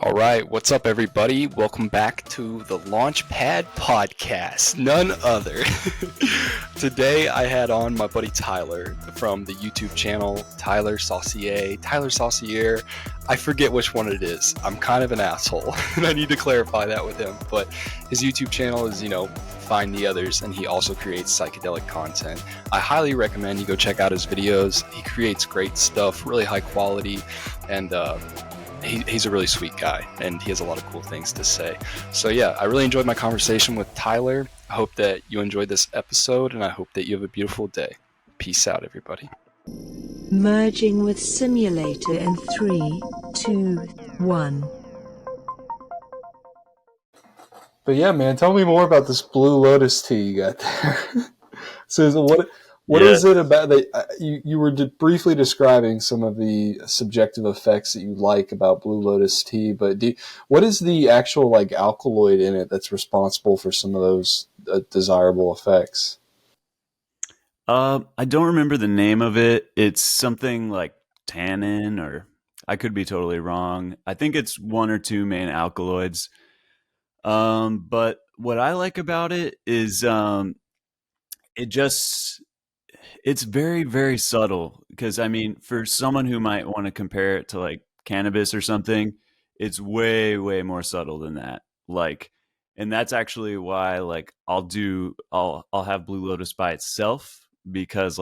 All right, what's up, everybody? Welcome back to the Launchpad podcast. None other. Today, I had on my buddy Tyler from the YouTube channel Tyler Saucier. Tyler Saucier. I forget which one it is. I'm kind of an asshole, and I need to clarify that with him. But his YouTube channel is, Find the Others, and he also creates psychedelic content. I highly recommend you go check out his videos. He creates great stuff, really high quality, and he's a really sweet guy, and he has a lot of cool things to say. So yeah, I really enjoyed my conversation with Tyler. I hope that you enjoyed this episode, and I hope that you have a beautiful day. Peace out, everybody. Merging with simulator in 3, 2, 1. But yeah, man, tell me more about this Blue Lotus tea you got there. So what is it about that you were briefly describing some of the subjective effects that you like about Blue Lotus tea, but what is the actual alkaloid in it that's responsible for some of those desirable effects? I don't remember the name of it. It's something like tannin, or I could be totally wrong. I think it's one or two main alkaloids. But what I like about it is it's very, very subtle, because I mean, for someone who might want to compare it to like cannabis or something, it's way, way more subtle than that. And that's actually why I'll have Blue Lotus by itself, because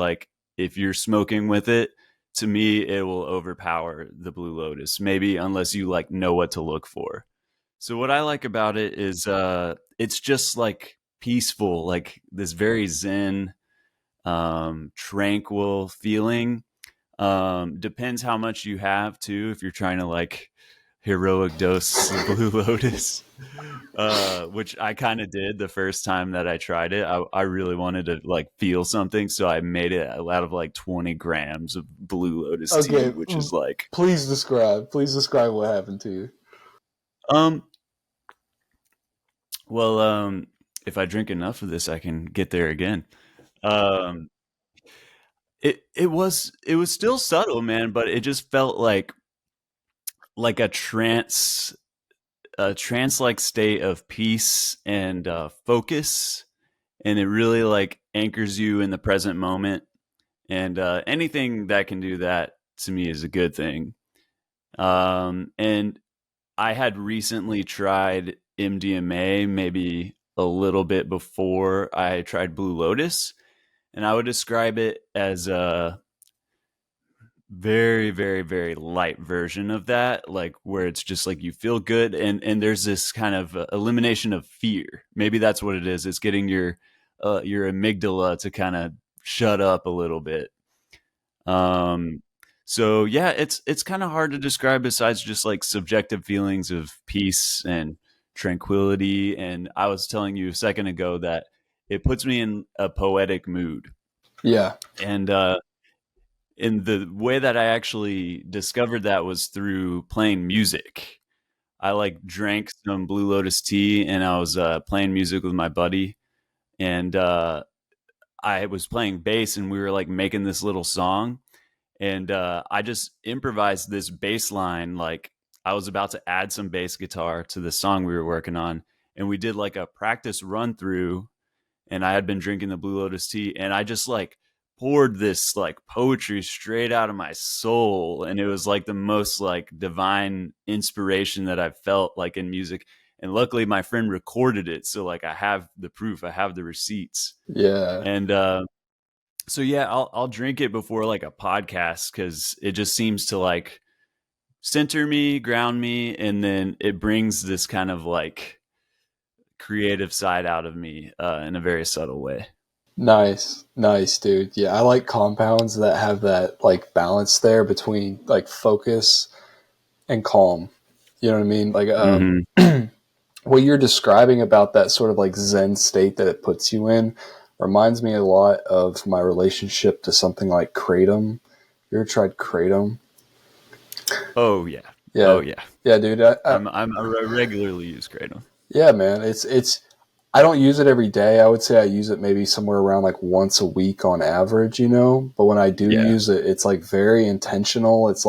if you're smoking with it, to me, it will overpower the Blue Lotus, maybe unless you know what to look for. So what I like about it is it's just peaceful, this very zen, tranquil feeling. Depends how much you have too, if you're trying to heroic dose Blue Lotus, which I kind of did the first time that I tried it. I really wanted to feel something, so I made it out of 20 grams of Blue Lotus tea, which is Please describe what happened to you. Well, if I drink enough of this, I can get there again. It was still subtle, man, but it just felt like a trance-like state of peace and focus, and it really anchors you in the present moment. And anything that can do that, to me, is a good thing. And I had recently tried MDMA, maybe a little bit before I tried Blue Lotus, and I would describe it as a very, very, very light version of that, where it's just you feel good, and there's this kind of elimination of fear. Maybe that's what it is. It's getting your amygdala to kind of shut up a little bit. So yeah, it's kind of hard to describe besides just subjective feelings of peace and tranquility. And I was telling you a second ago that it puts me in a poetic mood. Yeah. And in the way that I actually discovered that was through playing music. I drank some Blue Lotus tea, and I was playing music with my buddy, and I was playing bass, and we were making this little song. And I just improvised this bass line. I was about to add some bass guitar to the song we were working on. And we did a practice run through, and I had been drinking the Blue Lotus tea, and I just poured this poetry straight out of my soul. And it was the most divine inspiration that I've felt in music. And luckily my friend recorded it. So I have the proof, I have the receipts. Yeah. And so yeah, I'll drink it before a podcast, because it just seems to center me, ground me, and then it brings this kind of creative side out of me in a very subtle way. Nice, dude. Yeah, I like compounds that have that balance there between focus and calm. You know what I mean? What you're describing about that sort of Zen state that it puts you in reminds me a lot of my relationship to something like Kratom. You ever tried Kratom? Oh yeah. Yeah. Oh yeah. Yeah, dude. I regularly use Kratom. Yeah, man. It's I don't use it every day. I would say I use it maybe somewhere around once a week on average, But when I do use it, it's very intentional. It's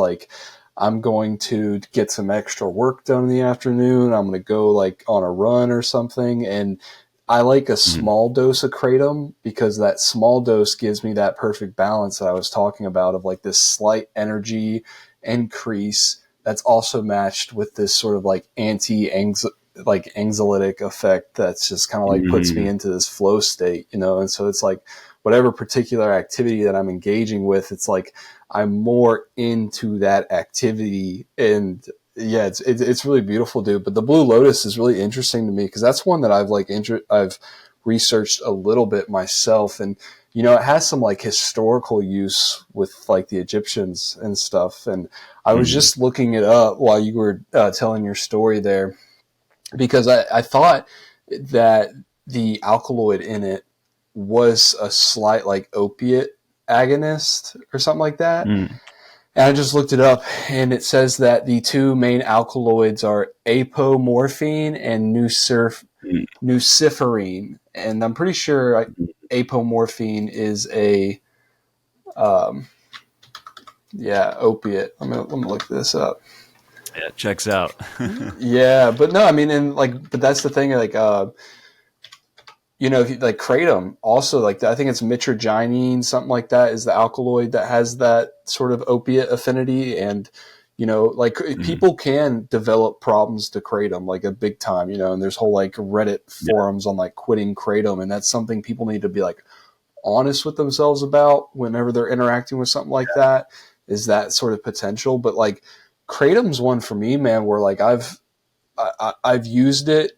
I'm going to get some extra work done in the afternoon. I'm going to go like on a run or something. And I like a small dose of Kratom because that small dose gives me that perfect balance that I was talking about of like this slight energy increase that's also matched with this sort of like like anxiolytic effect that's just kind of like puts me into this flow state, you know? And so it's like whatever particular activity that I'm engaging with, it's like I'm more into that activity. And yeah, it's really beautiful, dude. But the Blue Lotus is really interesting to me because that's one that I've researched a little bit myself, and you know, it has some like historical use with like the Egyptians and stuff. And I was just looking it up while you were telling your story there because I thought that the alkaloid in it was a slight like opiate agonist or something like that. And I just looked it up, and it says that the two main alkaloids are apomorphine and nuciferine. And I'm pretty sure apomorphine is a, opiate. Let me look this up. Yeah, checks out. Yeah, but no, I mean, but that's the thing, like, you know, if you, like Kratom, also like I think it's mitragynine, something like that, is the alkaloid that has that sort of opiate affinity. And you know, like people can develop problems to Kratom like a big time, you know. And there's whole like Reddit forums on like quitting Kratom, and that's something people need to be like honest with themselves about whenever they're interacting with something like that. Is that sort of potential? But like Kratom's one for me, man, where like I've used it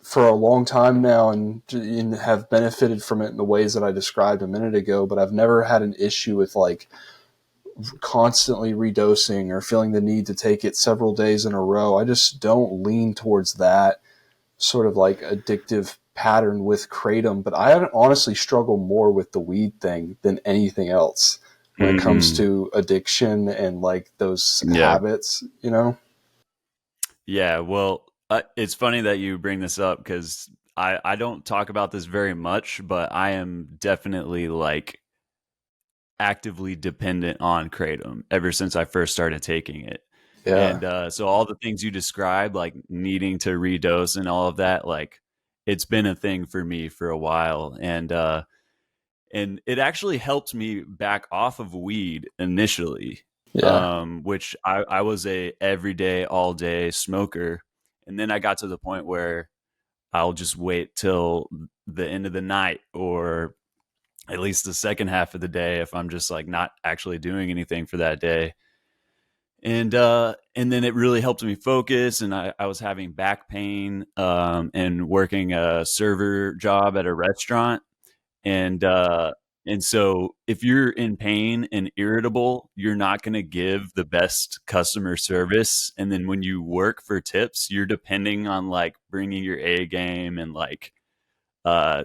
for a long time now and have benefited from it in the ways that I described a minute ago, but I've never had an issue with like constantly redosing or feeling the need to take it several days in a row. I just don't lean towards that sort of like addictive pattern with Kratom, but I honestly struggle more with the weed thing than anything else when it comes to addiction and like those habits, you know? Yeah, well, it's funny that you bring this up because I don't talk about this very much, but I am definitely like actively dependent on Kratom ever since I first started taking it. Yeah. And so all the things you described, like needing to redose and all of that, like it's been a thing for me for a while. And it actually helped me back off of weed initially, Yeah. which I was a everyday, all day smoker. And then I got to the point where I'll just wait till the end of the night or at least the second half of the day if I'm just like not actually doing anything for that day. And then it really helped me focus, and I was having back pain and working a server job at a restaurant. And so if you're in pain and irritable, you're not going to give the best customer service. And then when you work for tips, you're depending on like bringing your A game and like,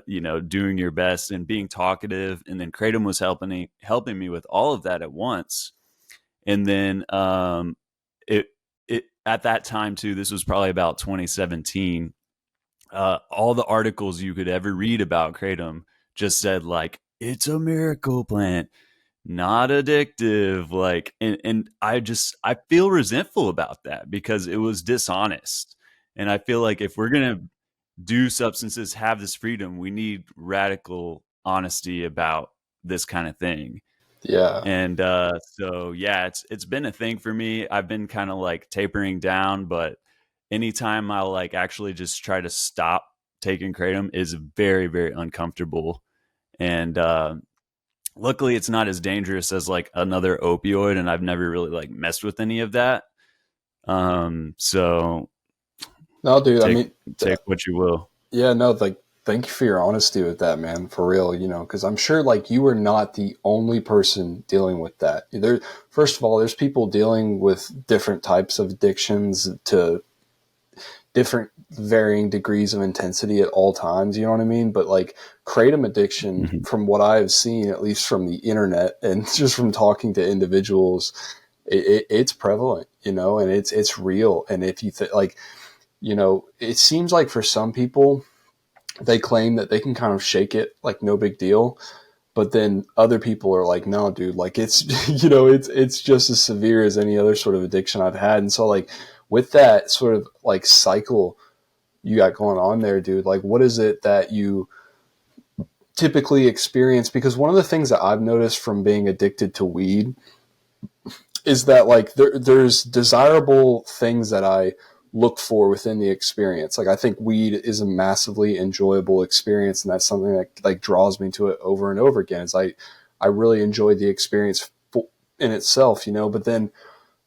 you know, doing your best and being talkative. And then Kratom was helping me with all of that at once. And then, it, at that time too, this was probably about 2017. All the articles you could ever read about Kratom just said like, it's a miracle plant, not addictive. Like, and I feel resentful about that because it was dishonest. And I feel like if we're going to do substances have this freedom, we need radical honesty about this kind of thing. Yeah. And so yeah, it's been a thing for me. I've been kind of like tapering down, but anytime I'll like actually just try to stop taking Kratom is very, very uncomfortable. And luckily it's not as dangerous as like another opioid, and I've never really like messed with any of that. So No, dude, I mean, take what you will. yeah, no, like, thank you for your honesty with that, man, for real, you know, because I'm sure, like, you are not the only person dealing with that. First of all, there's people dealing with different types of addictions to different varying degrees of intensity at all times, you know what I mean? But, like, Kratom addiction, from what I've seen, at least from the internet and just from talking to individuals, it's prevalent, you know, and it's real. And if you like, you know, it seems like for some people, they claim that they can kind of shake it like no big deal. But then other people are like, no, dude, like it's, you know, it's just as severe as any other sort of addiction I've had. And so like with that sort of like cycle you got going on there, dude, like what is it that you typically experience? Because one of the things that I've noticed from being addicted to weed is that like there's desirable things that I look for within the experience. Like I think weed is a massively enjoyable experience, and that's something that like draws me to it over and over again. Is I really enjoy the experience in itself, you know. But then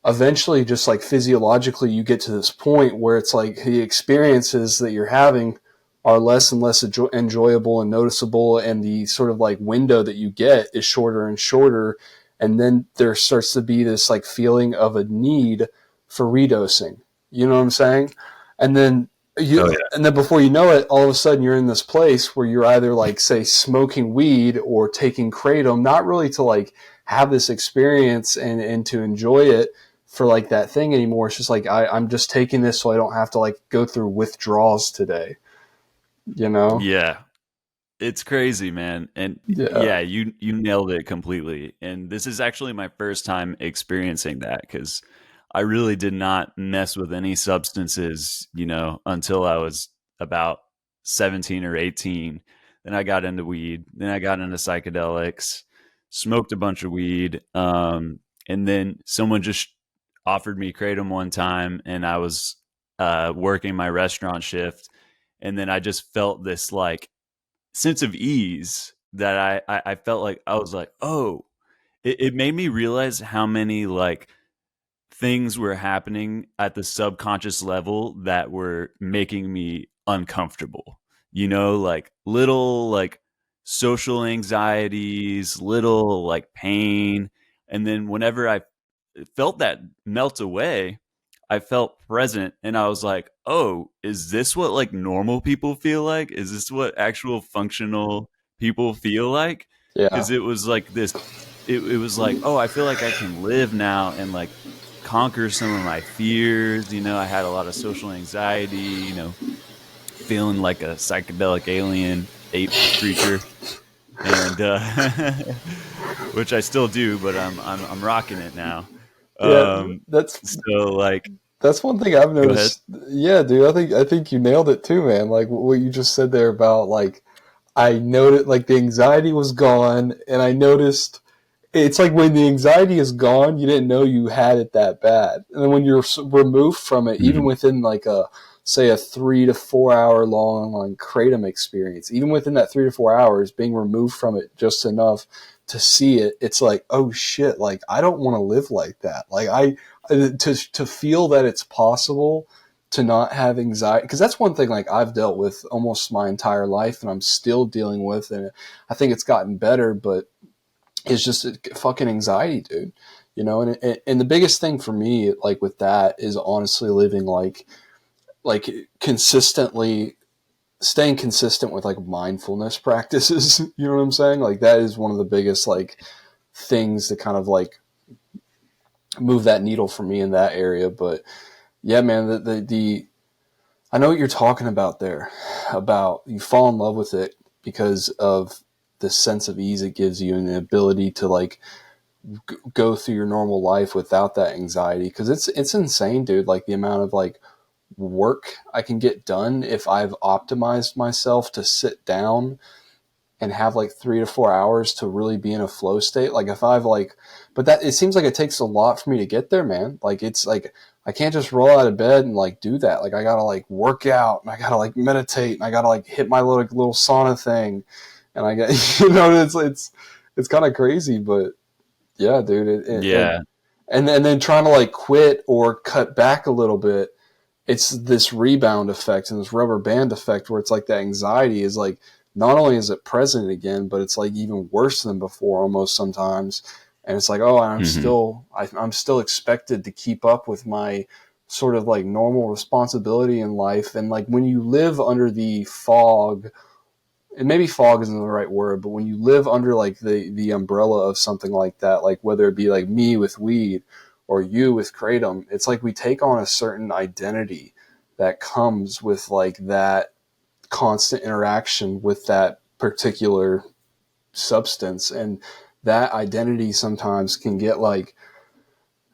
eventually, just like physiologically, you get to this point where it's like the experiences that you're having are less and less enjoyable and noticeable, and the sort of like window that you get is shorter and shorter. And then there starts to be this like feeling of a need for redosing. You know what I'm saying? And then and then before you know it, all of a sudden you're in this place where you're either like, say, smoking weed or taking Kratom, not really to like have this experience and to enjoy it for like that thing anymore. It's just like, I'm just taking this so I don't have to like go through withdrawals today, you know? Yeah. It's crazy, man. And yeah, you nailed it completely. And this is actually my first time experiencing that, because I really did not mess with any substances, you know, until I was about 17 or 18. Then I got into weed. Then I got into psychedelics, smoked a bunch of weed. And then someone just offered me Kratom one time, and I was working my restaurant shift. And then I just felt this like sense of ease that I felt like I was like, oh, it made me realize how many like things were happening at the subconscious level that were making me uncomfortable. You know, like little like social anxieties, little like pain. And then whenever I felt that melt away, I felt present, and I was like, oh, is this what like normal people feel like? Is this what actual functional people feel like? Yeah. Because it was like this, it was like, oh, I feel like I can live now and like conquer some of my fears. You know, I had a lot of social anxiety, you know, feeling like a psychedelic alien ape creature. And which I still do, but I'm rocking it now. Yeah. So like, That's one thing I've go ahead. noticed. Yeah, dude, I think you nailed it too, man. Like what you just said there about like I noted like the anxiety was gone, and I noticed it's like when the anxiety is gone, you didn't know you had it that bad, and then when you're removed from it, even Mhm. within like a say a 3 to 4 hour long like Kratom experience, even within that 3 to 4 hours, being removed from it just enough to see it, it's like, oh shit, like I don't want to live like that. Like to feel that it's possible to not have anxiety, because that's one thing like I've dealt with almost my entire life and I'm still dealing with, and I think it's gotten better, but it's just fucking anxiety, dude. You know, and the biggest thing for me like with that is honestly living like consistently staying consistent with like mindfulness practices. You know what I'm saying? Like that is one of the biggest like things that kind of like move that needle for me in that area. But yeah, man, the I know what you're talking about there, about you fall in love with it because of the sense of ease it gives you and the ability to like go through your normal life without that anxiety. Cause it's insane, dude. Like the amount of like work I can get done if I've optimized myself to sit down and have like 3 to 4 hours to really be in a flow state. Like if I've like, but that it seems like it takes a lot for me to get there, man. Like it's like I can't just roll out of bed and like do that. Like I gotta like work out and I gotta like meditate and I gotta like hit my little sauna thing, and I get it's kind of crazy, but yeah, dude. Yeah. And then trying to like quit or cut back a little bit, it's this rebound effect and this rubber band effect where it's like that anxiety is like not only is it present again, but it's like even worse than before almost sometimes. And it's like, oh, Hmm. I'm still expected to keep up with my sort of like normal responsibility in life. And like when you live under the fog, and maybe fog isn't the right word, but when you live under like the umbrella of something like that, like whether it be like me with weed or you with Kratom, it's like we take on a certain identity that comes with like that constant interaction with that particular substance, and that identity sometimes can get like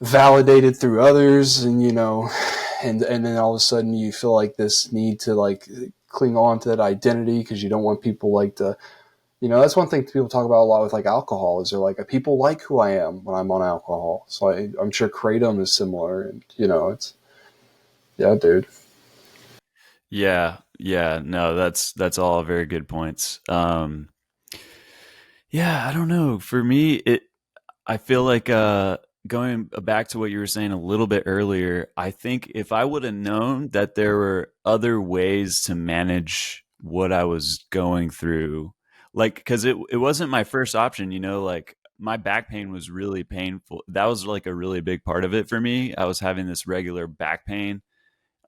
validated through others, and and then all of a sudden you feel like this need to like cling on to that identity because you don't want people like to, that's one thing people talk about a lot with like alcohol is they're like, people like who I am when I'm on alcohol. So I'm sure Kratom is similar, and it's, yeah, dude. Yeah, no, that's all very good points. Yeah, I don't know. For me, I feel like going back to what you were saying a little bit earlier, I think if I would have known that there were other ways to manage what I was going through, like, because it wasn't my first option, like my back pain was really painful. That was like a really big part of it for me. I was having this regular back pain.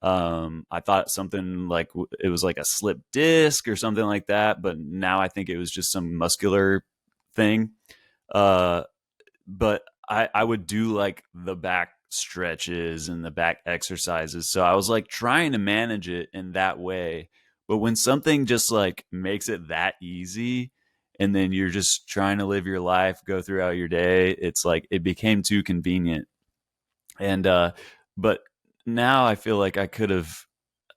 I thought something like it was like a slip disc or something like that, but now I think it was just some muscular thing. But I would do like the back stretches and the back exercises. So I was like trying to manage it in that way. But when something just like makes it that easy and then you're just trying to live your life, go throughout your day, it's like it became too convenient. And but now I feel like I could have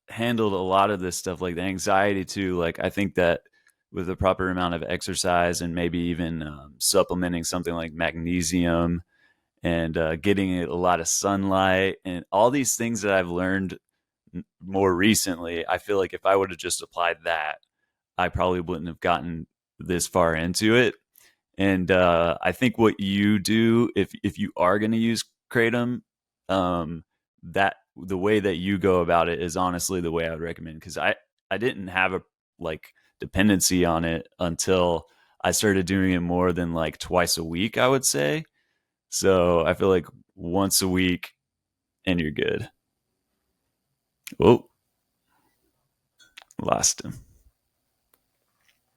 handled a lot of this stuff, like the anxiety too. Like I think that with the proper amount of exercise and maybe even supplementing something like magnesium and getting a lot of sunlight and all these things that I've learned more recently, I feel like if I would have just applied that, I probably wouldn't have gotten this far into it. And I think what you do, if you are going to use Kratom, that the way that you go about it is honestly the way I would recommend, because I didn't have a like dependency on it until I started doing it more than like twice a week, I would say. So I feel like once a week and you're good. Oh, lost him.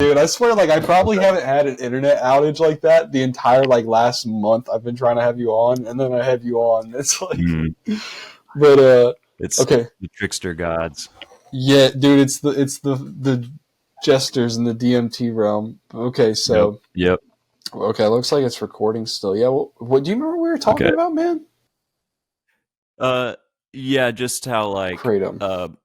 Dude, I swear, like, I probably haven't had an internet outage like that the entire, like, last month I've been trying to have you on, and then I have you on. It's like, but, it's okay. The trickster gods. Yeah, dude, it's the jesters in the DMT realm. Okay, so. Yep. Okay, looks like it's recording still. Yeah, what do you remember we were talking about, man? Yeah, just how, like, Kratom.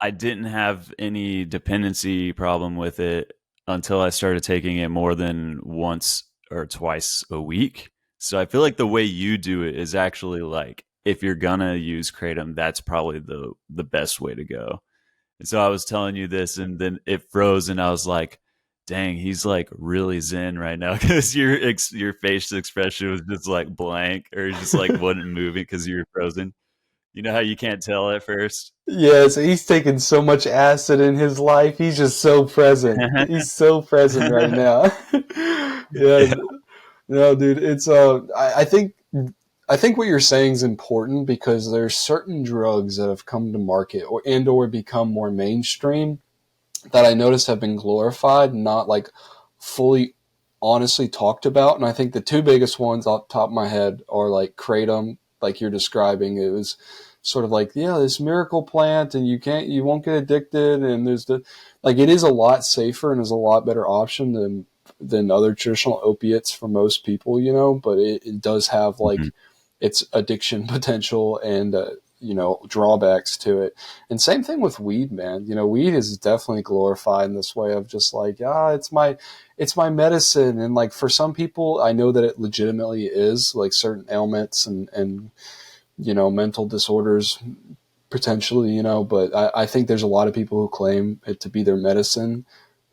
I didn't have any dependency problem with it until I started taking it more than once or twice a week. So I feel like the way you do it is actually like, if you're gonna use Kratom, that's probably the best way to go. And so I was telling you this, and then it froze, and I was like, dang, he's like really zen right now, because your facial expression was just like blank, or just like wasn't moving because you were frozen. You know how you can't tell at first? Yeah, so he's taking so much acid in his life. He's just so present. He's so present right now. Yeah. No, dude, it's I think what you're saying is important, because there's certain drugs that have come to market or become more mainstream that I notice have been glorified, not like fully honestly talked about. And I think the two biggest ones off the top of my head are like Kratom, like you're describing. It was sort of like, yeah, this miracle plant, and you won't get addicted, and it is a lot safer and is a lot better option than other traditional opiates for most people, but it does have like its addiction potential and drawbacks to it. And same thing with weed, man. Weed is definitely glorified in this way of just like, it's my medicine. And like for some people, I know that it legitimately is, like certain ailments and mental disorders potentially, but I think there's a lot of people who claim it to be their medicine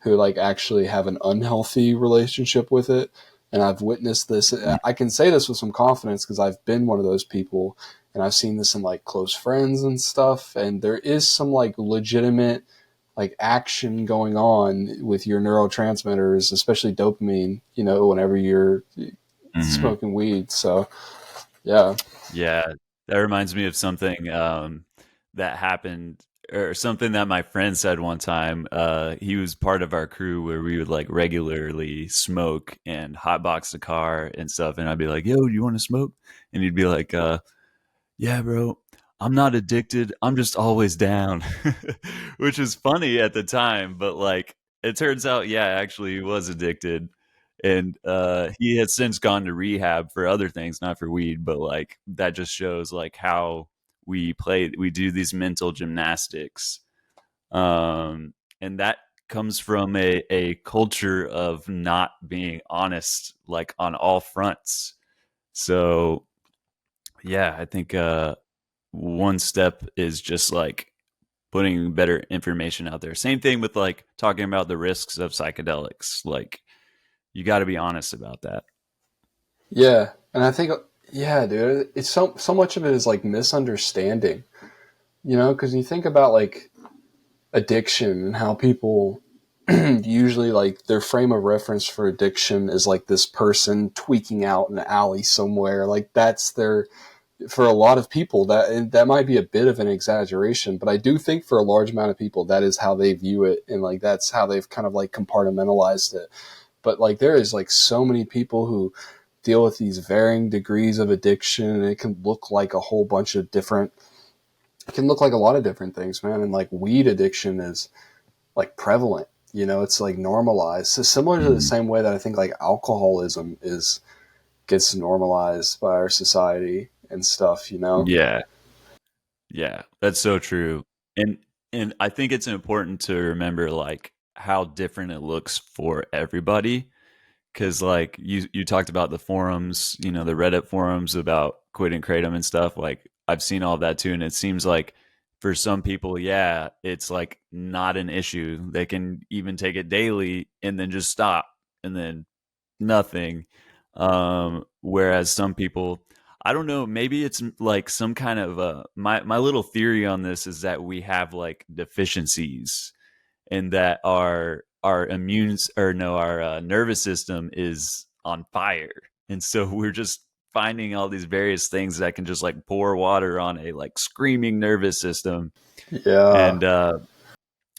who like actually have an unhealthy relationship with it. And I've witnessed this. I can say this with some confidence because I've been one of those people, and I've seen this in like close friends and stuff. And there is some like legitimate like action going on with your neurotransmitters, especially dopamine, whenever you're smoking weed. So yeah. That reminds me of something that happened, or something that my friend said one time. He was part of our crew where we would like regularly smoke and hotbox the car and stuff. And I'd be like, yo, do you want to smoke? And he'd be like, yeah, bro, I'm not addicted. I'm just always down, which was funny at the time. But like, it turns out, yeah, actually he was addicted. And he has since gone to rehab for other things, not for weed, but like that just shows like how we do these mental gymnastics. And that comes from a culture of not being honest, like on all fronts. So yeah, I think one step is just like putting better information out there. Same thing with like talking about the risks of psychedelics. Like you got to be honest about that. Yeah, and I think, yeah, dude, it's so much of it is like misunderstanding, because you think about like addiction and how people usually like their frame of reference for addiction is like this person tweaking out in an alley somewhere. Like that's their, for a lot of people, that might be a bit of an exaggeration, but I do think for a large amount of people that is how they view it, and like that's how they've kind of like compartmentalized it. But like there is like so many people who deal with these varying degrees of addiction, and it can look like a whole bunch of different, it can look like a lot of different things, man. And like weed addiction is like prevalent, it's like normalized. So similar to the Mhm. same way that I think like alcoholism is gets normalized by our society and stuff. Yeah. Yeah, that's so true. And and I think it's important to remember like how different it looks for everybody. Cause like you talked about the forums, the Reddit forums about quitting Kratom and stuff. Like I've seen all that too. And it seems like for some people, yeah, it's like not an issue. They can even take it daily and then just stop and then nothing. Whereas some people, I don't know, maybe it's like some kind of my little theory on this is that we have like deficiencies, and that our immune or no our nervous system is on fire, and so we're just finding all these various things that can just like pour water on a like screaming nervous system. Yeah. And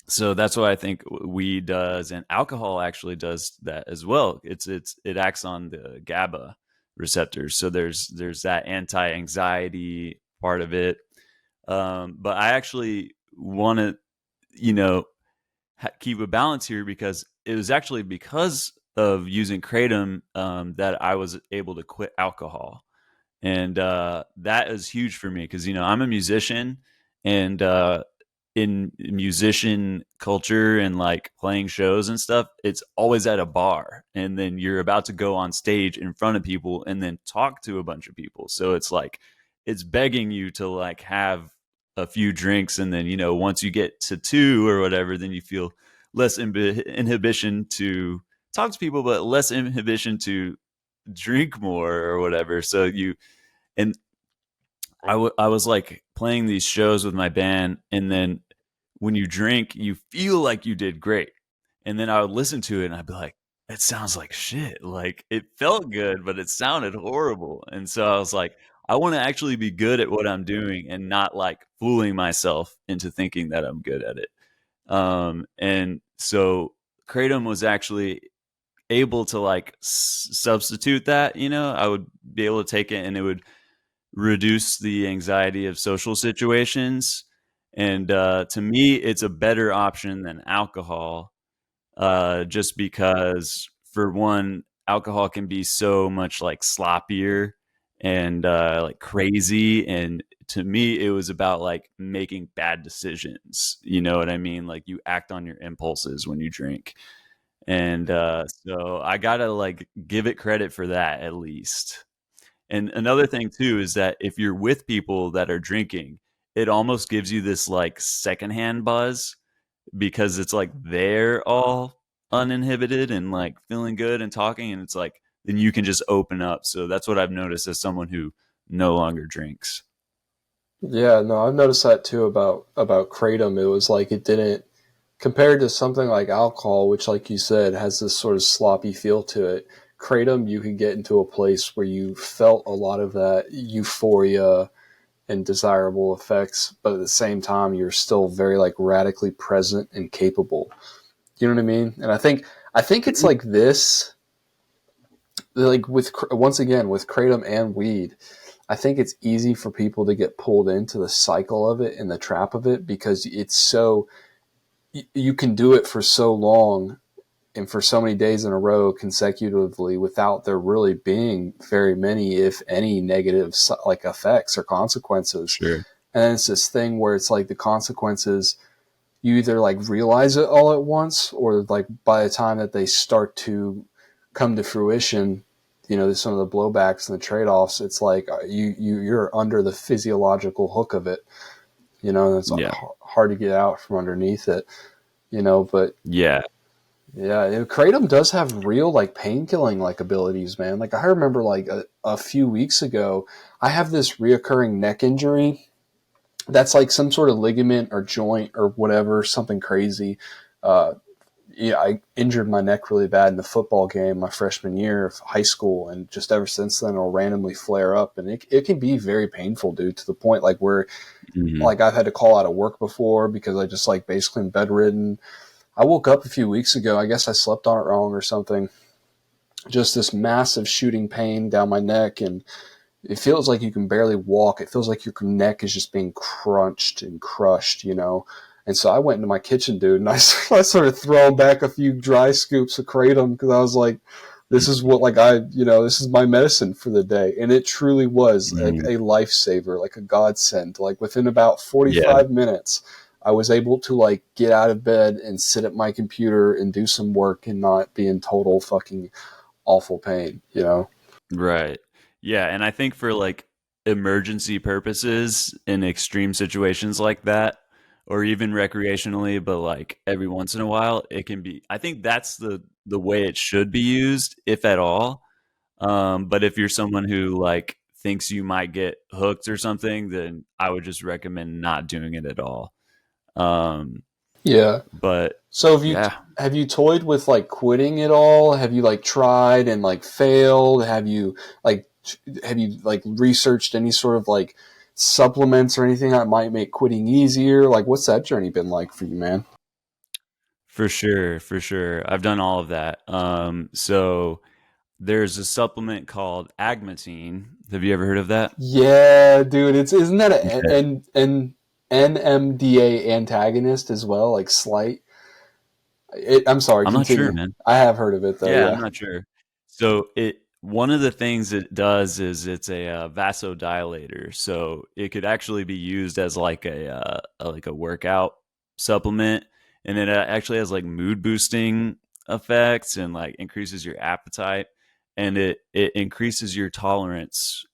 so that's what I think weed does, and alcohol actually does that as well. It acts on the GABA receptors, so there's that anti-anxiety part of it. But I actually want to, you know, keep a balance here, because it was actually because of using kratom that I was able to quit alcohol, and that is huge for me because I'm a musician, and in musician culture and like playing shows and stuff, it's always at a bar, and then you're about to go on stage in front of people and then talk to a bunch of people. So it's like it's begging you to like have a few drinks, and then once you get to two or whatever, then you feel less inhibition to talk to people, but less inhibition to drink more or whatever. So and I was like playing these shows with my band, and then when you drink, you feel like you did great. And then I would listen to it and I'd be like, it sounds like shit. Like it felt good, but it sounded horrible. And so I was like, I want to actually be good at what I'm doing and not like fooling myself into thinking that I'm good at it. And so Kratom was actually able to like substitute that. I would be able to take it and it would reduce the anxiety of social situations. And to me, it's a better option than alcohol, just because, for one, alcohol can be so much like sloppier and like crazy. And to me, it was about like making bad decisions. You know what I mean? Like you act on your impulses when you drink. And so I gotta like give it credit for that at least. And another thing too is that if you're with people that are drinking, it almost gives you this like secondhand buzz, because it's like they're all uninhibited and like feeling good and talking, and it's like then you can just open up. So that's what I've noticed as someone who no longer drinks. Yeah, no, I've noticed that too about kratom. It was like it didn't, compared to something like alcohol, which, like you said, has this sort of sloppy feel to it. Kratom, you could get into a place where you felt a lot of that euphoria and desirable effects, but at the same time, you're still very like radically present and capable. You know what I mean? And I think it's like this, like with once again with kratom and weed. I think it's easy for people to get pulled into the cycle of it and the trap of it because it's so, you can do it for so long and for so many days in a row consecutively without there really being very many, if any, negative like effects or consequences. Sure. And it's this thing where it's like the consequences, you either like realize it all at once, or like by the time that they start to come to fruition, you know, some of the blowbacks and the trade-offs, it's like you're under the physiological hook of it, you know, and it's hard to get out from underneath it, you know. But yeah, Kratom does have real like pain killing like abilities, man. Like I remember like a few weeks ago, I have this reoccurring neck injury that's like some sort of ligament or joint or whatever, something crazy. I injured my neck really bad in the football game my freshman year of high school, and just ever since then it'll randomly flare up, and it can be very painful, dude, to the point like where like I've had to call out of work before because I just like basically am bedridden. I woke up a few weeks ago. I guess I slept on it wrong or something. Just this massive shooting pain down my neck, and it feels like you can barely walk. It feels like your neck is just being crunched and crushed, you know? And so I went into my kitchen, dude, and I started throwing back a few dry scoops of Kratom because I was like, this is what, like, this is my medicine for the day. And it truly was a lifesaver, like a godsend. Like within about 45 minutes, I was able to like get out of bed and sit at my computer and do some work and not be in total fucking awful pain, you know? Right. Yeah, and I think for like emergency purposes in extreme situations like that, or even recreationally, but like every once in a while, it can be. I think that's the way it should be used, if at all. But if you're someone who like thinks you might get hooked or something, then I would just recommend not doing it at all. Yeah. But so have you toyed with like quitting it all? Have you like tried and like failed? Have you like researched any sort of like supplements or anything that might make quitting easier? Like what's that journey been like for you, man? For sure. I've done all of that. So there's a supplement called agmatine. Have you ever heard of that? Yeah, dude. Isn't that Okay. an NMDA antagonist as well? Like slight. I'm sorry. I'm not sure, Continue. man. I have heard of it though. Yeah, I'm Yeah. not sure. So one of the things it does is it's a vasodilator. So it could actually be used as like a workout supplement, and it actually has like mood boosting effects and like increases your appetite, and it increases your tolerance.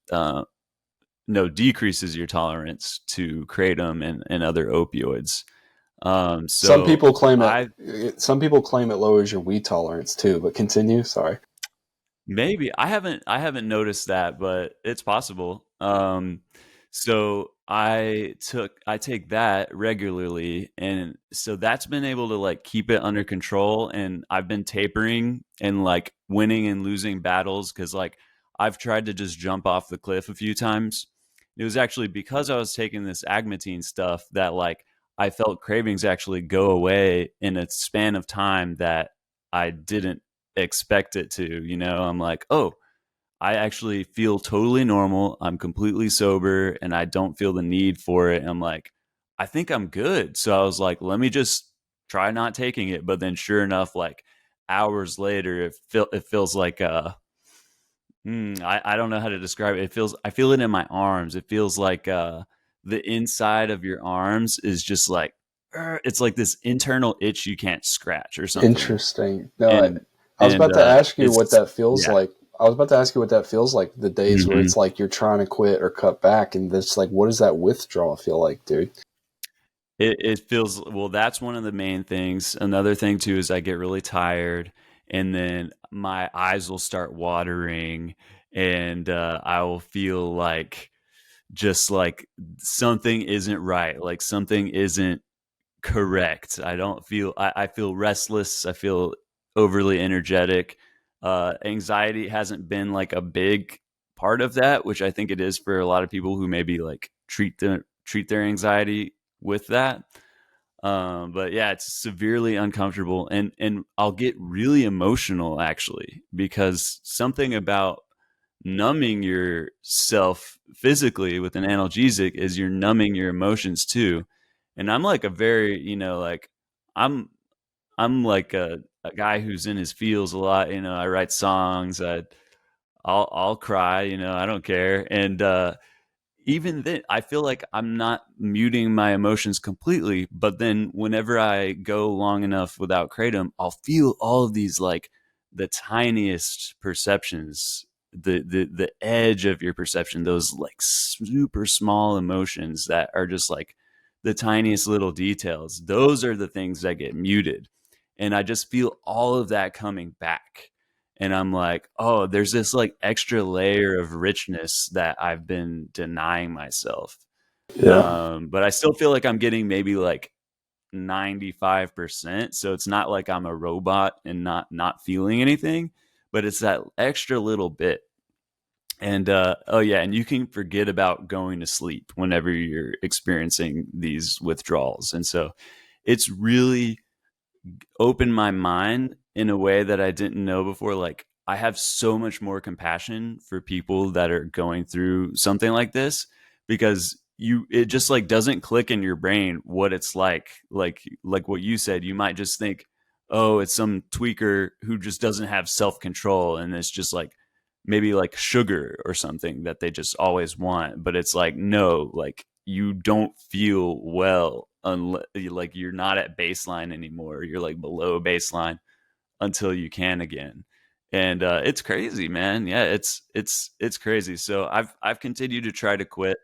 No, decreases your tolerance to kratom and other opioids. Some So people claim I it lowers your weed tolerance too. But continue. Sorry. Maybe I haven't noticed that, but it's possible. So I take that regularly, and so that's been able to like keep it under control. And I've been tapering and like winning and losing battles because like I've tried to just jump off the cliff a few times. It was actually because I was taking this agmatine stuff that like I felt cravings actually go away in a span of time that I didn't expect it to. I'm like, oh, I actually feel totally normal. I'm completely sober and I don't feel the need for it. And I'm like, I think I'm good. So I was like, let me just try not taking it. But then sure enough, like hours later, it feels like I don't know how to describe it. I feel it in my arms. It feels like the inside of your arms is just like it's like this internal itch you can't scratch or something. Interesting. No, And I was about to ask you what it's that feels yeah. like. I was about to ask you what that feels like, the days where hmm it's like you're trying to quit or cut back, and it's like, what does that withdrawal feel like, dude? It feels well. That's one of the main things. Another thing too is I get really tired, and then my eyes will start watering, and I will feel like just like something isn't right, like something isn't correct. I feel restless. I feel overly energetic. Anxiety hasn't been like a big part of that, which I think it is for a lot of people who maybe like treat their anxiety with that. But yeah, it's severely uncomfortable, and I'll get really emotional actually because something about numbing yourself physically with an analgesic is you're numbing your emotions too. And I'm like a very, like I'm I'm like a guy who's in his feels a lot. I write songs. I'll cry. I don't care. And even then, I feel like I'm not muting my emotions completely. But then, whenever I go long enough without kratom, I'll feel all of these, like, the tiniest perceptions, the edge of your perception, those like super small emotions that are just like the tiniest little details. Those are the things that get muted, and I just feel all of that coming back. And I'm like, oh, there's this like extra layer of richness that I've been denying myself. Yeah. But I still feel like I'm getting maybe like 95%. So it's not like I'm a robot and not feeling anything, but it's that extra little bit. And oh yeah, and you can forget about going to sleep whenever you're experiencing these withdrawals. And so it's really opened my mind in a way that I didn't know before. Like, I have so much more compassion for people that are going through something like this, because it just like doesn't click in your brain what it's like what you said. You might just think, oh, it's some tweaker who just doesn't have self-control, and it's just like maybe like sugar or something that they just always want. But it's like, no, like, you don't feel well unless, like, you're not at baseline anymore. You're like below baseline until you can again. And it's crazy, man. Yeah, it's crazy. So I've continued to try to quit.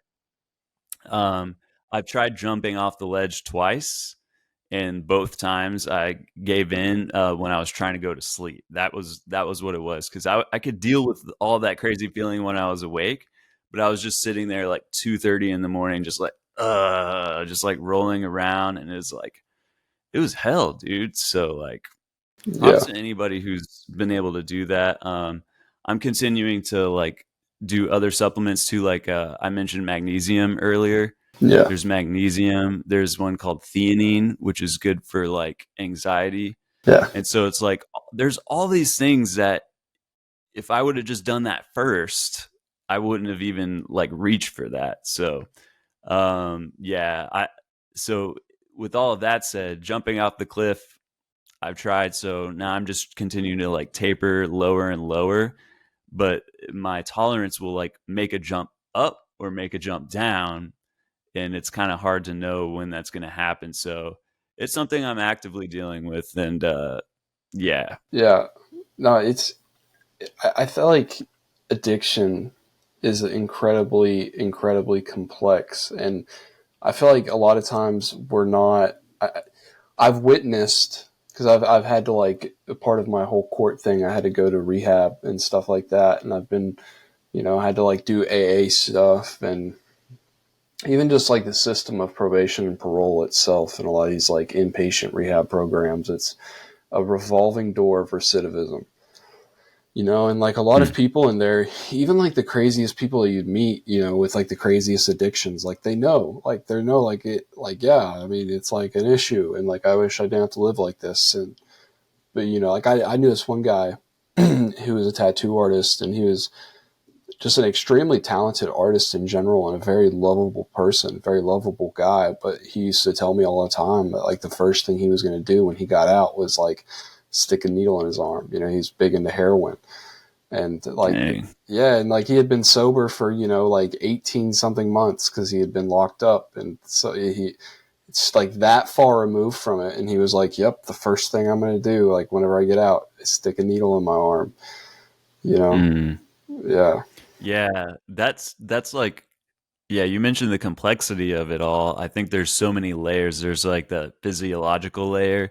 um I've tried jumping off the ledge twice, and both times I gave in when I was trying to go to sleep. That was what it was, because I could deal with all that crazy feeling when I was awake, but I was just sitting there like 2:30 in the morning, just like rolling around, and it was hell, dude. So like, Yeah. props to anybody who's been able to do that. I'm continuing to like do other supplements too, like I mentioned magnesium earlier. Yeah. There's magnesium. There's one called theanine, which is good for like anxiety. Yeah. And so it's like there's all these things that if I would have just done that first, I wouldn't have even like reached for that. So yeah, I so with all of that said, jumping off the cliff, I've tried. So now I'm just continuing to like taper lower and lower, but my tolerance will like make a jump up or make a jump down, and it's kind of hard to know when that's going to happen. So it's something I'm actively dealing with. And yeah. Yeah. No, I feel like addiction is incredibly, incredibly complex. And I feel like a lot of times we're not, I've witnessed, because I've had to, like, a part of my whole court thing, I had to go to rehab and stuff like that. And I've been, I had to like do AA stuff, and even just like the system of probation and parole itself, and a lot of these like inpatient rehab programs, it's a revolving door of recidivism. And like a lot of people in there, even like the craziest people that you'd meet, with like the craziest addictions, like they know, like it, like, yeah, I mean, it's like an issue, and like, I wish I didn't have to live like this. But like I knew this one guy who was a tattoo artist, and he was just an extremely talented artist in general, and a very lovable person, very lovable guy. But he used to tell me all the time that like the first thing he was going to do when he got out was like stick a needle in his arm. He's big into heroin. And like, Dang. yeah, and like he had been sober for, like 18 something months because he had been locked up. And so it's like that far removed from it. And he was like, yep, the first thing I'm going to do, like whenever I get out, is stick a needle in my arm, Yeah. Yeah, that's like, yeah, you mentioned the complexity of it all. I think there's so many layers. There's like the physiological layer,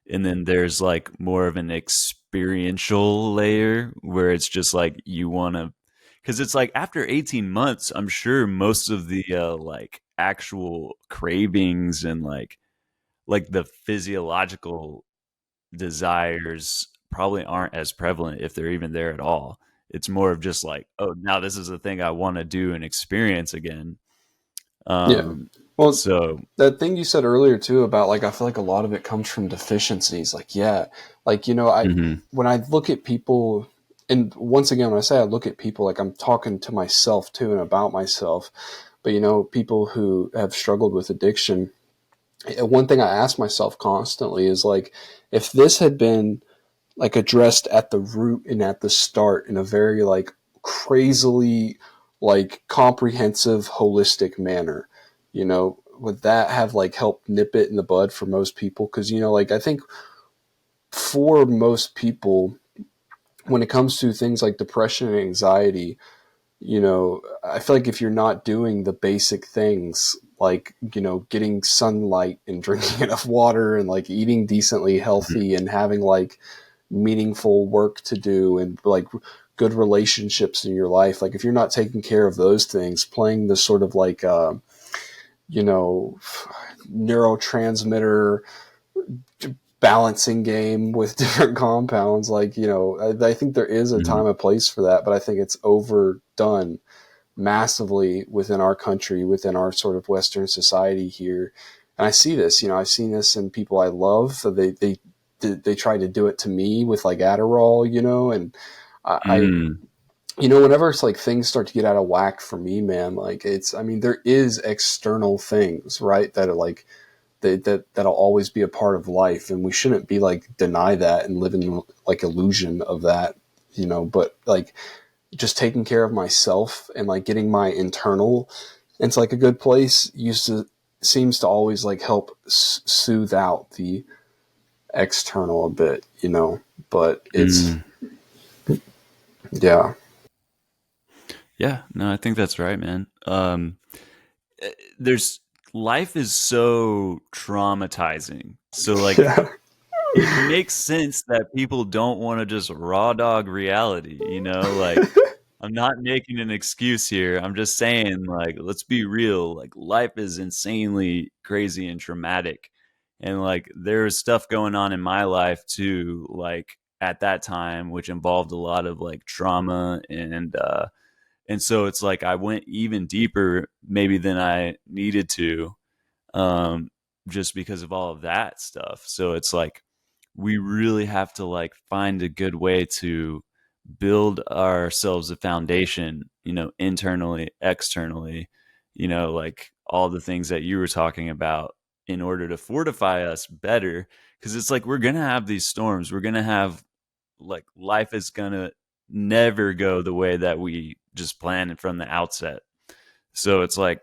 and then there's like more of an experiential layer where it's just like you want to, because it's like after 18 months, I'm sure most of the like actual cravings and like the physiological desires probably aren't as prevalent, if they're even there at all. It's more of just like, oh, now this is the thing I want to do and experience again. Yeah. Well, So that thing you said earlier too about like, I feel like a lot of it comes from deficiencies. Like, yeah, like, mhm. when I look at people, and once again, when I say I look at people, like I'm talking to myself too and about myself, but people who have struggled with addiction, one thing I ask myself constantly is like, if this had been like addressed at the root and at the start in a very like crazily like comprehensive holistic manner, you know, would that have like helped nip it in the bud for most people? Because, you know, like I think for most people, when it comes to things like depression and anxiety, you know, I feel like if you're not doing the basic things like, you know, getting sunlight and drinking enough water and like eating decently healthy and having like meaningful work to do and like good relationships in your life, like if you're not taking care of those things, playing this sort of like, you know, neurotransmitter balancing game with different compounds, like, you know, I think there is a time and place for that, but I think it's overdone massively within our country, within our sort of Western society here. And I see this, you know, I've seen this in people I love. So they try to do it to me with like Adderall, you know, and I you know, whenever it's like things start to get out of whack for me, man, like it's, I mean, there is external things, right, that are like, that'll always be a part of life, and we shouldn't be like deny that and live in like illusion of that, you know. But like just taking care of myself and like getting my internal into like a good place seems to always like help soothe out the external a bit, you know. But it's yeah. Yeah, no, I think that's right, man. There's life is so traumatizing. So like Yeah. it makes sense that people don't want to just raw dog reality, you know? Like I'm not making an excuse here. I'm just saying like let's be real. Like life is insanely crazy and traumatic. And like there's stuff going on in my life too, like at that time, which involved a lot of like trauma and so it's like I went even deeper maybe than I needed to, just because of all of that stuff. So it's like we really have to like find a good way to build ourselves a foundation, you know, internally, externally, you know, like all the things that you were talking about in order to fortify us better. Cause it's like we're going to have these storms. We're going to have like life is going to never go the way that we just planned from the outset. So it's like,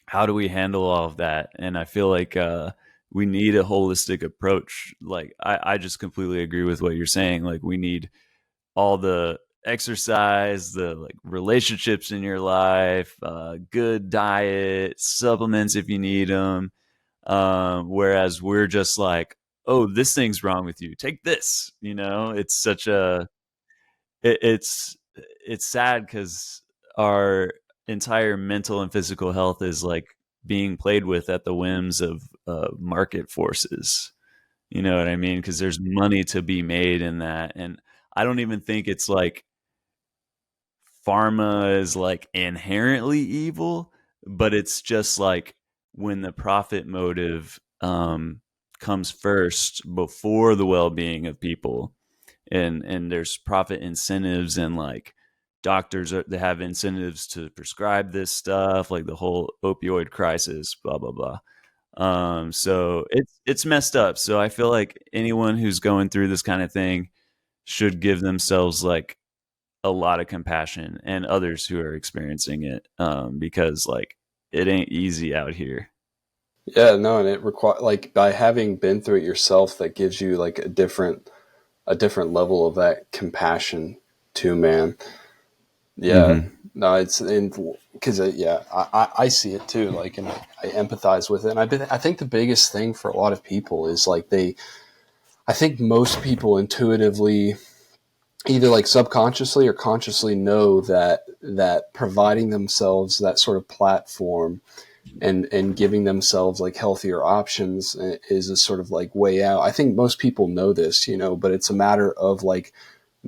how do we handle all of that? And I feel like we need a holistic approach. Like I just completely agree with what you're saying. Like we need all the exercise, the like relationships in your life, good diet, supplements if you need them. Whereas we're just like, oh, this thing's wrong with you. Take this. You know, it's such a it's sad because our entire mental and physical health is like being played with at the whims of market forces. You know what I mean? Because there's money to be made in that, and I don't even think it's like pharma is like inherently evil, but it's just like when the profit motive comes first before the well-being of people, and there's profit incentives, and like they have incentives to prescribe this stuff, like the whole opioid crisis, blah blah blah. So it's messed up. So I feel like anyone who's going through this kind of thing should give themselves like a lot of compassion, and others who are experiencing it, because like it ain't easy out here. Yeah, no, and it require like by having been through it yourself, that gives you like a different level of that compassion too, man. Yeah, no, it's in because yeah, I see it too. Like, and I empathize with it. And I think the biggest thing for a lot of people is like I think most people intuitively, either like subconsciously or consciously, know that providing themselves that sort of platform and giving themselves like healthier options is a sort of like way out. I think most people know this, you know, but it's a matter of like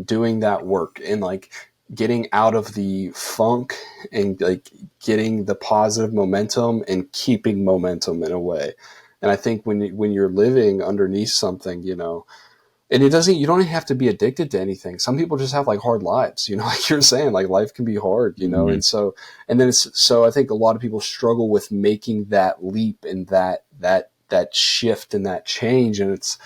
doing that work and like getting out of the funk and like getting the positive momentum and keeping momentum in a way. And I think when you're living underneath something, you know, and you don't even have to be addicted to anything. Some people just have like hard lives, you know, like you're saying, like life can be hard, you know? And so, so I think a lot of people struggle with making that leap and that shift and that change. And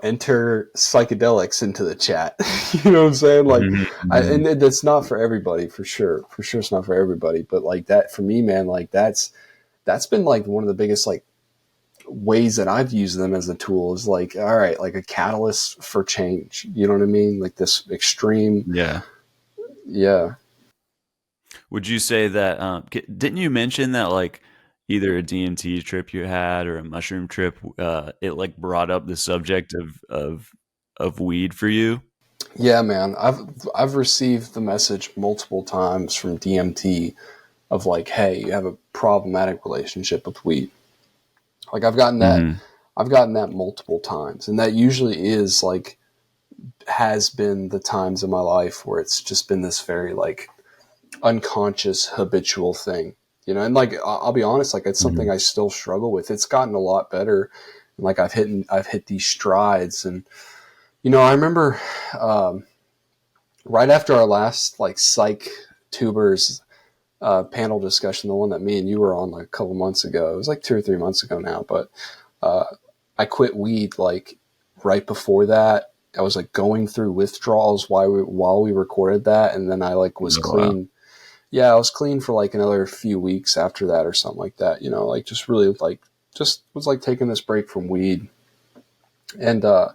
enter psychedelics into the chat. You know what I'm saying? Like, and that's not for everybody, for sure. For sure, it's not for everybody. But like that, for me, man, like that's been like one of the biggest like ways that I've used them as a tool is like, all right, like a catalyst for change. You know what I mean? Like this extreme. Yeah. Yeah. Would you say that, didn't you mention that like either a DMT trip you had or a mushroom trip, it like brought up the subject of weed for you? Yeah, man. I've received the message multiple times from DMT of like, hey, you have a problematic relationship with weed. Like I've gotten that multiple times. And that usually is like, has been the times in my life where it's just been this very like unconscious habitual thing, and like, I'll be honest, like it's something I still struggle with. It's gotten a lot better. And like I've hit these strides. And, I remember, right after our last like psych tubers, panel discussion, the one that me and you were on like a couple months ago, it was like 2 or 3 months ago now, but, I quit weed like right before that. I was like going through withdrawals while we recorded that. And then I like was clean. Wow. Yeah, I was clean for like another few weeks after that or something like that, like just really like, just was like taking this break from weed. And I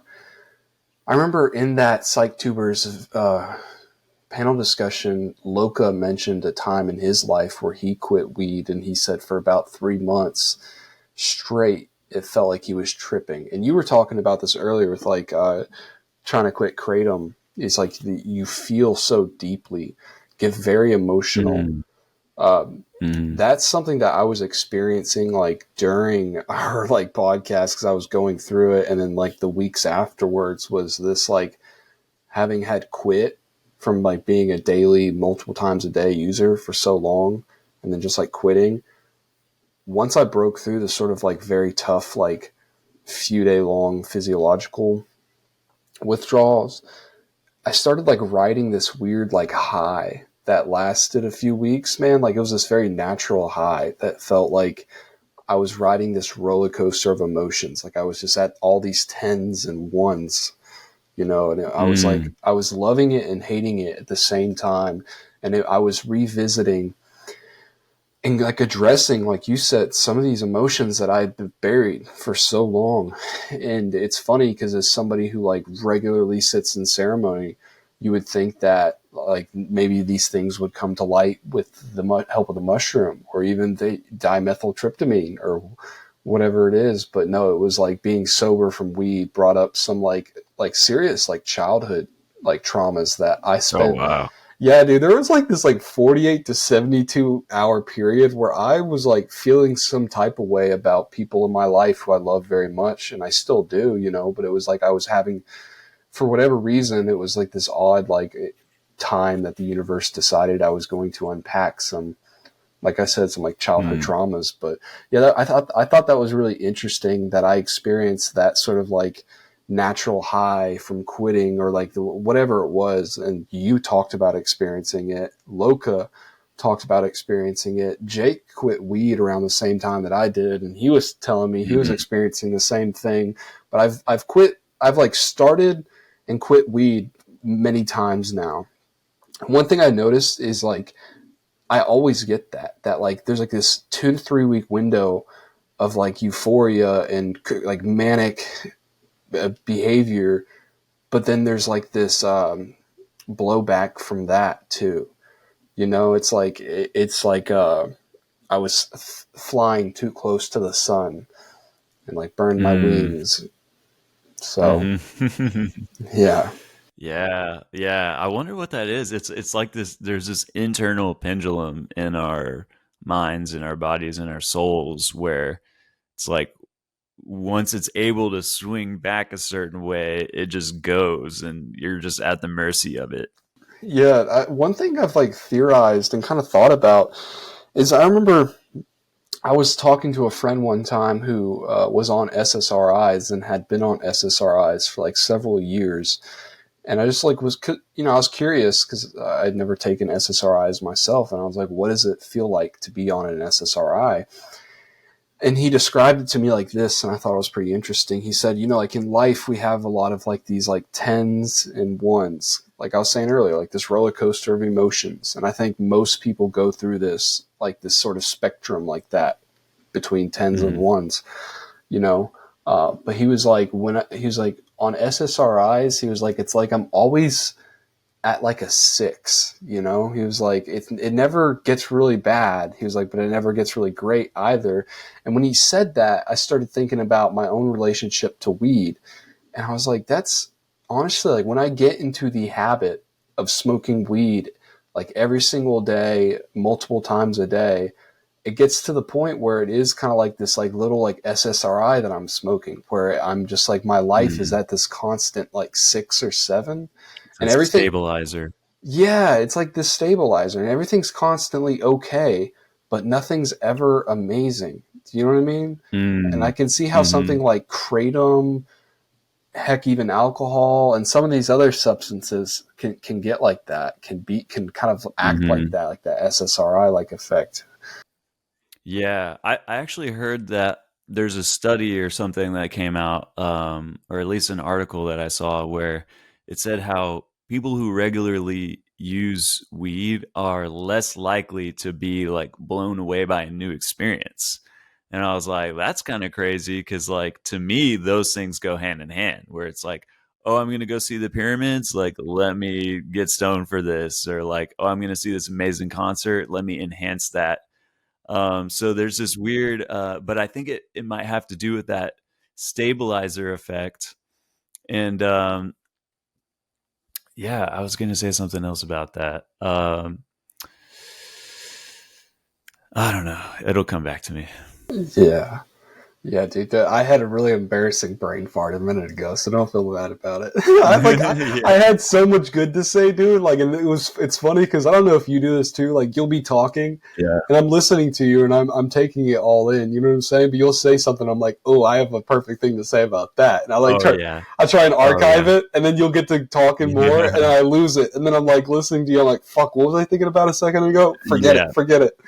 remember in that Psych Tubers panel discussion, Loka mentioned a time in his life where he quit weed, and he said for about 3 months straight, it felt like he was tripping. And you were talking about this earlier with like trying to quit Kratom. It's like you feel so deeply, get very emotional. That's something that I was experiencing like during our like podcast, because I was going through it, and then like the weeks afterwards was this like having had quit from like being a daily multiple times a day user for so long, and then just like quitting. Once I broke through the sort of like very tough like few day long physiological withdrawals, I started like riding this weird like high that lasted a few weeks, man. Like it was this very natural high that felt like I was riding this roller coaster of emotions. Like I was just at all these tens and ones, and I was like, I was loving it and hating it at the same time. And I was revisiting and like addressing, like you said, some of these emotions that I'd buried for so long. And it's funny because as somebody who like regularly sits in ceremony, you would think that like maybe these things would come to light with the help of the mushroom or even the dimethyltryptamine or whatever it is. But no, it was like being sober from weed brought up some like serious like childhood like traumas that I spent. Oh, wow. Yeah, dude, there was like this like 48 to 72 hour period where I was like feeling some type of way about people in my life who I love very much. And I still do, but it was like I was having, for whatever reason, it was like this odd like time that the universe decided I was going to unpack some, like I said, some like childhood traumas. But yeah, I thought that was really interesting that I experienced that sort of like natural high from quitting or like whatever it was. And you talked about experiencing it. Loka talked about experiencing it. Jake quit weed around the same time that I did, and he was telling me he was experiencing the same thing. But I've like started and quit weed many times now. One thing I noticed is like I always get that like there's like this 2 to 3 week window of like euphoria and like manic behavior, but then there's like this blowback from that too. It's like I was flying too close to the sun and like burned my wings. So yeah. Yeah. I wonder what that is. It's like this. There's this internal pendulum in our minds, in our bodies, in our souls, where it's like once it's able to swing back a certain way, it just goes, and you're just at the mercy of it. Yeah, one thing I've like theorized and kind of thought about is I remember I was talking to a friend one time who was on SSRIs and had been on SSRIs for like several years. And I just like was, I was curious because I'd never taken SSRIs myself. And I was like, what does it feel like to be on an SSRI? And he described it to me like this, and I thought it was pretty interesting. He said, like in life, we have a lot of like these like tens and ones. Like I was saying earlier, like this roller coaster of emotions. And I think most people go through this, like this sort of spectrum like that between tens and ones, But he was like, he was like on SSRIs, he was like, it's like I'm always at like a 6, he was like, it never gets really bad. He was like, but it never gets really great either. And when he said that, I started thinking about my own relationship to weed. And I was like, that's honestly like when I get into the habit of smoking weed, like every single day, multiple times a day, it gets to the point where it is kind of like this like little like SSRI that I'm smoking, where I'm just like, my life is at this constant like 6 or 7. And everything stabilizer. Yeah, it's like this stabilizer, and everything's constantly okay, but nothing's ever amazing. Do you know what I mean? And I can see how something like kratom, heck, even alcohol, and some of these other substances can get like that, can kind of act like that SSRI like effect. Yeah, I actually heard that there's a study or something that came out, or at least an article that I saw where it said how people who regularly use weed are less likely to be like blown away by a new experience. And I was like, that's kind of crazy because, like, to me, those things go hand in hand where it's like, oh, I'm going to go see the pyramids. Like, let me get stoned for this. Or like, oh, I'm going to see this amazing concert. Let me enhance that. So there's this weird, but I think it might have to do with that stabilizer effect. And yeah, I was going to say something else about that. I don't know. It'll come back to me. Yeah. Yeah, dude, I had a really embarrassing brain fart a minute ago, so don't feel bad about it. I had so much good to say, dude. Like, and it's funny because I don't know if you do this too. Like, you'll be talking, Yeah. and I'm listening to you, and I'm taking it all in. You know what I'm saying? But you'll say something, I'm like, oh, I have a perfect thing to say about that, and I try and archive it, and then you'll get to talking more, and I lose it, and then I'm like listening to you, I'm like, fuck, what was I thinking about a second ago? Forget it.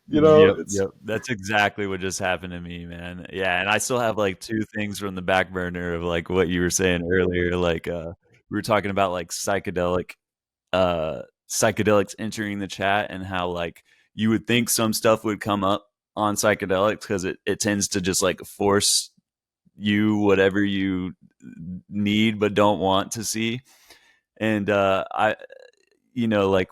Yep. That's exactly what just happened to me, man. Yeah, and I still have like 2 things from the back burner of like what you were saying earlier. Like we were talking about like psychedelics entering the chat and how like you would think some stuff would come up on psychedelics because it tends to just like force you whatever you need but don't want to see. And I like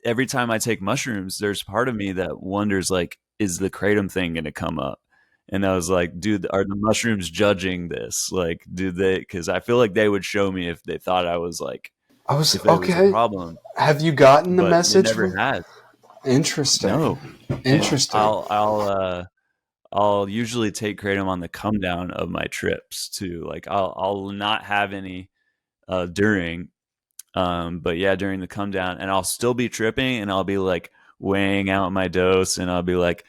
every time I take mushrooms, there's part of me that wonders, like, is the kratom thing going to come up? And I was like, dude, are the mushrooms judging this? Like, do they? Because I feel like they would show me if they thought I was like, if it was a problem. Have you gotten the But message? it never has. Interesting. No. Interesting. I'll usually take kratom on the come down of my trips too. Like, I'll not have any during. But yeah, during the come down, and I'll still be tripping, and I'll be like weighing out my dose, and I'll be like,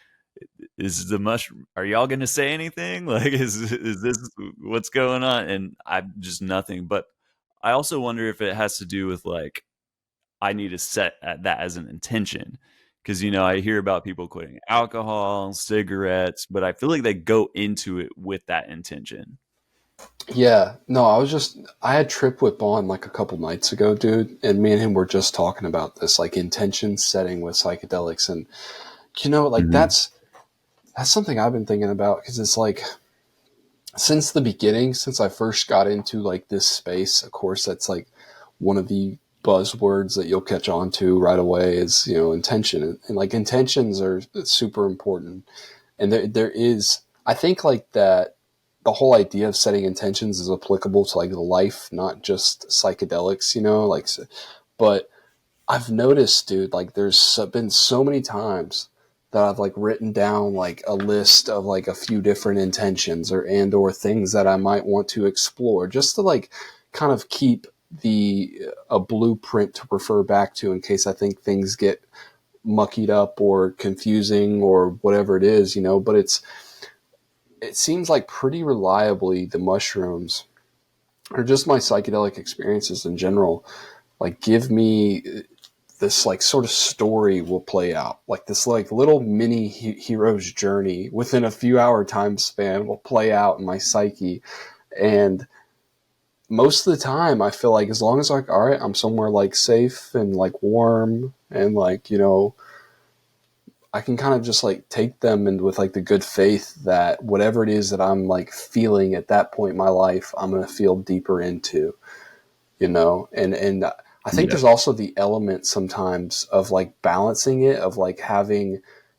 "Is the mushroom? Are y'all gonna say anything? Like, is this what's going on?" And I'm just nothing. But I also wonder if it has to do with like I need to set that as an intention because I hear about people quitting alcohol, cigarettes, but I feel like they go into it with that intention. Yeah, no, I had Trip Whip on like a couple nights ago, dude, and me and him were just talking about this, like intention setting with psychedelics. And, like that's something I've been thinking about because it's like, since the beginning, since I first got into like this space, of course, that's like one of the buzzwords that you'll catch on to right away is, intention. And like intentions are super important. And there is, I think like that, the whole idea of setting intentions is applicable to like life, not just psychedelics, like, but I've noticed, dude, like there's been so many times that I've like written down like a list of like a few different intentions or things that I might want to explore just to like kind of keep a blueprint to refer back to in case I think things get muckied up or confusing or whatever it is, but it seems like pretty reliably the mushrooms or just my psychedelic experiences in general, like give me this like sort of story will play out, like this like little mini hero's journey within a few hour time span will play out in my psyche. And most of the time I feel like as long as like, all right, I'm somewhere like safe and like warm and like, you know, I can kind of just like take them and with like the good faith that whatever it is that I'm like feeling at that point in my life, I'm going to feel deeper into, you know. And I think there's also the element sometimes of like balancing it, of like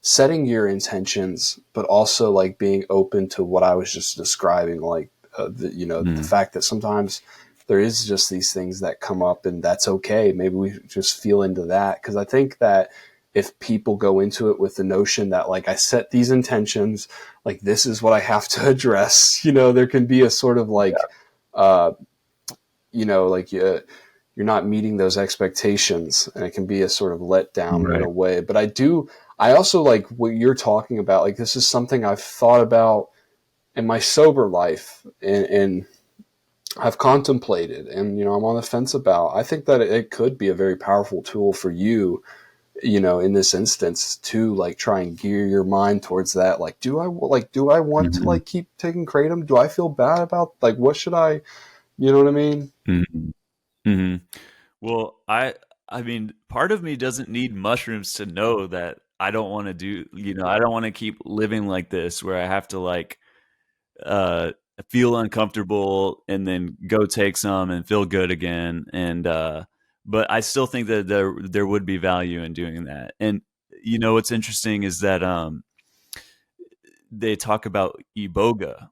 setting your intentions, but also like being open to what I was just describing, like the fact that sometimes there is just these things that come up, and that's okay. Maybe we just feel into that, because I think that if people go into it with the notion that like I set these intentions, like this is what I have to address, you know, there can be a sort of like, you know, like you're not meeting those expectations, and it can be a sort of letdown in a way. But I also like what you're talking about. Like this is something I've thought about in my sober life, and I've contemplated, and, you know, I'm on the fence about. I think that it could be a very powerful tool for you, you know, in this instance, to like try and gear your mind towards that. Like, do I want to like keep taking Kratom? Do I feel bad about, like, what should I, you know what I mean? Well, I mean, part of me doesn't need mushrooms to know that I don't want to do, you know, I don't want to keep living like this where I have to like feel uncomfortable and then go take some and feel good again. And but I still think that there would be value in doing that. And you know what's interesting is that they talk about iboga,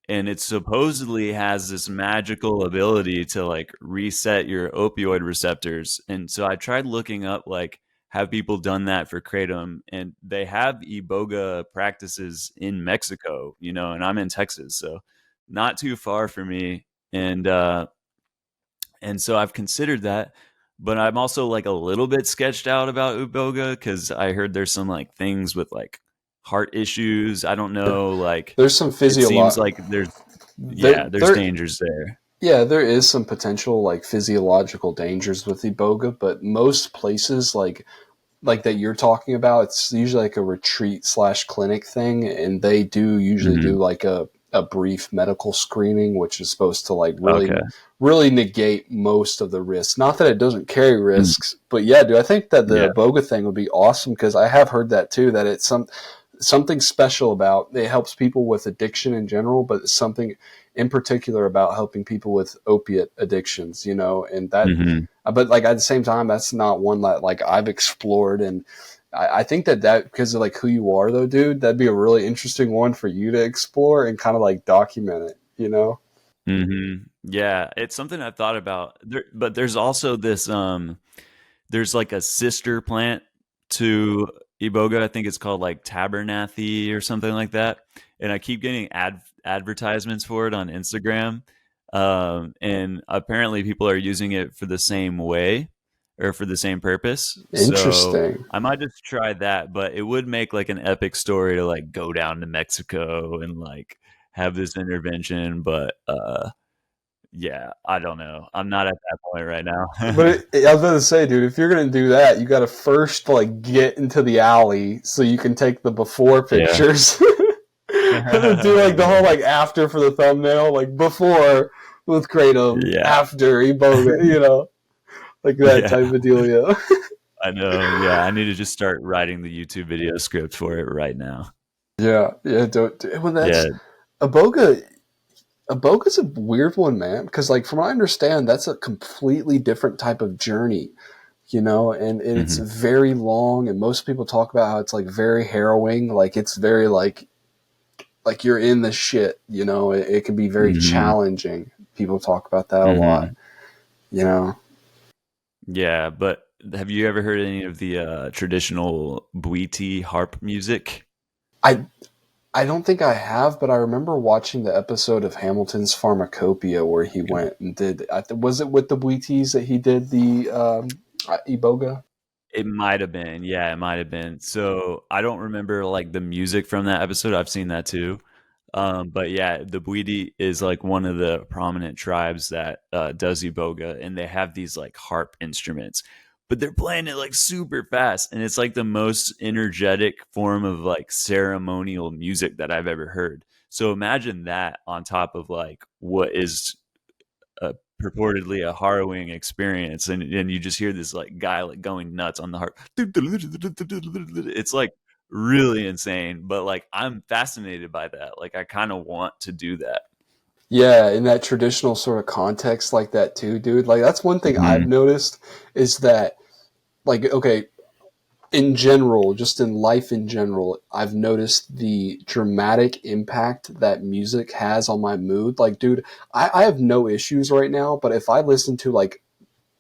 and it supposedly has this magical ability to like reset your opioid receptors. And so I tried looking up like, have people done that for Kratom? And they have iboga practices in Mexico, you know, and I'm in Texas, so not too far for me. And so I've considered that, but I'm also like a little bit sketched out about iboga because I heard there's some like things with like heart issues. I don't know, like There's some it seems like there's dangers there. Yeah, there is some potential like physiological dangers with iboga, but most places like that you're talking about, it's usually like a retreat/clinic thing, and they do usually do like a brief medical screening, which is supposed to like really negate most of the risks. Not that it doesn't carry risks, but yeah, dude, I think that the iboga thing would be awesome, because I have heard that too, that it's something special about it. Helps people with addiction in general, but it's something in particular about helping people with opiate addictions, you know, and that, but like at the same time, that's not one that like I've explored. And I think that because of like who you are though, dude, that'd be a really interesting one for you to explore and kind of like document it, you know? Yeah, it's something I've thought about there, but there's also this, there's like a sister plant to iboga. I think it's called like tabernathi or something like that. And I keep getting advertisements for it on Instagram. And apparently people are using it for the same way or for the same purpose. Interesting. So I might just try that, but it would make like an epic story to like go down to Mexico and like have this intervention. But yeah, I don't know. I'm not at that point right now. But I was about to say, dude, if you're going to do that, you got to first like get into the alley so you can take the before pictures. And then do like the whole like after for the thumbnail, like before with Kratom, after iboga, you know, like that type of dealio. I know. Yeah, I need to just start writing the YouTube video script for it right now. Yeah. Well, that's iboga's a weird one, man, because like from what I understand, that's a completely different type of journey, you know, and it's very long, and most people talk about how it's like very harrowing, like it's very like you're in the shit, you know. It can be very challenging. People talk about that a lot, you know. Yeah, but have you ever heard any of the traditional Bwiti harp music? I don't think I have, but I remember watching the episode of Hamilton's Pharmacopoeia where he went and did. Was it with the Bwitis that he did the iboga? It might have been. Yeah, it might have been. So I don't remember like the music from that episode. I've seen that too. But yeah, the Bwiti is like one of the prominent tribes that does iboga, and they have these like harp instruments. but they're playing it like super fast, and it's like the most energetic form of like ceremonial music that I've ever heard. So imagine that on top of like what is purportedly a harrowing experience, and you just hear this like guy like going nuts on the harp. It's like really insane, but like I'm fascinated by that. Like I kind of want to do that. Yeah, in that traditional sort of context like that too, dude. Like that's one thing I've Mhm. noticed is that, like, okay, in general, just in life in general, I've noticed the dramatic impact that music has on my mood. Like, dude, I have no issues right now, but if I listen to like,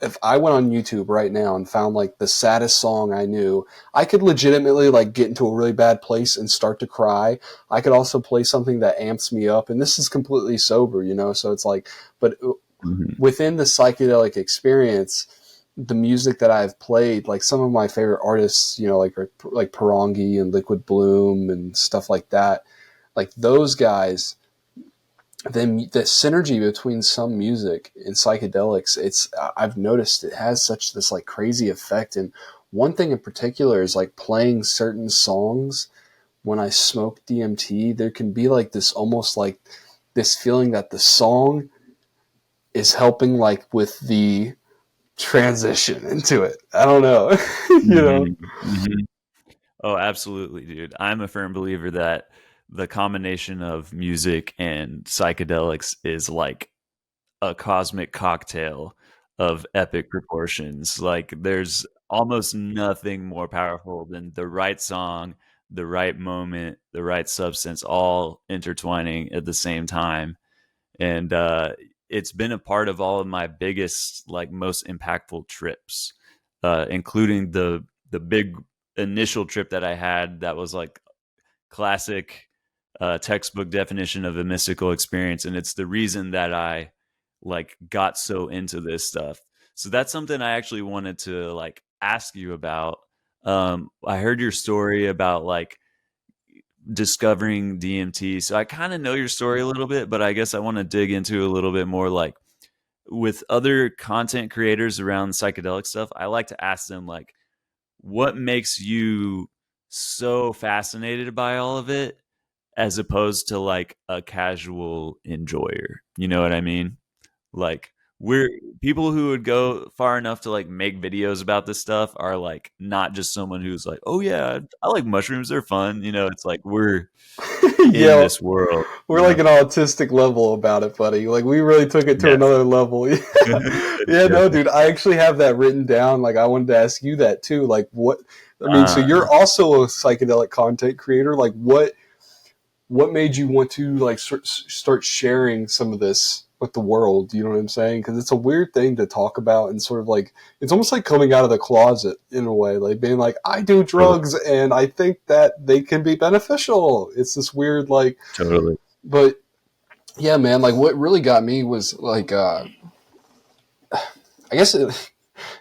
if I went on YouTube right now and found like the saddest song I knew, I could legitimately like get into a really bad place and start to cry. I could also play something that amps me up, and this is completely sober, you know? So it's like, but Mhm. within the psychedelic experience, the music that I've played, like some of my favorite artists, you know, like Parangi and Liquid Bloom and stuff like that, like those guys, then the synergy between some music and psychedelics, it's I've noticed it has such this like crazy effect. And one thing in particular is like playing certain songs when I smoke DMT, there can be like this almost like this feeling that the song is helping like with the transition into it. I don't know. You know? Mhm. Mhm. Oh, absolutely, dude. I'm a firm believer that the combination of music and psychedelics is like a cosmic cocktail of epic proportions. Like there's almost nothing more powerful than the right song, the right moment, the right substance all intertwining at the same time. And it's been a part of all of my biggest, like most impactful trips, including the big initial trip that I had that was like classic textbook definition of a mystical experience, and it's the reason that I like got so into this stuff. So that's something I actually wanted to like ask you about. I heard your story about like discovering DMT, so I kind of know your story a little bit, but I guess I want to dig into a little bit more like with other content creators around psychedelic stuff. I like to ask them like, what makes you so fascinated by all of it as opposed to like a casual enjoyer. You know what I mean? Like we're people who would go far enough to like make videos about this stuff are like not just someone who's like, "Oh yeah, I like mushrooms, they're fun." You know, it's like we're in Yeah, this world, we're you like know. an autistic level about it, buddy. Like we really took it to Yes. another level. Yeah, no, dude. I actually have that written down. Like I wanted to ask you that too. Like what I mean, so uh, you're also a psychedelic content creator. Like what made you want to like start sharing some of this with the world? You know what I'm saying? Because it's a weird thing to talk about, and sort of like it's almost like coming out of the closet in a way, like being like, I do totally, drugs and I think that they can be beneficial. It's this weird like, totally. but yeah, man. Like what really got me was like, I guess and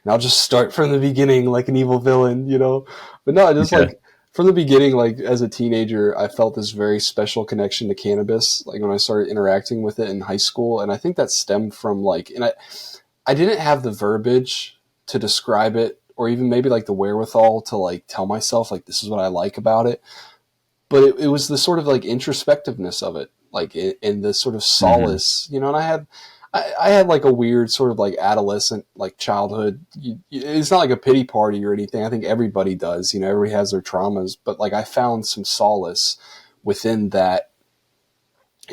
I'll just start from the beginning like an evil villain, you know? But no, just Okay. like from the beginning, like as a teenager, I felt this very special connection to cannabis, like when I started interacting with it in high school. And I think that stemmed from like, I didn't have the verbiage to describe it or even maybe like the wherewithal to like tell myself like this is what I like about it. But it was the sort of like introspectiveness of it, like in the sort of Hmm. solace, you know. And I had like a weird sort of like adolescent like childhood. It's not like a pity party or anything. I think everybody does, you know. Everybody has their traumas, but like I found some solace within that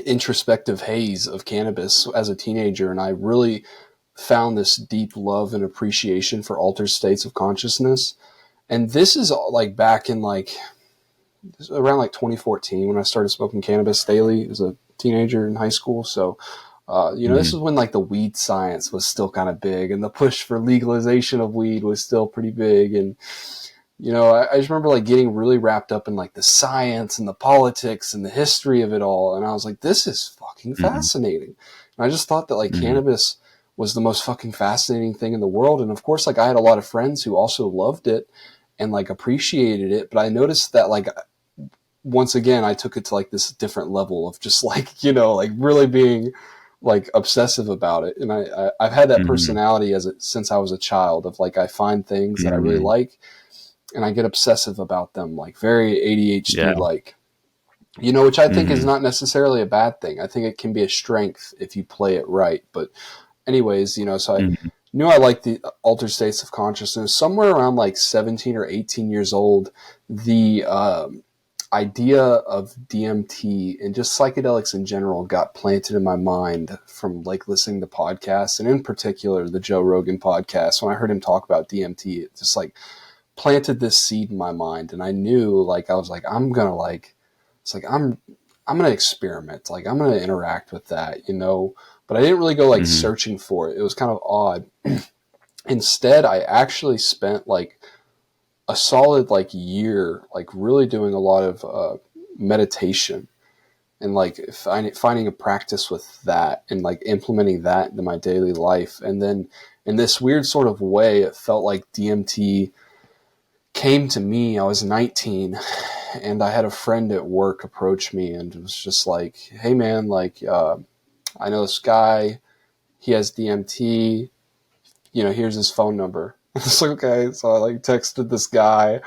introspective haze of cannabis as a teenager, and I really found this deep love and appreciation for altered states of consciousness. And this is like back in like around like 2014 when I started smoking cannabis daily as a teenager in high school. So, you know, this Hmm. is when like the weed science was still kind of big and the push for legalization of weed was still pretty big. And, you know, I just remember like getting really wrapped up in like the science and the politics and the history of it all. And I was like, this is fucking Hmm. fascinating. And I just thought that like Hmm. cannabis was the most fucking fascinating thing in the world. And of course, like I had a lot of friends who also loved it and like appreciated it. But I noticed that like once again, I took it to like this different level of just like, you know, like really being like obsessive about it. And I've had that Mhm. personality since I was a child of like, I find things that I really Mhm. like and I get obsessive about them, like very ADHD Yeah. like, which I think is Mhm. not necessarily a bad thing. I think it can be a strength if you play it right. But anyways, so I Mhm. knew I liked the altered states of consciousness. Somewhere around like 17 or 18 years old, the idea of DMT and just psychedelics in general got planted in my mind from like listening to podcasts, and in particular the Joe Rogan podcast. When I heard him talk about DMT, it just like planted this seed in my mind, and I knew like I was like I'm gonna like it's like I'm gonna experiment, like I'm gonna interact with that, but I didn't really go like Mhm. searching for it. It was kind of odd. Instead, I actually spent like a solid like year like really doing a lot of meditation and like finding a practice with that and like implementing that into my daily life. And then in this weird sort of way, it felt like DMT came to me. I was 19 and I had a friend at work approach me and it was just like, hey man, like, I know this guy, he has DMT, here's his phone number. It's like, okay. So I like texted this guy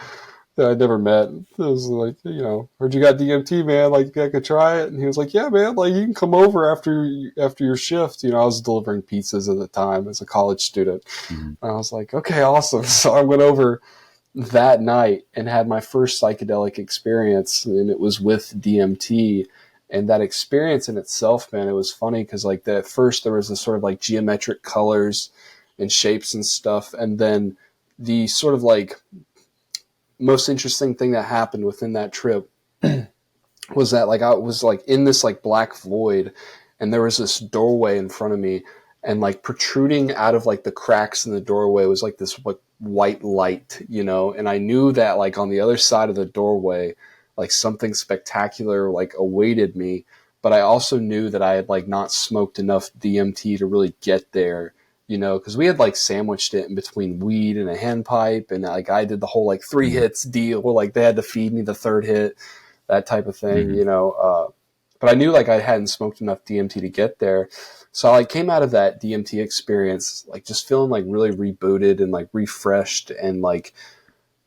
that I'd never met. It was like, heard you got DMT, man. Like, I could try it. And he was like, yeah, man. Like, you can come over after your shift. I was delivering pizzas at the time as a college student. Mhm. And I was like, okay, awesome. So I went over that night and had my first psychedelic experience, and it was with DMT. And that experience in itself, man, it was funny because like at first there was this sort of like geometric colors and shapes and stuff, and then the sort of like most interesting thing that happened within that trip was that like I was like in this like black void, and there was this doorway in front of me, and like protruding out of like the cracks in the doorway was like this like white light, and I knew that like on the other side of the doorway like something spectacular like awaited me. But I also knew that I had like not smoked enough DMT to really get there, because we had like sandwiched it in between weed and a hand pipe, and like I did the whole like 3 hits deal, like they had to feed me the third hit, that type of thing, Mhm. But I knew like I hadn't smoked enough DMT to get there. So I came out of that DMT experience like just feeling like really rebooted and like refreshed, and like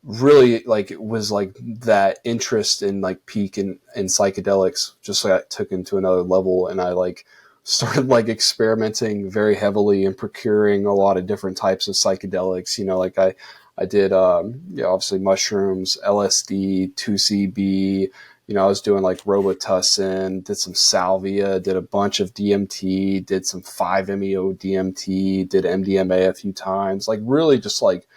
really like it was like that interest in like peak in psychedelics just like took into another level, and I like started like experimenting very heavily and procuring a lot of different types of psychedelics. Like I did obviously mushrooms, LSD, 2CB. I was doing like Robitussin, did some salvia, did a bunch of DMT, did some 5-MeO DMT, did MDMA a few times. Like really just like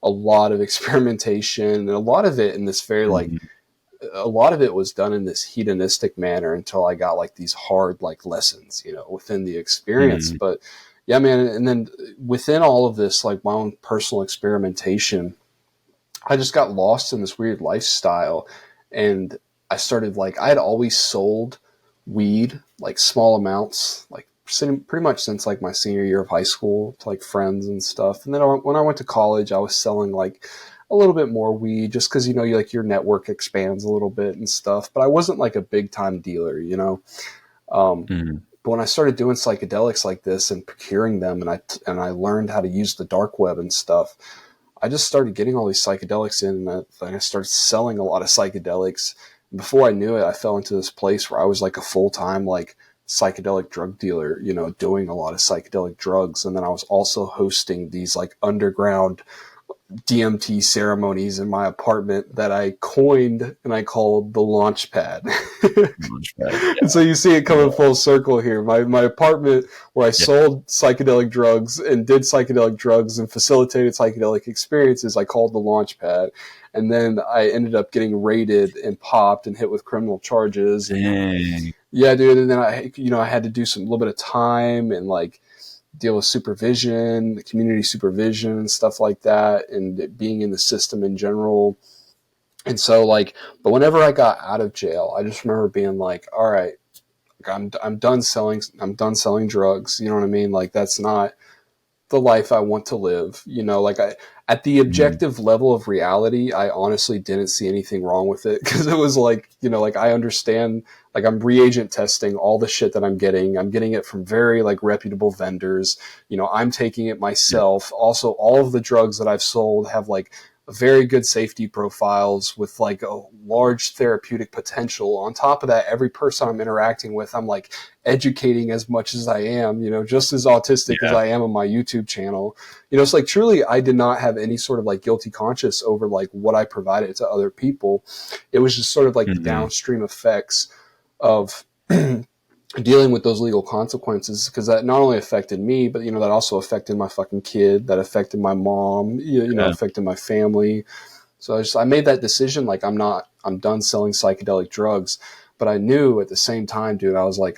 a lot of experimentation, and a lot of it in this very like Mhm. a lot of it was done in this hedonistic manner until I got like these hard like lessons, within the experience. Mhm. But yeah, man. And then within all of this, like my own personal experimentation, I just got lost in this weird lifestyle. And I started like, I had always sold weed, like small amounts, like pretty much since like my senior year of high school to like friends and stuff. And then when I went to college, I was selling like a little bit more weed just because, you like your network expands a little bit and stuff. But I wasn't like a big time dealer. Um, Mhm. but when I started doing psychedelics like this and procuring them, and I learned how to use the dark web and stuff, I just started getting all these psychedelics in, and I started selling a lot of psychedelics. And before I knew it, I fell into this place where I was like a full time like psychedelic drug dealer, doing a lot of psychedelic drugs. And then I was also hosting these like underground DMT ceremonies in my apartment that I coined and I called the Launchpad. Launchpad. And so you see it Yeah. coming full circle here. My apartment where I Yeah. sold psychedelic drugs and did psychedelic drugs and facilitated psychedelic experiences, I called the Launchpad. And then I ended up getting raided and popped and hit with criminal charges. And Dang. yeah, dude. And then I had to do some little bit of time and like deal with supervision, community supervision, and stuff like that, and being in the system in general. And so like, but whenever I got out of jail, I just remember being like, all right, I'm done selling drugs. You know what I mean? Like that's not the life I want to live. You know, like at the objective level of reality, I honestly didn't see anything wrong with it because it was like, you know, like I understand, like I'm reagent testing all the shit that I'm getting. I'm getting it from very like reputable vendors. You know, I'm taking it myself. Also, all of the drugs that I've sold have like very good safety profiles with like a large therapeutic potential. On top of that, every person I'm interacting with, I'm like educating as much as I am, you know, just as autistic as I am on my YouTube channel. You know, it's like truly I did not have any sort of like guilty conscience over like what I provided to other people. It was just sort of like the downstream effects of dealing with those legal consequences, because that not only affected me, but you know, that also affected my fucking kid, that affected my mom, you know, affected my family. So I made that decision, like I'm done selling psychedelic drugs. But I knew at the same time, dude, I was like,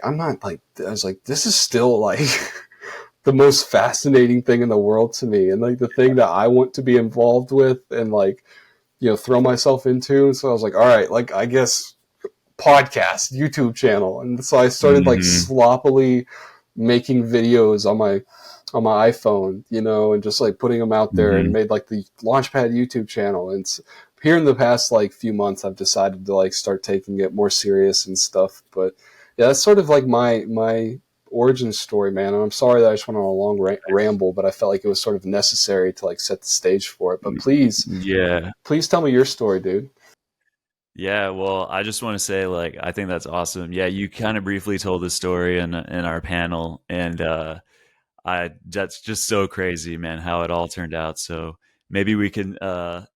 this is still like the most fascinating thing in the world to me, and like the thing that I want to be involved with and like, you know, throw myself into. And so I was like, all right, like I guess podcast, YouTube channel. And so I started like sloppily making videos on my iPhone, you know, and just like putting them out there and made like the Launchpad YouTube channel. And here in the past like few months, I've decided to like start taking it more serious and stuff. But yeah, that's sort of like my origin story, man. And I'm sorry that I just went on a long ramble, but I felt like it was sort of necessary to like set the stage for it. But please tell me your story, dude. Yeah, well, I just want to say, like, I think that's awesome. Yeah, you kind of briefly told the story in our panel, and I that's just so crazy, man, how it all turned out. So maybe we can.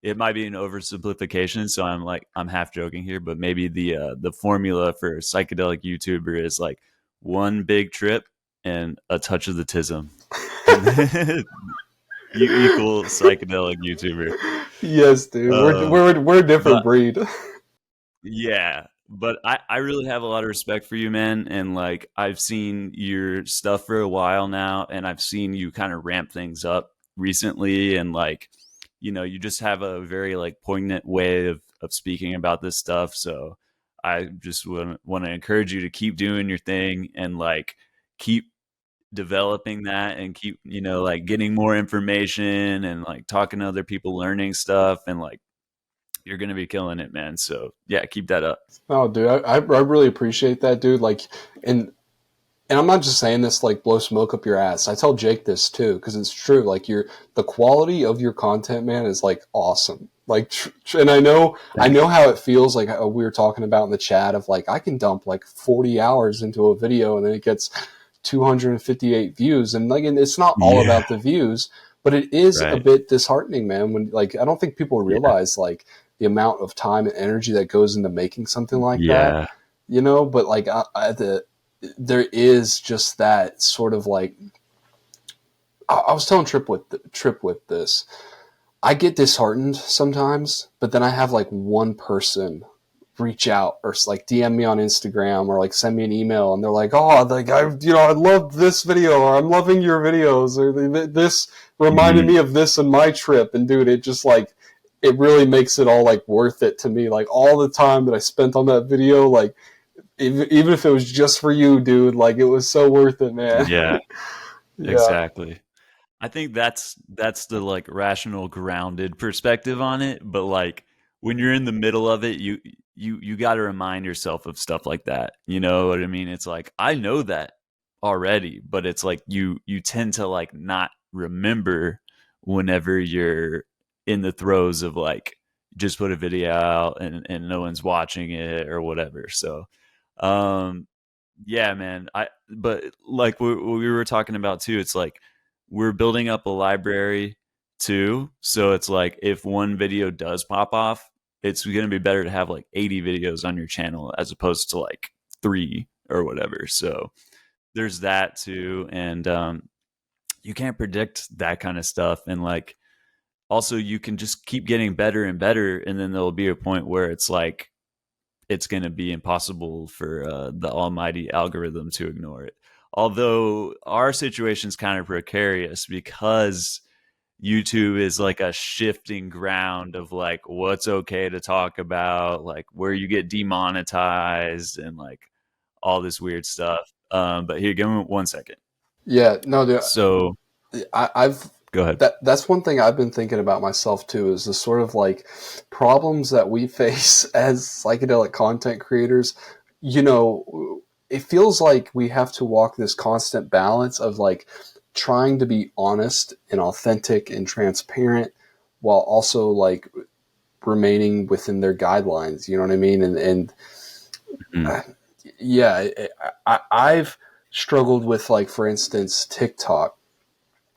It might be an oversimplification, so I'm half joking here, but maybe the formula for psychedelic YouTuber is like one big trip and a touch of the tism. You equal psychedelic YouTuber. Yes, dude. We're a different breed. Yeah, but I really have a lot of respect for you, man. And like, I've seen your stuff for a while now, and I've seen you kind of ramp things up recently. And like, you know, you just have a very like poignant way of speaking about this stuff. So I just want to encourage you to keep doing your thing and like keep developing that and keep, you know, like getting more information and like talking to other people, learning stuff, and like you're gonna be killing it, man. So yeah, keep that up. Oh, dude, I really appreciate that, dude. Like, and I'm not just saying this like blow smoke up your ass. I tell Jake this too because it's true. Like, the quality of your content, man, is like awesome. Like, and I know how it feels. Like we were talking about in the chat of like I can dump like 40 hours into a video and then it gets 258 views, and like, and it's not all about the views, but it is a bit disheartening, man. When like I don't think people realize like the amount of time and energy that goes into making something like that, you know. But like there is just that sort of like I was telling Trip with this. I get disheartened sometimes, but then I have like one person reach out or like DM me on Instagram or like send me an email, and they're like, "Oh, like I love this video, or I'm loving your videos, or this reminded me of this in my trip." And dude, it just like it really makes it all like worth it to me. Like all the time that I spent on that video, like even if it was just for you, dude, like it was so worth it, man. Yeah, exactly. I think that's the like rational, grounded perspective on it. But like when you're in the middle of it, you got to remind yourself of stuff like that. You know what I mean? It's like I know that already, but it's like you tend to like not remember whenever you're in the throes of like just put a video out and no one's watching it or whatever. So yeah, man. But like what we were talking about too, it's like we're building up a library too. So it's like if one video does pop off, it's going to be better to have like 80 videos on your channel as opposed to like 3 or whatever. So there's that too. And you can't predict that kind of stuff. And like also you can just keep getting better and better, and then there'll be a point where it's like it's going to be impossible for the almighty algorithm to ignore it. Although our situation is kind of precarious because YouTube is like a shifting ground of like what's okay to talk about, like where you get demonetized and like all this weird stuff. But here, give me 1 second. Yeah, no, dude. So I've Go ahead. that's one thing I've been thinking about myself too, is the sort of like problems that we face as psychedelic content creators. You know, it feels like we have to walk this constant balance of like trying to be honest and authentic and transparent while also like remaining within their guidelines. You know what I mean? And Mm. uh, yeah, I've struggled with, like, for instance, TikTok,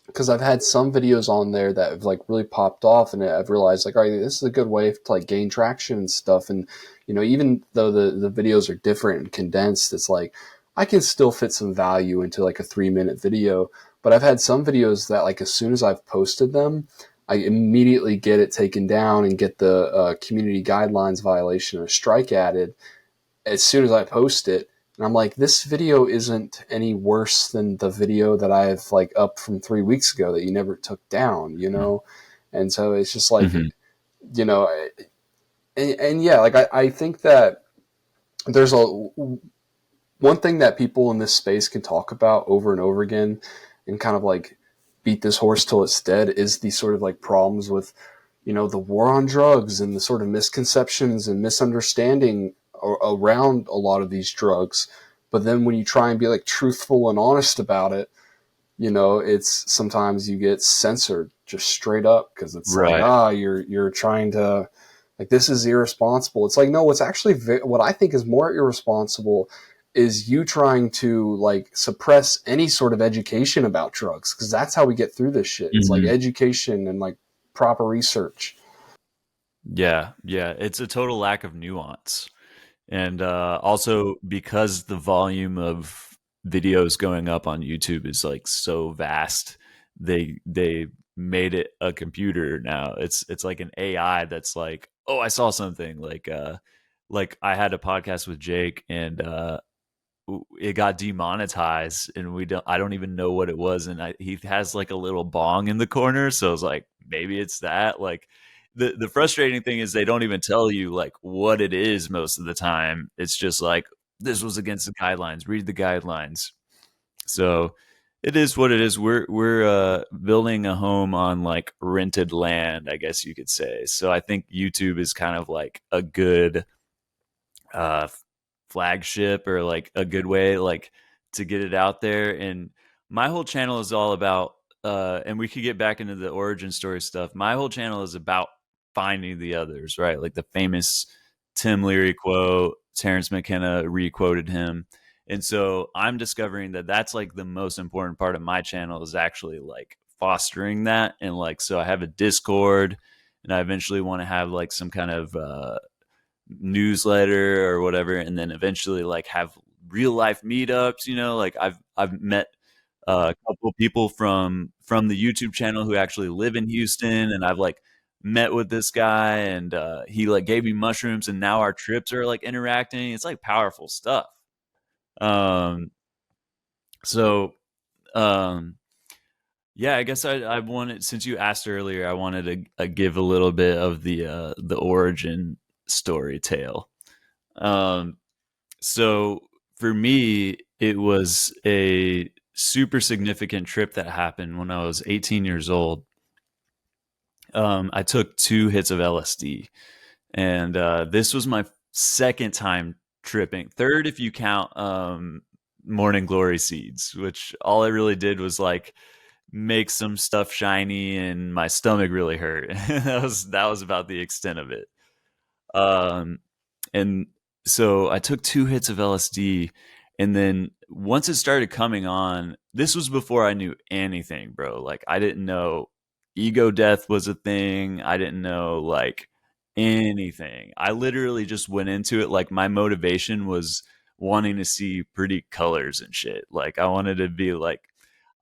because I've had some videos on there that have like really popped off, and I've realized like, all right, this is a good way to like gain traction and stuff. And even though the videos are different and condensed, it's like I can still fit some value into like a 3-minute video. But I've had some videos that like as soon as I've posted them, I immediately get it taken down and get the community guidelines violation or strike added as soon as I post it. And I'm like, this video isn't any worse than the video that I have like up from 3 weeks ago that you never took down, you know? And so it's just like, Mm-hmm. you know, and yeah, like I think that there's one thing that people in this space can talk about over and over again and kind of like beat this horse till it's dead is the sort of like problems with, the war on drugs and the sort of misconceptions and misunderstanding around a lot of these drugs. But then when you try and be like truthful and honest about it, it's sometimes you get censored just straight up because it's Right. like, you're trying to, like, this is irresponsible. It's like, no, what's actually what I think is more irresponsible is you trying to like suppress any sort of education about drugs, because that's how we get through this shit. It's like Mm-hmm. education and like proper research. Yeah, it's a total lack of nuance. And also because the volume of videos going up on YouTube is like so vast, they made it a computer now. It's like an AI that's like, oh, I saw something. Like I had a podcast with Jake, and it got demonetized, and I don't even know what it was. And he has like a little bong in the corner, so I was like, maybe it's that. Like the frustrating thing is they don't even tell you like what it is most of the time. It's just like, this was against the guidelines, read the guidelines. So it is what it is. We're building a home on like rented land, I guess you could say. So I think YouTube is kind of like a good uh flagship, or like a good way like to get it out there. And my whole channel is all about and we could get back into the origin story stuff. My whole channel is about finding the others, right? Like the famous Tim Leary quote, Terrence McKenna re-quoted him. And so I'm discovering that that's like the most important part of my channel, is actually like fostering that. And like, so I have a Discord, and I eventually want to have like some kind of newsletter or whatever, and then eventually like have real life meetups. Like I've met a couple people from the YouTube channel who actually live in Houston, and I've like met with this guy, and he like gave me mushrooms, and now our trips are like interacting. It's like powerful stuff. um so um yeah, I guess I wanted, since you asked earlier, I wanted to give a little bit of the origin story tale. um So for me, it was a super significant trip that happened when I was 18 years old. I took 2 hits of LSD, and this was my second time tripping. Third, if you count morning glory seeds, which all I really did was like make some stuff shiny, and my stomach really hurt. That was about the extent of it. Um, and so I took 2 hits of LSD, and then once it started coming on, this was before I knew anything, bro. Like I didn't know ego death was a thing. I didn't know like anything. I literally just went into it like my motivation was wanting to see pretty colors and shit. Like I wanted to be like,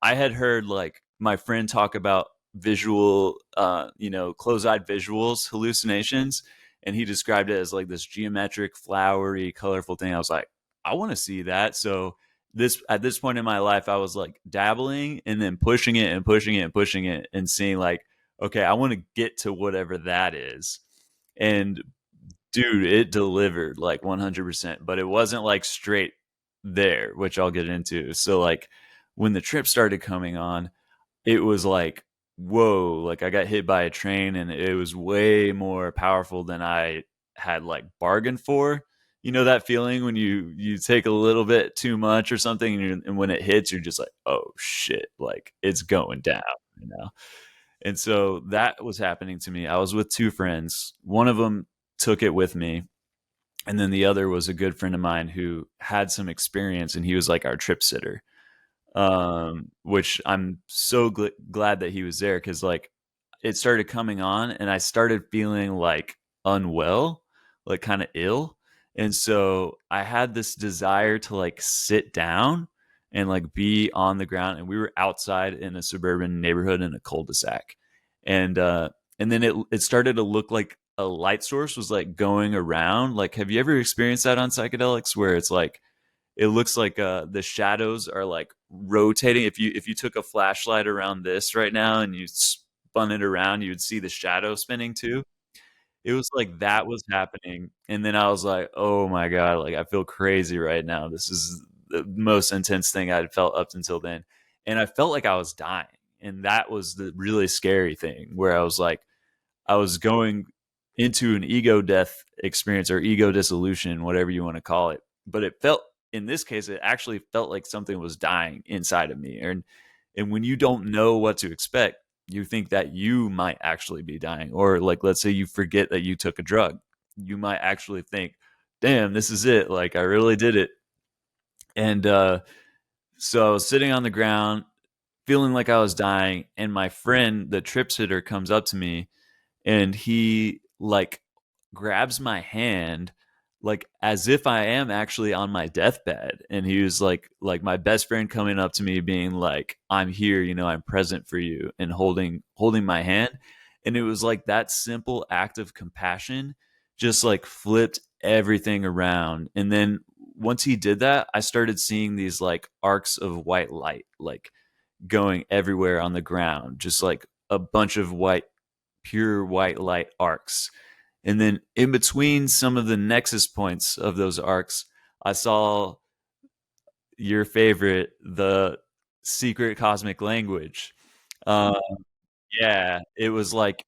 I had heard like my friend talk about visual, close-eyed visuals, hallucinations, and he described it as like this geometric, flowery, colorful thing. I was like, I want to see that. So this at this point in my life, I was like dabbling and then pushing it and pushing it and pushing it and seeing like, okay, I want to get to whatever that is. And dude, it delivered like 100%, but it wasn't like straight there, which I'll get into. So like when the trip started coming on, it was like, whoa, like I got hit by a train, and it was way more powerful than I had like bargained for. You know that feeling when you take a little bit too much or something, and when it hits, you're just like, oh shit, like it's going down, you know. And so that was happening to me. I was with two friends. One of them took it with me, and then the other was a good friend of mine who had some experience, and he was like our trip sitter. Which I'm so glad that he was there, because like it started coming on, and I started feeling like unwell, like kind of ill. And so I had this desire to like sit down and like be on the ground. And we were outside in a suburban neighborhood in a cul-de-sac. And and then it started to look like a light source was like going around. Like, have you ever experienced that on psychedelics, where it's like it looks like the shadows are like rotating? If you took a flashlight around this right now and you spun it around, you would see the shadow spinning too. It was like that was happening, and then I was like, oh my god, like I feel crazy right now. This is the most intense thing I'd felt up until then, and I felt like I was dying. And that was the really scary thing, where I was like, I was going into an ego death experience, or ego dissolution, whatever you want to call it. But it felt, in this case, it actually felt like something was dying inside of me. And when you don't know what to expect, you think that you might actually be dying. Or like, let's say you forget that you took a drug. You might actually think, damn, this is it. Like I really did it. And so I was sitting on the ground, feeling like I was dying. And my friend, the trip sitter, comes up to me, and he like grabs my hand, like as if I am actually on my deathbed. And he was like my best friend coming up to me being like, I'm here, you know, I'm present for you, and holding my hand. And it was like that simple act of compassion just like flipped everything around. And then once he did that, I started seeing these like arcs of white light, like going everywhere on the ground, just like a bunch of white, pure white light arcs. And then in between some of the nexus points of those arcs, I saw your favorite, the secret cosmic language. Uh, yeah, it was like,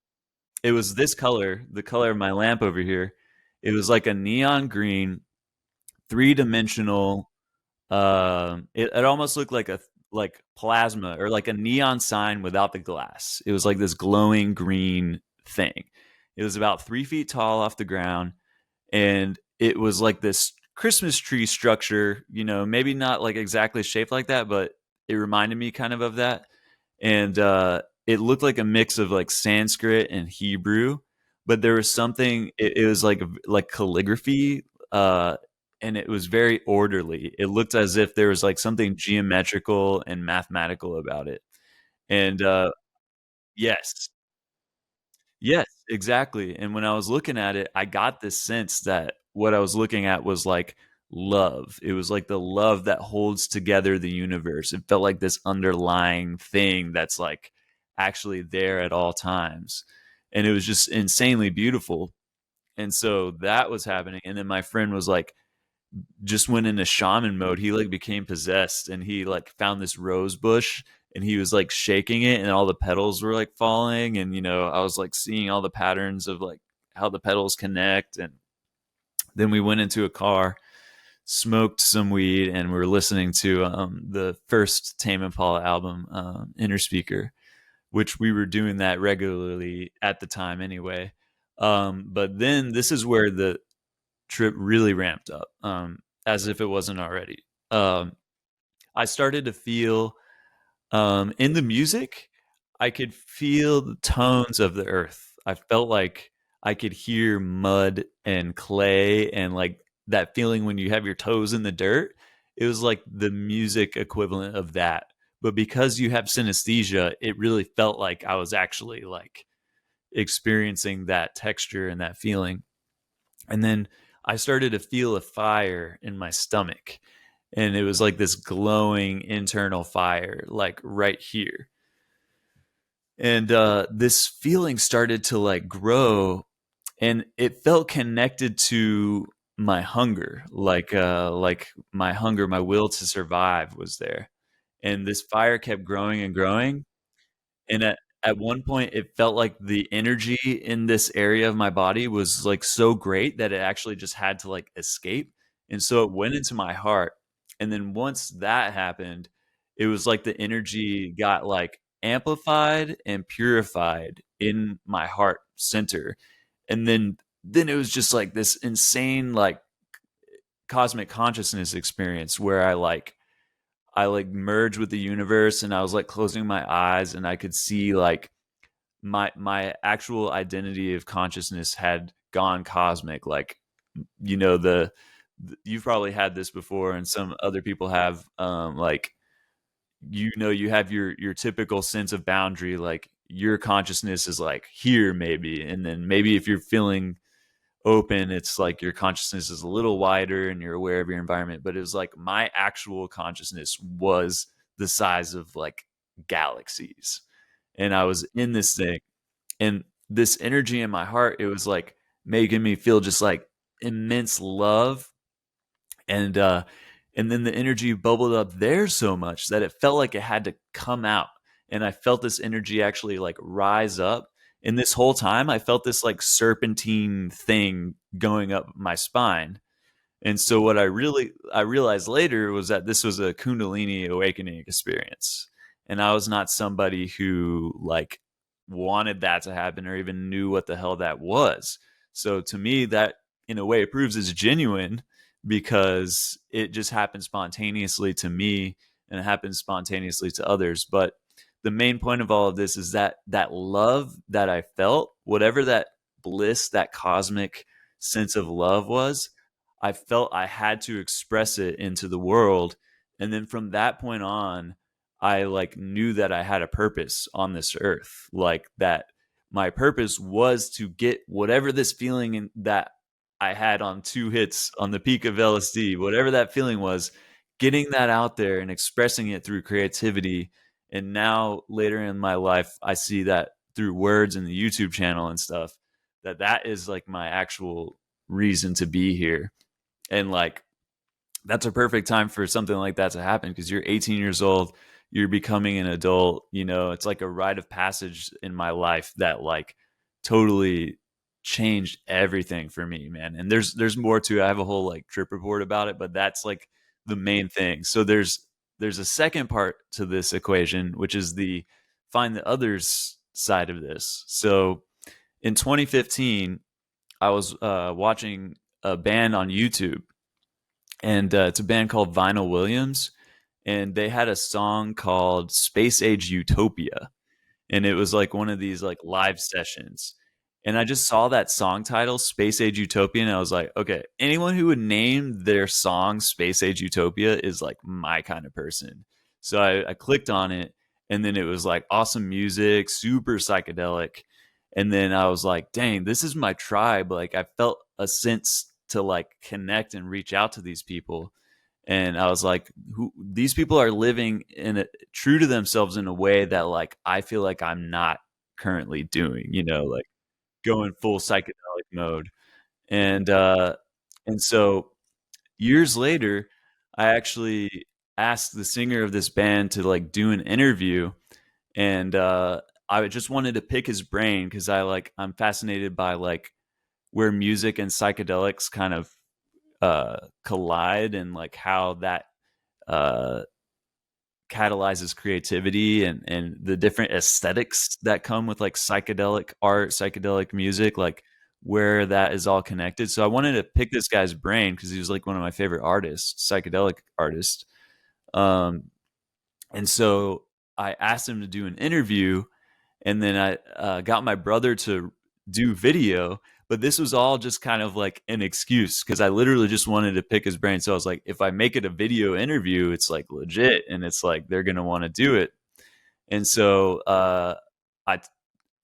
it was this color, the color of my lamp over here. It was like a neon green, three-dimensional. It almost looked like plasma, or like a neon sign without the glass. It was like this glowing green thing. It was about 3 feet tall off the ground, and it was like this Christmas tree structure. You know, maybe not like exactly shaped like that, but it reminded me kind of that. And it looked like a mix of like Sanskrit and Hebrew, but there was something. It was like calligraphy. And it was very orderly. It looked as if there was like something geometrical and mathematical about it. And yes, yes, exactly. And when I was looking at it, I got this sense that what I was looking at was like love. It was like the love that holds together the universe. It felt like this underlying thing that's like actually there at all times. And it was just insanely beautiful. And so that was happening. And then my friend was like, just went into shaman mode. He like became possessed, and he like found this rose bush, and he was like shaking it, and all the petals were like falling. And, you know, I was like seeing all the patterns of like how the petals connect. And then we went into a car, smoked some weed, and we were listening to the first Tame Impala album, Inner Speaker, which we were doing that regularly at the time anyway. But then this is where the trip really ramped up, as if it wasn't already. Um, I started to feel, in the music, I could feel the tones of the earth. I felt like I could hear mud and clay, and like that feeling when you have your toes in the dirt. It was like the music equivalent of that. But because you have synesthesia, it really felt like I was actually like experiencing that texture and that feeling. And then I started to feel a fire in my stomach. And it was like this glowing internal fire, like right here. And this feeling started to like grow, and it felt connected to my hunger, like my hunger, my will to survive was there. And this fire kept growing and growing. And at one point, it felt like the energy in this area of my body was like so great that it actually just had to like escape. And so it went into my heart. And then once that happened, it was like the energy got like amplified and purified in my heart center. And then it was just like this insane like cosmic consciousness experience where I like merged with the universe, and I was like closing my eyes, and I could see like my actual identity of consciousness had gone cosmic. Like, you've probably had this before, and some other people have. Like, you have your typical sense of boundary. Like, your consciousness is like here maybe, and then maybe if you're feeling open, it's like your consciousness is a little wider and you're aware of your environment. But it was like my actual consciousness was the size of like galaxies, and I was in this thing, and this energy in my heart, it was like making me feel just like immense love. And uh and then the energy bubbled up there so much that it felt like it had to come out, and I felt this energy actually like rise up. And this whole time I felt this like serpentine thing going up my spine. And so what I realized later was that this was a Kundalini awakening experience. And I was not somebody who like wanted that to happen or even knew what the hell that was. So to me, that in a way proves it's genuine, because it just happened spontaneously to me, and it happens spontaneously to others. But the main point of all of this is that that love that I felt, whatever that bliss, that cosmic sense of love was, I felt I had to express it into the world. And then from that point on, I like knew that I had a purpose on this earth. Like that my purpose was to get whatever this feeling that I had on 2 hits on the peak of LSD, whatever that feeling was, getting that out there and expressing it through creativity. And now later in my life, I see that through words and the YouTube channel and stuff, that is like my actual reason to be here. And like that's a perfect time for something like that to happen, because you're 18 years old, you're becoming an adult. It's like a rite of passage in my life that like totally changed everything for me, man. And there's more to it. I have a whole like trip report about it, but that's like the main thing. So there's a second part to this equation, which is the find the others side of this. So in 2015, I was watching a band on YouTube, and it's a band called Vinyl Williams, and they had a song called Space Age Utopia, and it was like one of these like live sessions. And I just saw that song title, Space Age Utopia, and I was like, okay, anyone who would name their song Space Age Utopia is like my kind of person. So I clicked on it, and then it was like awesome music, super psychedelic. And then I was like, dang, this is my tribe. Like I felt a sense to like connect and reach out to these people. And I was like, these people are living true to themselves in a way that like I feel like I'm not currently doing, like going full psychedelic mode. And so years later, I actually asked the singer of this band to like do an interview. And I just wanted to pick his brain, because I'm fascinated by like where music and psychedelics kind of collide, and like how that uh, catalyzes creativity, and the different aesthetics that come with like psychedelic art, psychedelic music, like where that is all connected. So I wanted to pick this guy's brain, because he was like one of my favorite artists, psychedelic artists. Um, and so I asked him to do an interview, and then I got my brother to do video. But this was all just kind of like an excuse, because I literally just wanted to pick his brain. So I was like, if I make it a video interview, it's like legit, and it's like they're gonna want to do it. And so I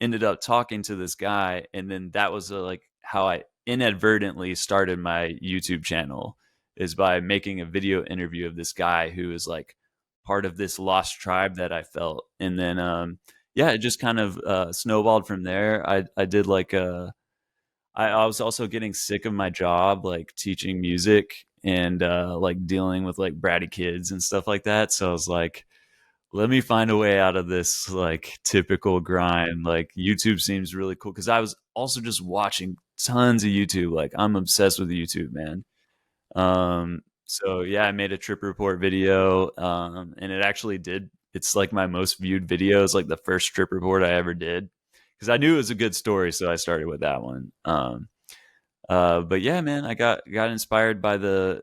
ended up talking to this guy, and then that was like how I inadvertently started my YouTube channel, is by making a video interview of this guy who is like part of this lost tribe that I felt. And then yeah, it just kind of snowballed from there. I did like I was also getting sick of my job, like teaching music, and like dealing with like bratty kids and stuff like that. So I was like, let me find a way out of this like typical grind. Like YouTube seems really cool because I was also just watching tons of YouTube. Like I'm obsessed with YouTube, man. So yeah, I made a trip report video, and it actually did. It's like my most viewed video. It's like the first trip report I ever did because I knew it was a good story, so I started with that one. But yeah, man, I got inspired by the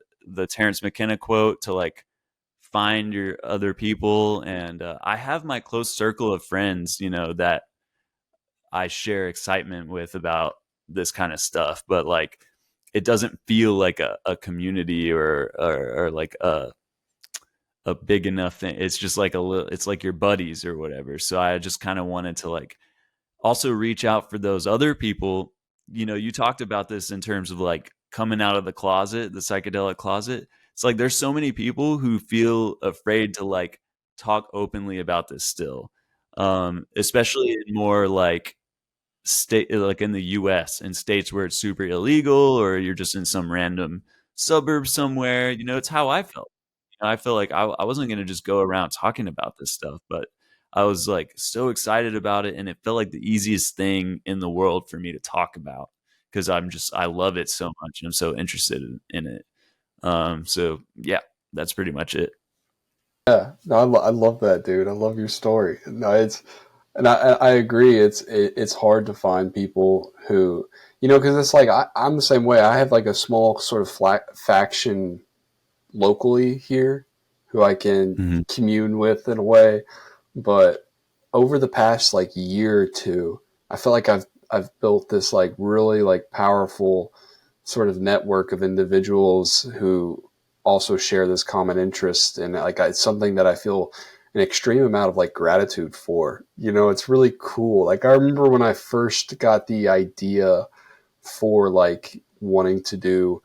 Terrence McKenna quote to like find your other people, and I have my close circle of friends, you know, that I share excitement with about this kind of stuff, but like it doesn't feel like a community or like a big enough thing. It's just like a little, it's like your buddies or whatever. So I just kind of wanted to like also reach out for those other people. You know, you talked about this in terms of like coming out of the closet, the psychedelic closet. It's like there's so many people who feel afraid to like talk openly about this still, especially in more like state, like in the US, in states where it's super illegal or you're just in some random suburb somewhere. You know, it's how I felt. You know, I felt like I wasn't going to just go around talking about this stuff, but I was like so excited about it, and it felt like the easiest thing in the world for me to talk about because I love it so much and I'm so interested in it. So yeah, that's pretty much it. Yeah, no, I love that, dude. I love your story. No, and I agree. It's hard to find people who, you know, because it's like I'm the same way. I have like a small sort of faction locally here who I can Mhm. commune with in a way. But over the past like year or two, I feel like I've built this like really like powerful sort of network of individuals who also share this common interest, and like it's something that I feel an extreme amount of like gratitude for. You know, it's really cool. Like I remember when I first got the idea for like wanting to do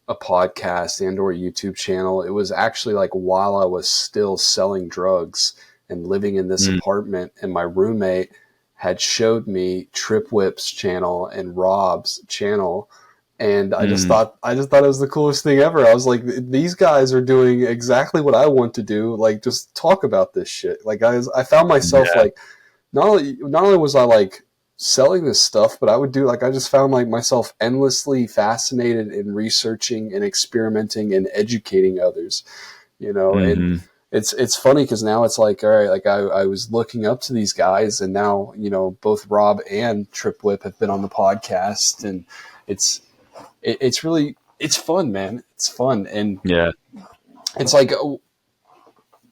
a podcast and or YouTube channel, it was actually like while I was still selling drugs and living in this Mm. apartment, and my roommate had showed me Trip Whip's channel and Rob's channel, and Mm. I just thought it was the coolest thing ever. I was like, these guys are doing exactly what I want to do. Like, just talk about this shit. Like, I found myself Yeah. like, not only was I like selling this stuff, but I would do like, I just found like myself endlessly fascinated in researching and experimenting and educating others, you know. And Hmm. it's funny because now it's like, all right, like I was looking up to these guys, and now, you know, both Rob and Trip Whip have been on the podcast, and it's it's really, it's fun, man. It's fun. And Yeah. it's like,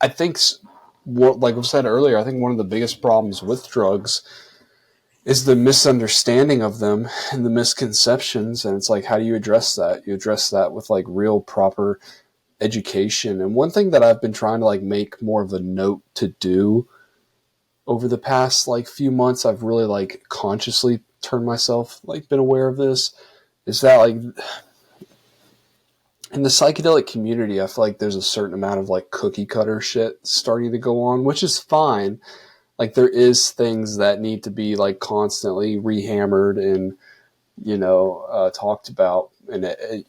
I think what, like I said earlier, I think one of the biggest problems with drugs is the misunderstanding of them and the misconceptions. And it's like, how do you address that? You address that with like real proper education. And one thing that I've been trying to like make more of a note to do over the past like few months, I've really like consciously turned myself, like been aware of this, is that like in the psychedelic community, I feel like there's a certain amount of like cookie cutter shit starting to go on, which is fine. Like there is things that need to be like constantly rehammered and, you know, talked about and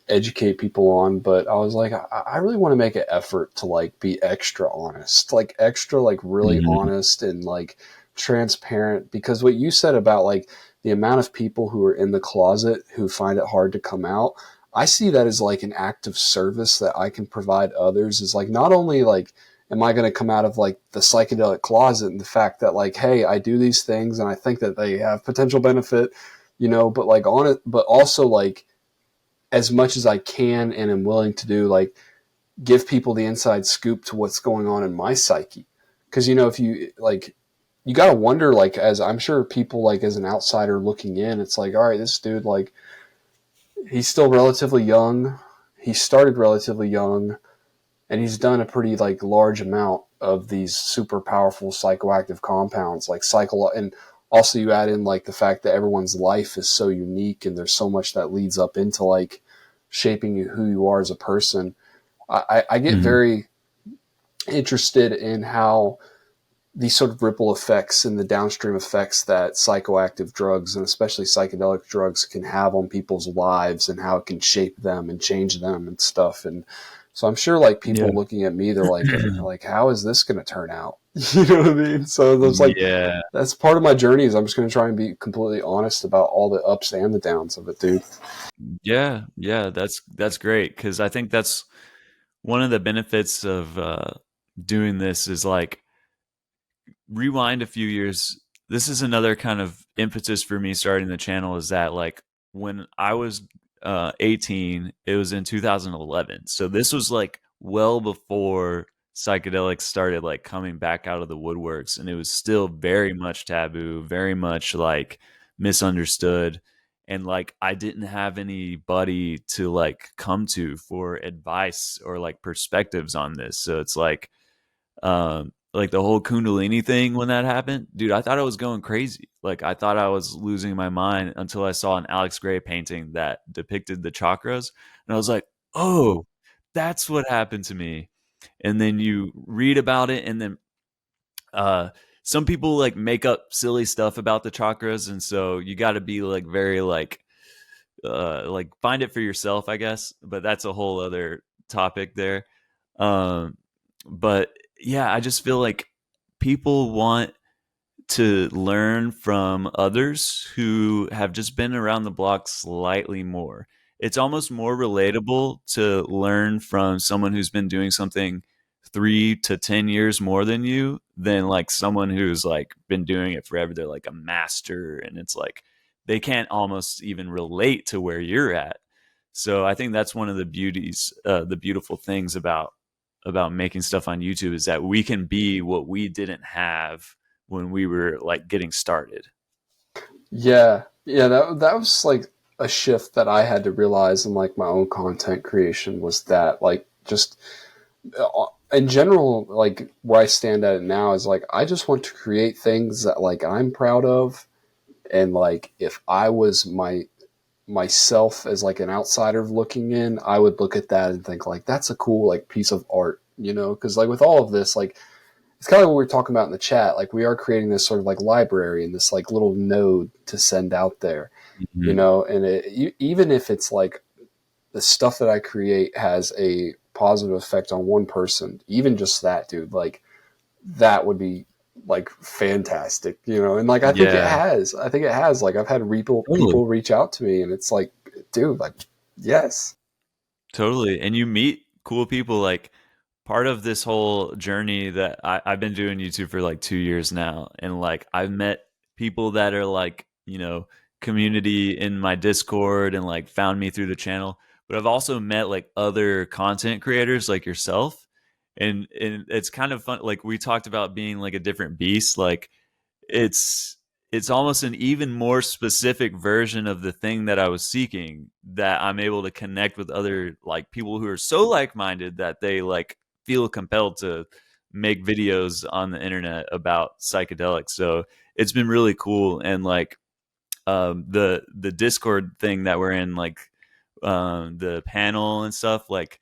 educate people on. But I was like, I really want to make an effort to like be extra honest, like extra, like really Hmm. honest and like transparent. Because what you said about like the amount of people who are in the closet who find it hard to come out, I see that as like an act of service that I can provide others. Is like, not only like am I going to come out of like the psychedelic closet and the fact that like, hey, I do these things and I think that they have potential benefit, you know, but like on it, but also like as much as I can and am willing to do, like give people the inside scoop to what's going on in my psyche. Cause you know, if you like, you got to wonder, like, as I'm sure people like as an outsider looking in, it's like, all right, this dude, like he's still relatively young. He started relatively young and he's done a pretty like large amount of these super powerful psychoactive compounds, like and also you add in like the fact that everyone's life is so unique and there's so much that leads up into like shaping you, who you are as a person. I get Hmm. very interested in how these sort of ripple effects and the downstream effects that psychoactive drugs and especially psychedelic drugs can have on people's lives and how it can shape them and change them and stuff. And So I'm sure like Yeah. people looking at me, they're like, how is this going to turn out? You know what I mean? So there's like, Yeah. that's part of my journey is I'm just going to try and be completely honest about all the ups and the downs of it, dude. Yeah. Yeah. That's great. Cause I think that's one of the benefits of doing this is like rewind a few years. This is another kind of impetus for me starting the channel is that like when I was 18, it was in 2011. So this was like well before psychedelics started like coming back out of the woodworks, and it was still very much taboo, very much like misunderstood. And like I didn't have anybody to like come to for advice or like perspectives on this. So it's like the whole Kundalini thing when that happened, dude, I thought I was going crazy. Like I thought I was losing my mind until I saw an Alex Gray painting that depicted the chakras, and I was like, "Oh, that's what happened to me." And then you read about it, and then uh, some people like make up silly stuff about the chakras, and so you got to be like very like find it for yourself, I guess. But that's a whole other topic there. Um, but yeah, I just feel like people want to learn from others who have just been around the block slightly more. It's almost more relatable to learn from someone who's been doing something 3 to 10 years more than you than like someone who's like been doing it forever. They're like a master, and it's like they can't almost even relate to where you're at. So I think that's one of the beauties, the beautiful things about making stuff on YouTube is that we can be what we didn't have when we were like getting started. Yeah. Yeah. That was like a shift that I had to realize in like my own content creation was that like just in general, like where I stand at it now is like, I just want to create things that like I'm proud of. And like, if I was myself as like an outsider looking in, I would look at that and think like, that's a cool like piece of art, you know? Cause like with all of this, like, it's kind of what we were talking about in the chat. Like we are creating this sort of like library and this like little node to send out there, you Mm-hmm. know, and even if it's like the stuff that I create has a positive effect on one person, even just that, dude, like that would be like fantastic, you know? And like, Yeah, I think it has, like, I've had totally. people reach out to me and it's like, dude, like, yes. Totally. And you meet cool people. Like part of this whole journey that I've been doing YouTube for like 2 years now. And like I've met people that are like, community in my Discord and like found me through the channel. But I've also met like other content creators like yourself. And it's kind of fun. Like we talked about being like a different beast. Like it's it's almost an even more specific version of the thing that I was seeking, that I'm able to connect with other like people who are so like-minded that they like feel compelled to make videos on the internet about psychedelics. So it's been really cool. And like the Discord thing that we're in, like the panel and stuff, like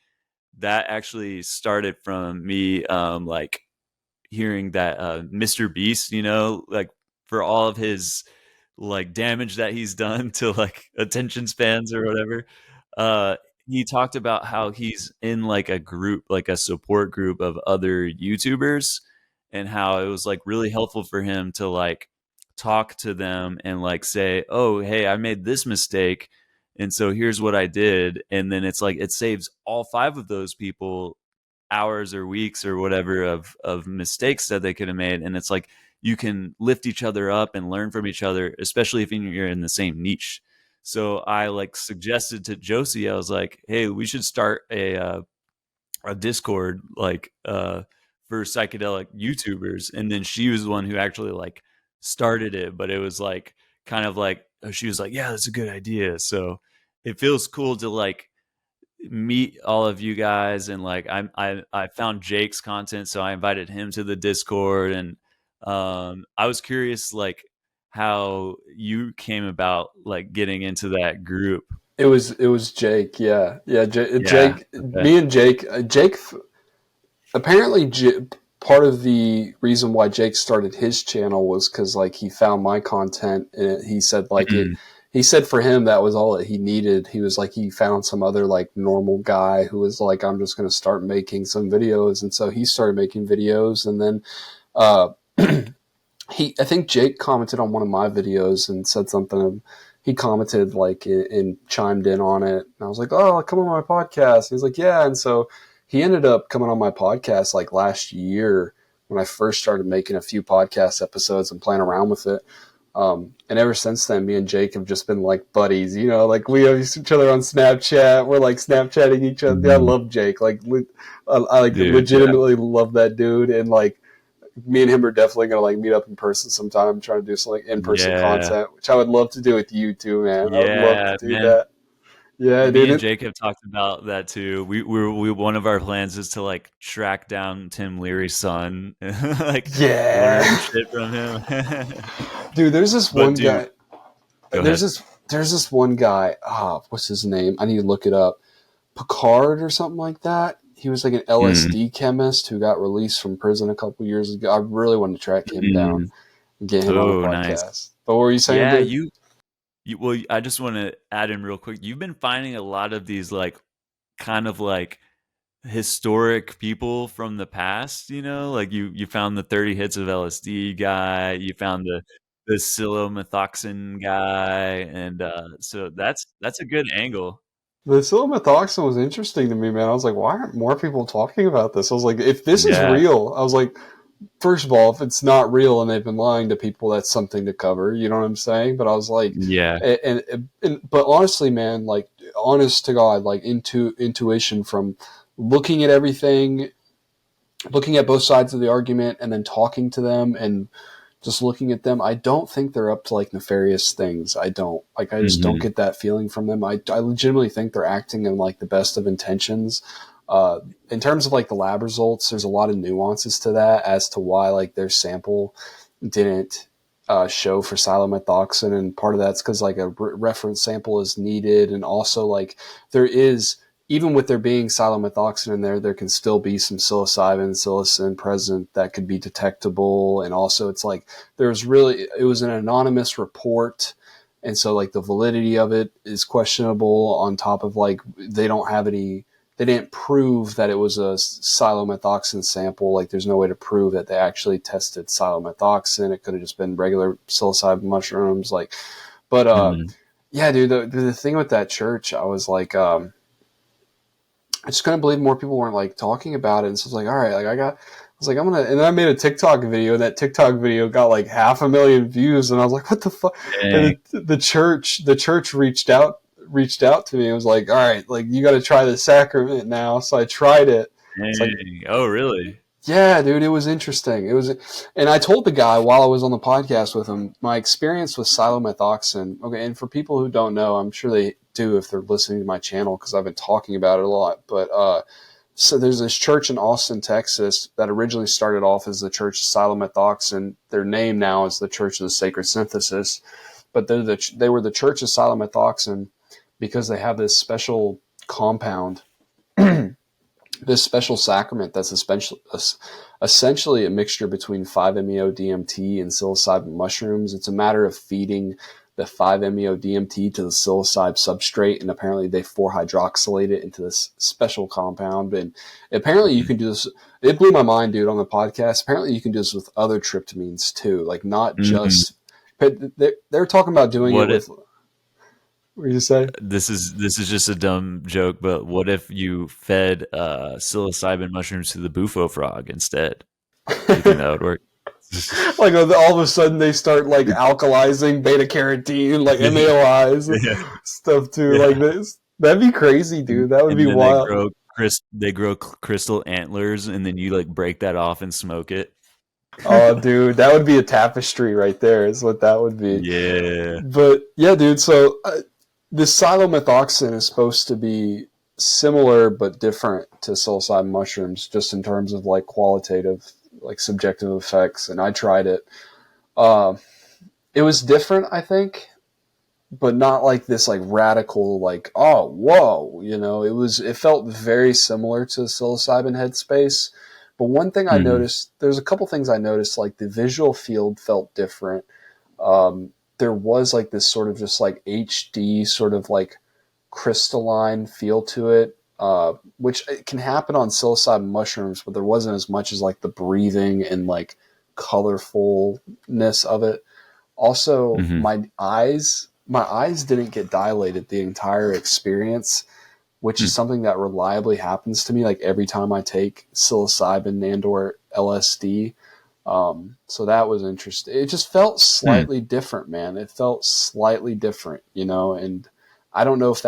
that actually started from me like hearing that Mr. Beast, like for all of his like damage that he's done to like attention spans or whatever, uh, he talked about how he's in like a group, like a support group of other YouTubers, and how it was like really helpful for him to like talk to them and like say, "Oh, hey, I made this mistake." And so here's what I did. And then it's like it saves all five of those people hours or weeks or whatever of mistakes that they could have made. And it's like you can lift each other up and learn from each other, especially if you're in the same niche. So I like suggested to Josie, I was like, hey, we should start a Discord like for psychedelic YouTubers. And then she was the one who actually like started it, but it was like kind of like she was like, yeah, that's a good idea. So it feels cool to like meet all of you guys. And like I found Jake's content, so I invited him to the Discord. And I was curious like how you came about like getting into that group. It was Jake. Yeah. Yeah. Yeah. Jake, Okay. me and Jake, apparently part of the reason why Jake started his channel was because like he found my content and he said like it, Mhm. he said for him that was all that he needed. He was like, he found some other like normal guy who was like, I'm just going to start making some videos. And so he started making videos. And then uh, I think Jake commented on one of my videos and said something. He commented like and chimed in on it. And I was like, oh, come on my podcast. He was like, yeah. And so he ended up coming on my podcast like last year when I first started making a few podcast episodes and playing around with it. And ever since then, me and Jake have just been like buddies, you know, like we have each other on Snapchat. We're like Snapchatting each other. Mm-hmm. I love Jake. Like, I like dude, legitimately love that dude. And like, me and him are definitely going to like meet up in person sometime, trying to do some like in-person content, which I would love to do with you too, man. I would love to do that. Yeah, me and Jake have talked about that too. We one of our plans is to like track down Tim Leary's son, like learn shit from him. Dude, there's this one guy. There's this one guy. What's his name? I need to look it up. Picard or something like that. He was like an LSD chemist who got released from prison a couple years ago. I really wanted to track him down and get him on the podcast. Nice. But what were you saying? Yeah, dude? Well, I just want to add in real quick. You've been finding a lot of these like kind of like historic people from the past, you know, like you found the 30 hits of LSD guy, you found the psilomethoxin guy, and so that's a good angle. The psilomethoxin was interesting to me, man. I was like, why aren't more people talking about this? I was like, if this is real, I was like, first of all, if it's not real and they've been lying to people, that's something to cover. You know what I'm saying? But I was like, but honestly, man, like, honest to God, like intuition from looking at everything, looking at both sides of the argument, and then talking to them and just looking at them, I don't think they're up to like nefarious things. I just don't get that feeling from them. I legitimately think they're acting in like the best of intentions. In terms of like the lab results, there's a lot of nuances to that as to why like their sample didn't show for psilomethoxin, and part of that's because like a reference sample is needed, and also like there is, even with there being psilomethoxin in there, there can still be some psilocybin, psilocin present that could be detectable. And also it's like, it was an anonymous report. And so like the validity of it is questionable, on top of like, they didn't prove that it was a psilomethoxin sample. Like there's no way to prove that they actually tested psilomethoxin. It could have just been regular psilocybin mushrooms. Like, but, yeah, dude, the thing with that church, I was like, I just couldn't believe more people weren't like talking about it. And so I was like, all right, like and then I made a TikTok video, and that TikTok video got like 500,000 views. And I was like, what the fuck? And the church reached out to me and was like, all right, like you got to try the sacrament now. So I tried it. Like, oh, really? Yeah, dude, it was interesting. And I told the guy while I was on the podcast with him, my experience with psilomethoxin. Okay, and for people who don't know, I'm sure they do if they're listening to my channel, because I've been talking about it a lot. But so there's this church in Austin, Texas, that originally started off as the Church of Psilomethoxin. Their name now is the Church of the Sacred Synthesis, but they were the Church of Psilomethoxin because they have this special compound. This special sacrament that's essentially a mixture between 5-MeO-DMT and psilocybin mushrooms. It's a matter of feeding the 5-MeO-DMT to the psilocybe substrate, and apparently they 4-hydroxylate it into this special compound. And apparently you can do this. It blew my mind, dude, on the podcast. Apparently you can do this with other tryptamines too, like not just. But they're talking about doing it with. What did you say? This is just a dumb joke, but what if you fed psilocybin mushrooms to the bufo frog instead? Do you think that would work? Like all of a sudden they start like alkalizing beta carotene, like MAOIs stuff too. Like this, that'd be crazy, dude. That would be wild. They grow crystal antlers, and then you like break that off and smoke it. Oh, dude, that would be a tapestry right there. Is what that would be. Yeah. But yeah, dude. So this psilomethoxin is supposed to be similar but different to psilocybin mushrooms, just in terms of like qualitative, like subjective effects. And I tried it. It was different, I think, but not like this like radical, like, oh, whoa, you know, it felt very similar to psilocybin headspace. But one thing I noticed, there's a couple things I noticed, like the visual field felt different. there was like this sort of just like HD sort of like crystalline feel to it, which can happen on psilocybin mushrooms, but there wasn't as much as like the breathing and like colorfulness of it. Also, Mm-hmm. my eyes didn't get dilated the entire experience, which is something that reliably happens to me like every time I take psilocybin and or LSD. So that was interesting. It just felt Mm-hmm. slightly different, man. It felt slightly different, and I don't know if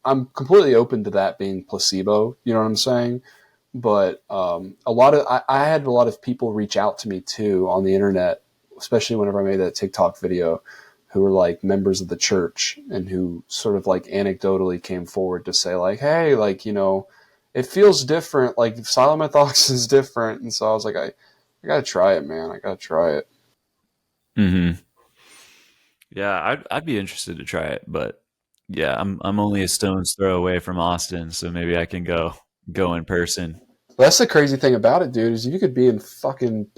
I'm completely open to that being placebo. You know what I'm saying? But I had a lot of people reach out to me too on the internet, especially whenever I made that TikTok video, who were like members of the church and who sort of like anecdotally came forward to say like, hey, like, it feels different. Like silomethoxin is different. And so I was like, I gotta try it, man. I gotta try it. Mm-hmm. Yeah, I'd be interested to try it, but yeah, I'm only a stone's throw away from Austin, so maybe I can go in person. That's the crazy thing about it, dude, is you could be in fucking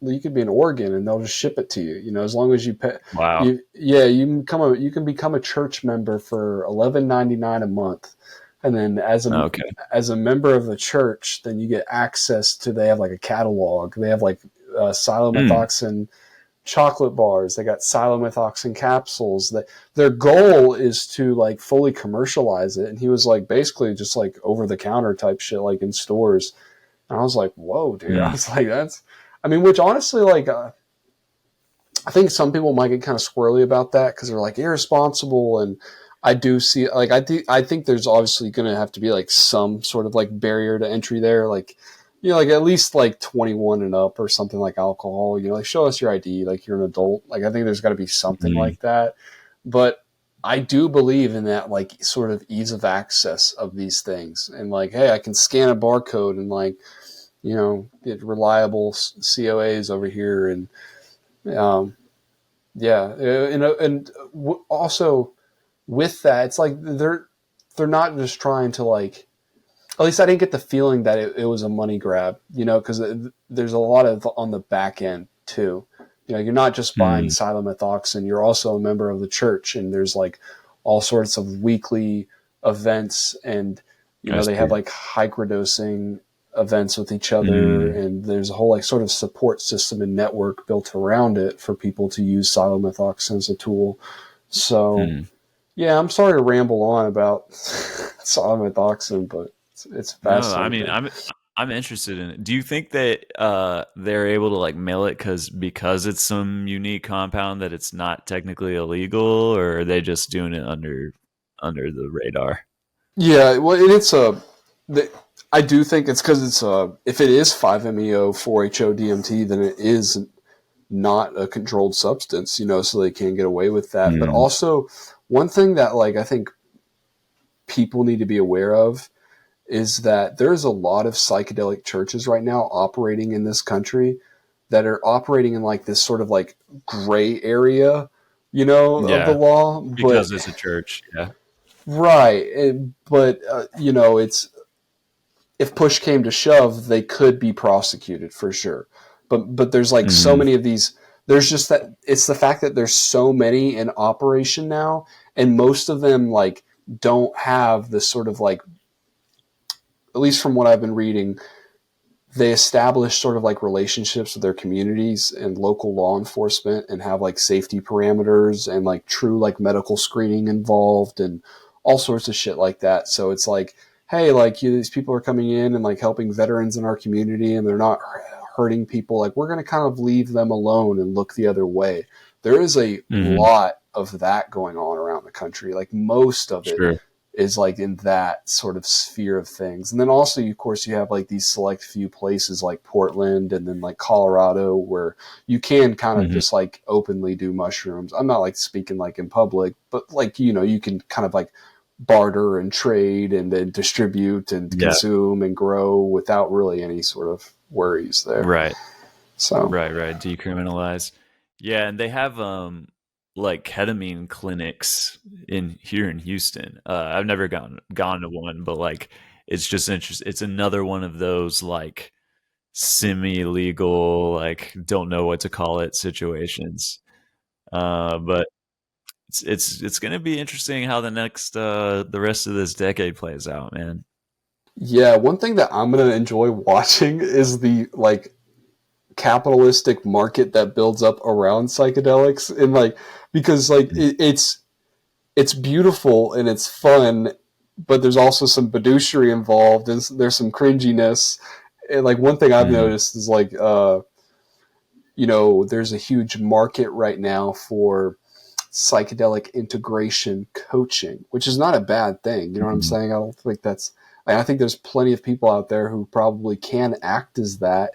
you could be in Oregon and they'll just ship it to you. As long as you pay, Wow. you can become a church member for $11.99 a month, and then Okay. as a member of the church, then you get access to. They have like a catalog. They have like Mm. silomethoxin chocolate bars. They got silomethoxin capsules. That their goal is to like fully commercialize it. And he was like basically just like over the counter type shit, like in stores. And I was like, whoa, dude. I Mm. was like, I mean, which honestly, like, I think some people might get kind of squirrely about that because they're like irresponsible. And I do see, like, I think there's obviously going to have to be like some sort of like barrier to entry there. Like, like at least like 21 and up or something like alcohol, like show us your ID, like you're an adult. Like, I think there's got to be something Mm. like that. But I do believe in that, like, sort of ease of access of these things. And like, hey, I can scan a barcode and like, get reliable COAs over here. And, um, yeah. And also with that, it's like they're not just trying to like, at least I didn't get the feeling that it was a money grab, because there's a lot of on the back end too. You're not just buying Mm. silomethoxin, you're also a member of the church, and there's like all sorts of weekly events, and I they have see. like microdosing events with each other, Mm. and there's a whole like sort of support system and network built around it for people to use silomethoxin as a tool. So Mm. yeah, I'm sorry to ramble on about silomethoxin, but it's No, I mean, fascinating. I'm interested in it. Do you think that they're able to like mail it because it's some unique compound that it's not technically illegal, or are they just doing it under the radar? Yeah, well, and I do think it's because it's if it is 5-MeO 4-HO DMT, then it is not a controlled substance, so they can get away with that. But Mm. also, one thing that like I think people need to be aware of is that there's a lot of psychedelic churches right now operating in this country that are operating in like this sort of like gray area, of the Yeah, law. But because it's a church. Yeah. right, but it's if push came to shove, they could be prosecuted for sure. But there's like so Hmm. many of these. There's just that it's the fact that there's so many in operation now, and most of them like don't have this sort of like, at least from what I've been reading, they establish sort of like relationships with their communities and local law enforcement and have like safety parameters and like true like medical screening involved and all sorts of shit like that. So it's like, hey, like these people are coming in and like helping veterans in our community and they're not hurting people. Like we're going to kind of leave them alone and look the other way. There is a Hmm. lot of that going on around the country. Like most of it Sure. is like in that sort of sphere of things. And then also, of course, you have like these select few places like Portland and then like Colorado where you can kind of Hmm. just like openly do mushrooms. I'm not like speaking like in public, but like, you can kind of like barter and trade and then distribute and Yeah. consume and grow without really any sort of worries there. Right. So, Right. Right. Decriminalize. Yeah, and they have like ketamine clinics in here in Houston. I've never gone to one, but like it's just interesting. It's another one of those like semi legal, like don't know what to call it situations. But it's going to be interesting how the rest of this decade plays out, man. Yeah, one thing that I'm gonna enjoy watching is the like capitalistic market that builds up around psychedelics, and like because like it's beautiful and it's fun, but there's also some fiduciary involved. There's some cringiness. And like one thing I've Mm-hmm. noticed is like there's a huge market right now for psychedelic integration coaching, which is not a bad thing. You know what I'm saying? I don't think that's. I think there's plenty of people out there who probably can act as that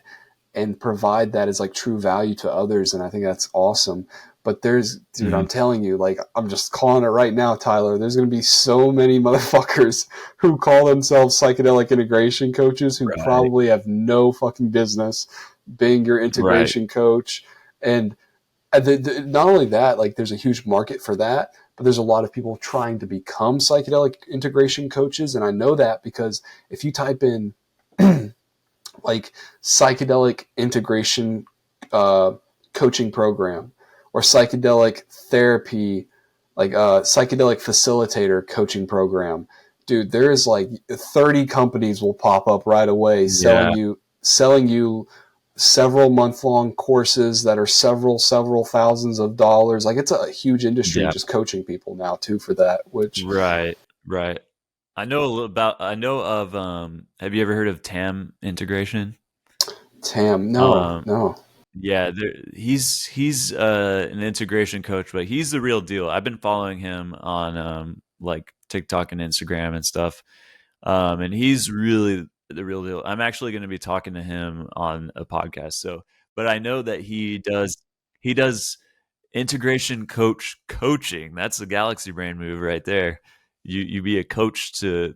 and provide that as like true value to others, and I think that's awesome. But dude, Mm-hmm. I'm telling you, like, I'm just calling it right now, Tyler. There's going to be so many motherfuckers who call themselves psychedelic integration coaches who Right. probably have no fucking business being your Right. integration coach. And not only that, like, there's a huge market for that, but there's a lot of people trying to become psychedelic integration coaches. And I know that because if you type in like psychedelic integration coaching program or psychedelic therapy, like psychedelic facilitator coaching program, dude, there is like 30 companies will pop up right away Yeah. selling you several month-long courses that are several thousands of dollars. Like it's a huge industry Yeah. just coaching people now too for that, which Right. Right. I know of have you ever heard of TAM integration? Tam, no, Um no. yeah, he's an integration coach, but he's the real deal. I've been following him on like TikTok and Instagram and stuff. And he's really the real deal. I'm actually going to be talking to him on a podcast. So, but I know that he does integration coaching. That's the Galaxy Brain move right there. You be a coach to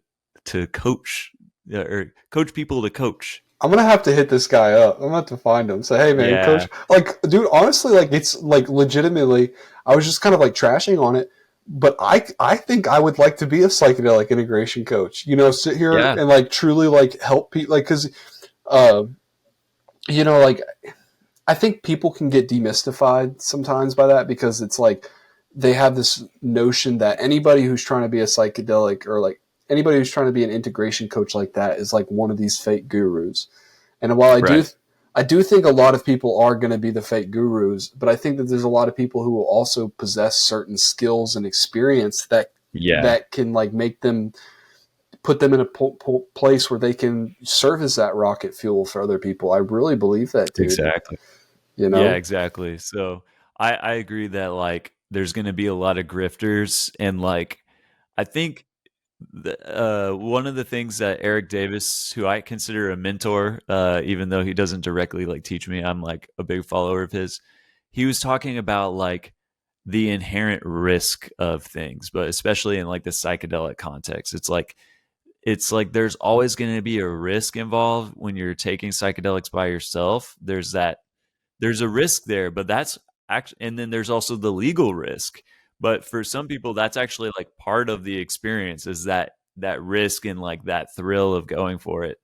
coach or coach people to coach. I'm gonna have to hit this guy up. I'm gonna have to find him. Say, hey man, Yeah, coach. Like, dude, honestly, like it's like legitimately. I was just kind of like trashing on it, but I think I would like to be a psychedelic integration coach. Sit here yeah, and like truly like help people. Like, because uh, like I think people can get demystified sometimes by that because it's like they have this notion that anybody who's trying to be a psychedelic or like anybody who's trying to be an integration coach like that is like one of these fake gurus. And while right. I do think a lot of people are going to be the fake gurus, but I think that there's a lot of people who will also possess certain skills and experience Yeah, that can like make them put them in a place where they can serve as that rocket fuel for other people. I really believe that, dude. exactly. You Yeah, know? exactly. So I agree that like there's going to be a lot of grifters and like I think one of the things that Eric Davis, who I consider a mentor, even though he doesn't directly like teach me, I'm like a big follower of his. He was talking about like the inherent risk of things, but especially in like the psychedelic context, it's like there's always going to be a risk involved when you're taking psychedelics by yourself. There's a risk there, but that's actually, and then there's also the legal risk. But for some people, that's actually like part of the experience is that risk and like that thrill of going for it.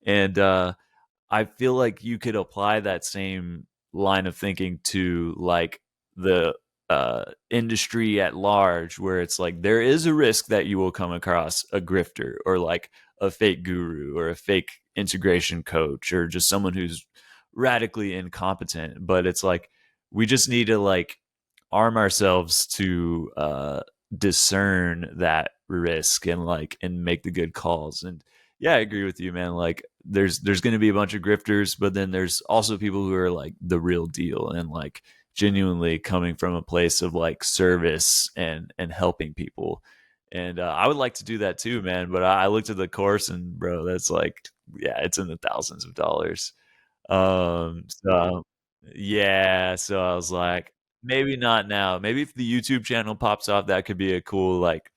And I feel like you could apply that same line of thinking to like the industry at large, where it's like there is a risk that you will come across a grifter or like a fake guru or a fake integration coach or just someone who's radically incompetent. But it's like we just need to like arm ourselves to discern that risk and like and make the good calls. And yeah, I agree with you, man. Like there's going to be a bunch of grifters, but then there's also people who are like the real deal and like genuinely coming from a place of like service and helping people. And I would like to do that too, man. But I looked at the course and bro, that's like, yeah, it's in the thousands of dollars. So yeah, so I was like, maybe not now. Maybe if the YouTube channel pops off, that could be a cool like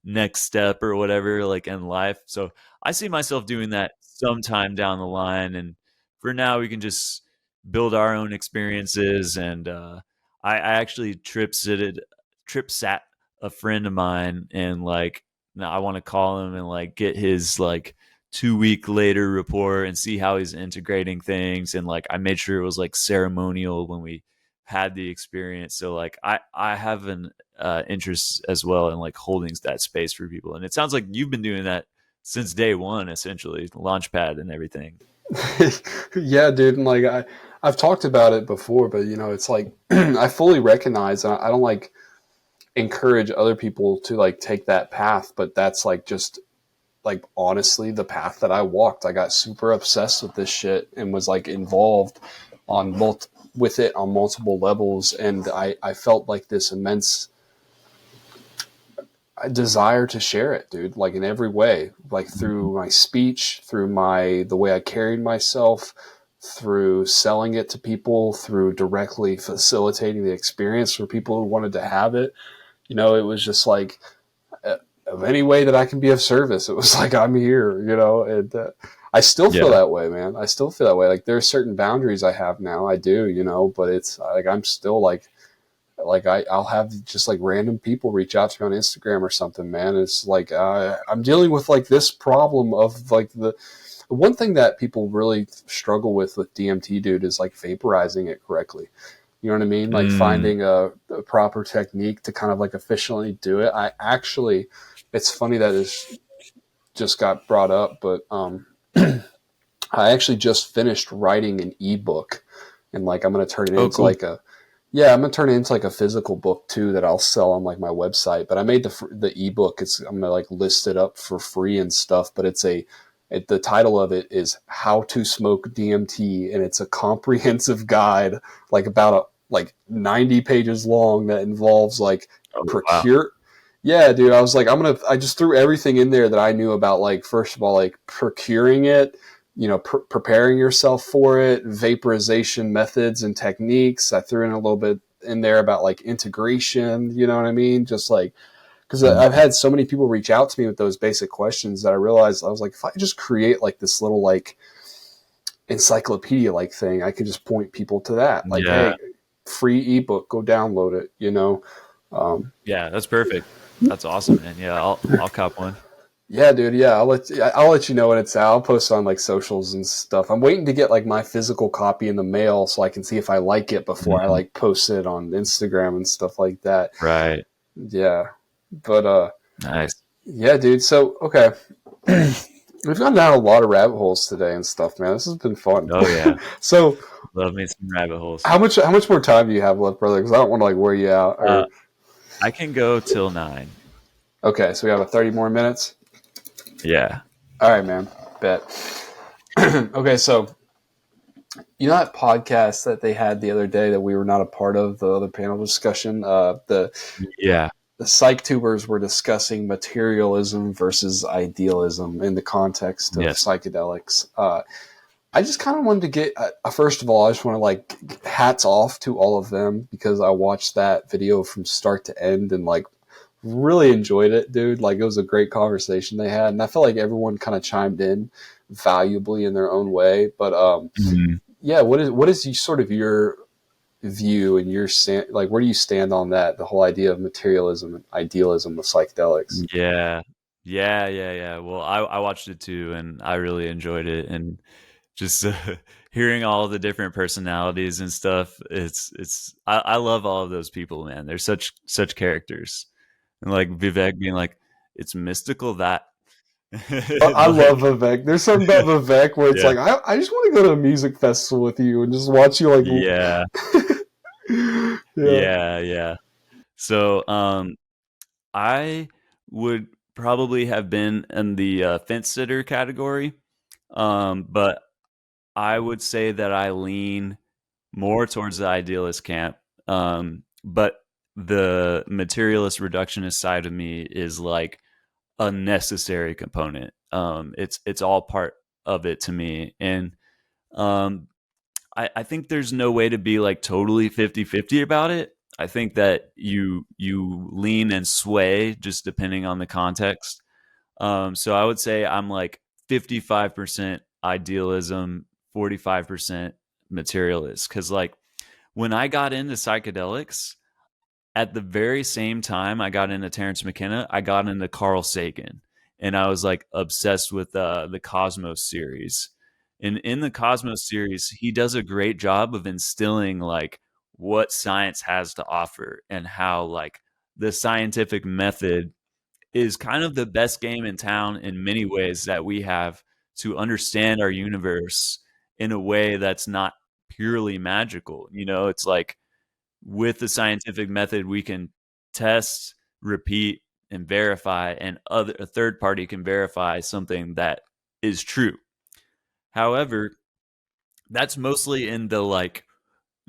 next step or whatever, like in life. So I see myself doing that sometime down the line. And for now, we can just build our own experiences. And I actually trip sat a friend of mine, and like now I want to call him and like get his like 2 week later report and see how he's integrating things. And like I made sure it was like ceremonial when we had the experience. So like I have an interest as well in like holding that space for people. And it sounds like you've been doing that since day one, essentially, Launchpad and everything. Yeah, dude. And like I've talked about it before, but you know, it's like I fully recognize, and I don't like encourage other people to like take that path, but that's like just like honestly the path that I walked. I got super obsessed with this shit and was like involved on with it on multiple levels, and I felt like this immense desire to share it, dude, like in every way, like through my speech, through the way I carried myself, through selling it to people, through directly facilitating the experience for people who wanted to have it. You know, it was just like, of any way that I can be of service, it was like, I'm here, you know, and I still feel that way, man. I still feel that way. Like there are certain boundaries I have now. I do, you know, but it's like, I'm still like I'll have just like random people reach out to me on Instagram or something, man. It's like, I'm dealing with like this problem of like the one thing that people really struggle with DMT, dude, is like vaporizing it correctly. You know what I mean? Like finding a proper technique to kind of like efficiently do it. It's funny that it's just got brought up, but I actually just finished writing an ebook, and like I'm going to turn it into like I'm going to turn it into like a physical book too that I'll sell on like my website. But I made the ebook. I'm going to like list it up for free and stuff, but the title of it is How to Smoke DMT, and it's a comprehensive guide, like about like 90 pages long, that involves like procure. Wow. Yeah, dude. I was like, I just threw everything in there that I knew about, like, first of all, like procuring it, you know, preparing yourself for it, vaporization methods and techniques. I threw in a little bit in there about like integration, you know what I mean? Just like, because I've had so many people reach out to me with those basic questions that I realized, I was like, if I just create like this little like encyclopedia like thing, I could just point people to that. Like, hey, free ebook, go download it, you know? Yeah, that's perfect. That's awesome, man. Yeah, I'll cop one. Yeah, dude. Yeah, I'll let you know when it's out. I'll post on like socials and stuff. I'm waiting to get like my physical copy in the mail so I can see if I like it before I like post it on Instagram and stuff like that. Right. Yeah. But nice. Yeah, dude. So okay. We've gone down a lot of rabbit holes today and stuff, man. This has been fun. Oh yeah. So love me some rabbit holes. How much more time do you have left, brother? Because I don't want to like wear you out. Or... I can go till 9. Okay, so we have 30 more minutes. Yeah. All right, man. Bet. Okay, so you know that podcast that they had the other day that we were not a part of, the other panel discussion? The psych tubers were discussing materialism versus idealism in the context of psychedelics. I just kind of wanted to get, first of all, I just want to like hats off to all of them, because I watched that video from start to end and like really enjoyed it, dude. Like it was a great conversation they had. And I felt like everyone kind of chimed in valuably in their own way. But yeah, what is sort of your view and your like, where do you stand on that? The whole idea of materialism and idealism with psychedelics. Yeah. Well, I watched it too, and I really enjoyed it. And just hearing all the different personalities and stuff, I love all of those people, man. They're such characters. And like Vivek being like, it's mystical that. I love Vivek. There's something about Vivek where it's like, I just want to go to a music festival with you and just watch you like. Yeah. So I would probably have been in the fence sitter category, but I would say that I lean more towards the idealist camp, but the materialist reductionist side of me is like a necessary component. It's all part of it to me. And I think there's no way to be like totally 50-50 about it. I think that you lean and sway just depending on the context. So I would say I'm like 55% idealism, 45% materialist. Because like when I got into psychedelics, at the very same time I got into Terrence McKenna, I got into Carl Sagan, and I was like obsessed with the Cosmos series. And in the Cosmos series, he does a great job of instilling like what science has to offer and how like the scientific method is kind of the best game in town in many ways that we have to understand our universe in a way that's not purely magical. You know, it's like with the scientific method, we can test, repeat, and verify, and a third party can verify something that is true. However, that's mostly in the like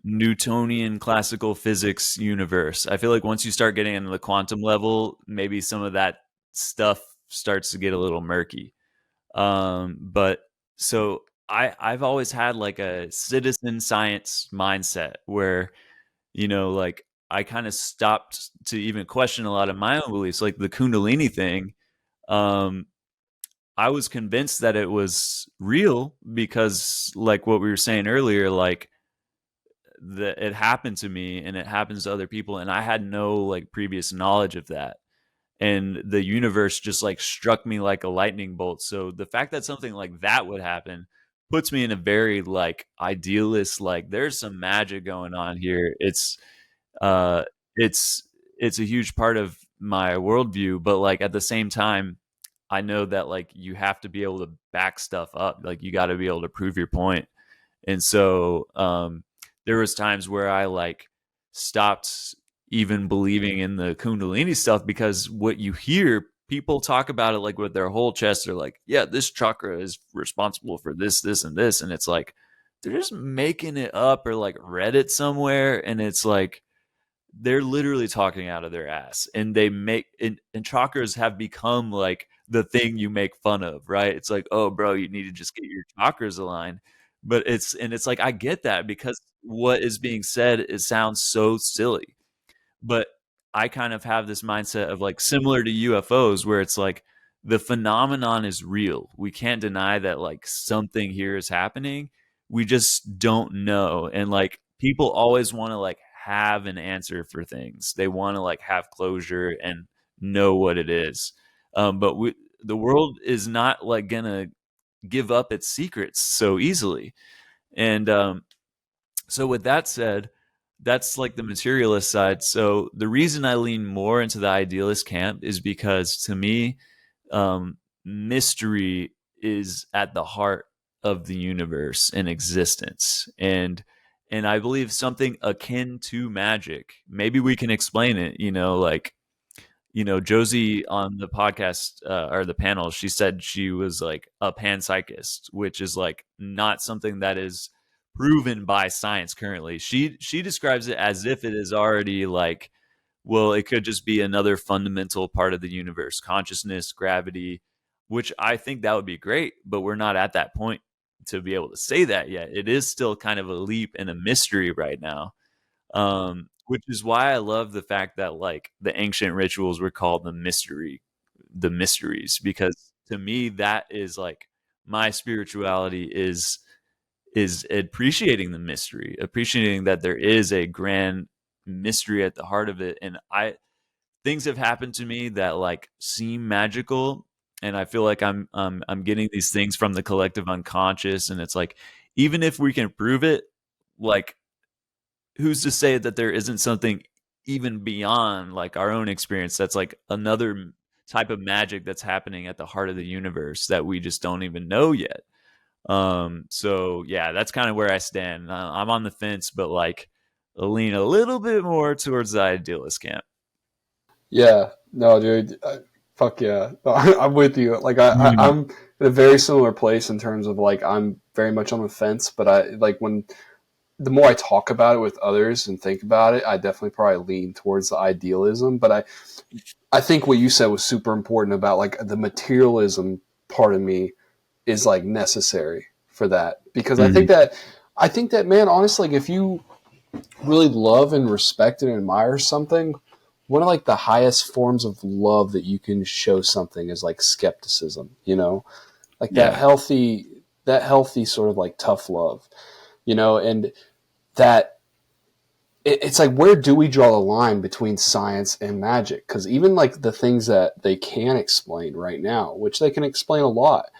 Newtonian classical physics universe. I feel like once you start getting into the quantum level, maybe some of that stuff starts to get a little murky. But so I've always had like a citizen science mindset where, you know, like I kind of stopped to even question a lot of my own beliefs, like the Kundalini thing. Um, I was convinced that it was real because, like what we were saying earlier, like that it happened to me and it happens to other people, and I had no like previous knowledge of that. And the universe just like struck me like a lightning bolt. So the fact that something like that would happen puts me in a very like idealist, like there's some magic going on here. Uh it's it's a huge part of my worldview, but like at the same time, I know that like you have to be able to back stuff up. Like you got to be able to prove your point. And so there was times where I like stopped even believing in the Kundalini stuff because what you hear people talk about it like with their whole chest, they're like, yeah, this chakra is responsible for this, this, and this. And it's like they're just making it up or like read it somewhere. And it's like they're literally talking out of their ass, and they make and chakras have become like the thing you make fun of, right? It's like, oh bro, you need to just get your chakras aligned. But it's like I get that because what is being said, it sounds so silly. But I kind of have this mindset of like similar to UFOs where it's like the phenomenon is real. We can't deny that like something here is happening. We just don't know. And like people always want to like have an answer for things. They want to like have closure and know what it is. But the world is not like gonna give up its secrets so easily. And so with that said, that's like the materialist side. So the reason I lean more into the idealist camp is because to me, mystery is at the heart of the universe and existence. And I believe something akin to magic. Maybe we can explain it, you know, like, you know, Josie on the podcast or the panel, she said she was like a panpsychist, which is like not something that is proven by science currently. She describes it as if it is already like, well, it could just be another fundamental part of the universe, consciousness, gravity, which I think that would be great, but we're not at that point to be able to say that yet. It is still kind of a leap and a mystery right now. Which is why I love the fact that like the ancient rituals were called the mysteries, because to me that is like my spirituality is appreciating the mystery, appreciating that there is a grand mystery at the heart of it. And things have happened to me that like seem magical, and I feel like I'm getting these things from the collective unconscious, and it's like even if we can prove it, like who's to say that there isn't something even beyond like our own experience that's like another type of magic that's happening at the heart of the universe that we just don't even know yet. So yeah, that's kind of where I stand. I'm on the fence, but like I lean a little bit more towards the idealist camp. Yeah, no, dude, fuck yeah, no, I'm with you. Like Mhm. I'm in a very similar place in terms of like I'm very much on the fence, but I like when the more I talk about it with others and think about it, I definitely probably lean towards the idealism. But I think what you said was super important about like the materialism part of me is like necessary for that because Mhm. I think that man, honestly, like if you really love and respect and admire something, one of like the highest forms of love that you can show something is like skepticism, you know, like Yeah. that healthy sort of like tough love, you know, and that it's like where do we draw the line between science and magic? Because even like the things that they can explain right now, which they can explain a lot,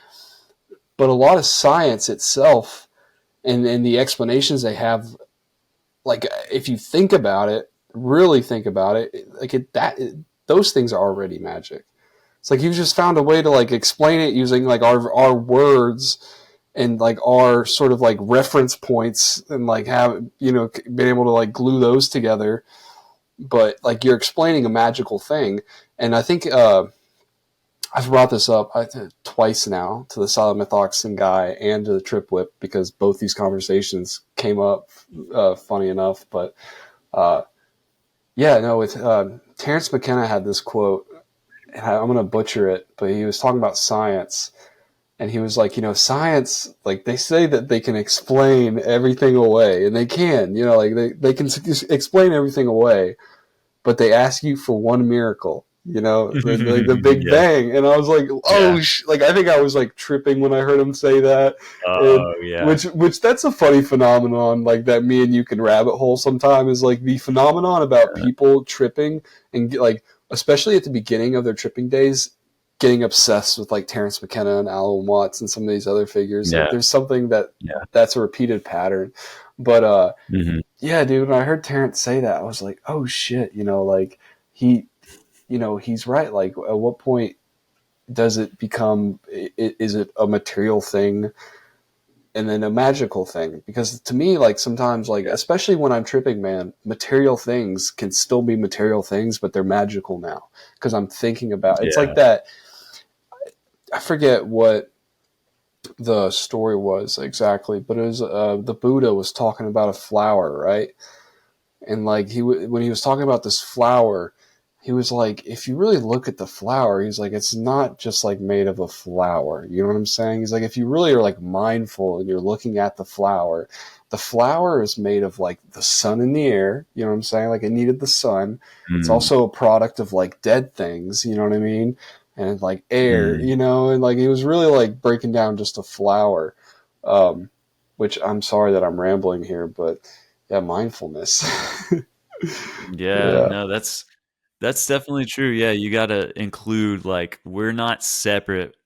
but a lot of science itself and the explanations they have like if you think about it, really think about it, like those things are already magic. It's like you've just found a way to like explain it using like our words and like our sort of like reference points, and like have, been able to like glue those together. But like you're explaining a magical thing. And I think I've brought this up twice now to the solid methoxin guy and to the trip whip, because both these conversations came up, funny enough. But yeah, no, with Terence McKenna had this quote, and I'm going to butcher it, but he was talking about science. And he was like, science, like they say that they can explain everything away, and they can, like they can explain everything away, but they ask you for one miracle, the Big Yeah. Bang. And I was like, oh, Yeah. like I think I was like tripping when I heard him say that. Oh, yeah. Which that's a funny phenomenon, like that me and you can rabbit hole sometime, is like the phenomenon about people tripping and like, especially at the beginning of their tripping days, getting obsessed with like Terence McKenna and Alan Watts and some of these other figures. Yeah. Like there's something that's a repeated pattern. But yeah, dude, when I heard Terrence say that, I was like, oh shit, like he's right. Like at what point does it become, is it a material thing and then a magical thing? Because to me, like sometimes, like especially when I'm tripping, man, material things can still be material things, but they're magical now because I'm thinking about it. It's like that. I forget what the story was exactly, but it was the Buddha was talking about a flower, right? And like when he was talking about this flower, he was like, if you really look at the flower, he's like, it's not just like made of a flower. You know what I'm saying? He's like, if you really are like mindful and you're looking at the flower is made of like the sun in the air. You know what I'm saying? Like it needed the sun. It's also a product of like dead things. You know what I mean? And like air, and like he was really like breaking down just a flower, which I'm sorry that I'm rambling here, but yeah, mindfulness. Yeah, no, that's definitely true. Yeah, you got to include like we're not separate.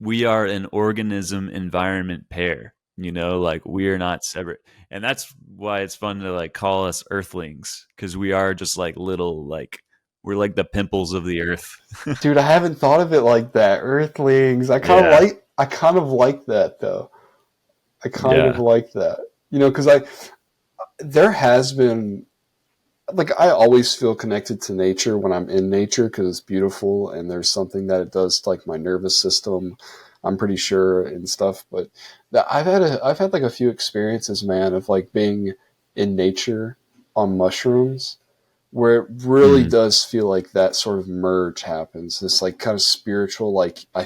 We are an organism environment pair, like we are not separate. And that's why it's fun to like call us earthlings, because we are just like little, like we're like the pimples of the earth. Dude, I haven't thought of it like that. Earthlings. I kind of like that though. I kind of like that. Because there has been, like, I always feel connected to nature when I'm in nature because it's beautiful and there's something that it does to like my nervous system, I'm pretty sure, and stuff. But I've had like a few experiences, man, of like being in nature on mushrooms, where it really does feel like that sort of merge happens. This like kind of spiritual, like I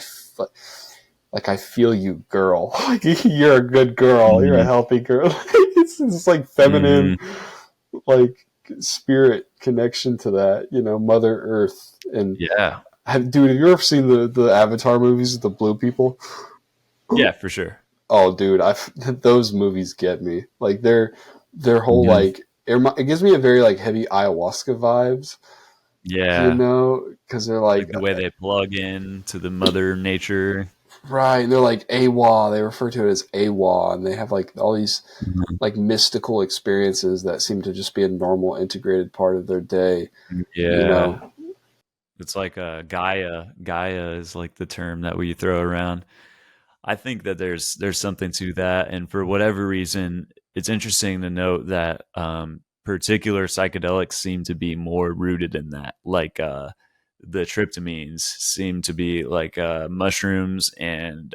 feel you, girl. Like you're a good girl. You're a healthy girl. It's like feminine, like spirit connection to that. Mother Earth. And dude, have you ever seen the Avatar movies, the blue people? Yeah, for sure. Oh, dude, those movies get me. Like their whole like it gives me a very like heavy ayahuasca vibes. Yeah, because they're like the way they plug in to the mother nature. Right, they're like AWA. They refer to it as AWA, and they have like all these like mystical experiences that seem to just be a normal integrated part of their day. Yeah, it's like Gaia. Gaia is like the term that we throw around. I think that there's something to that, and for whatever reason, it's interesting to note that particular psychedelics seem to be more rooted in that. Like the tryptamines seem to be like mushrooms, and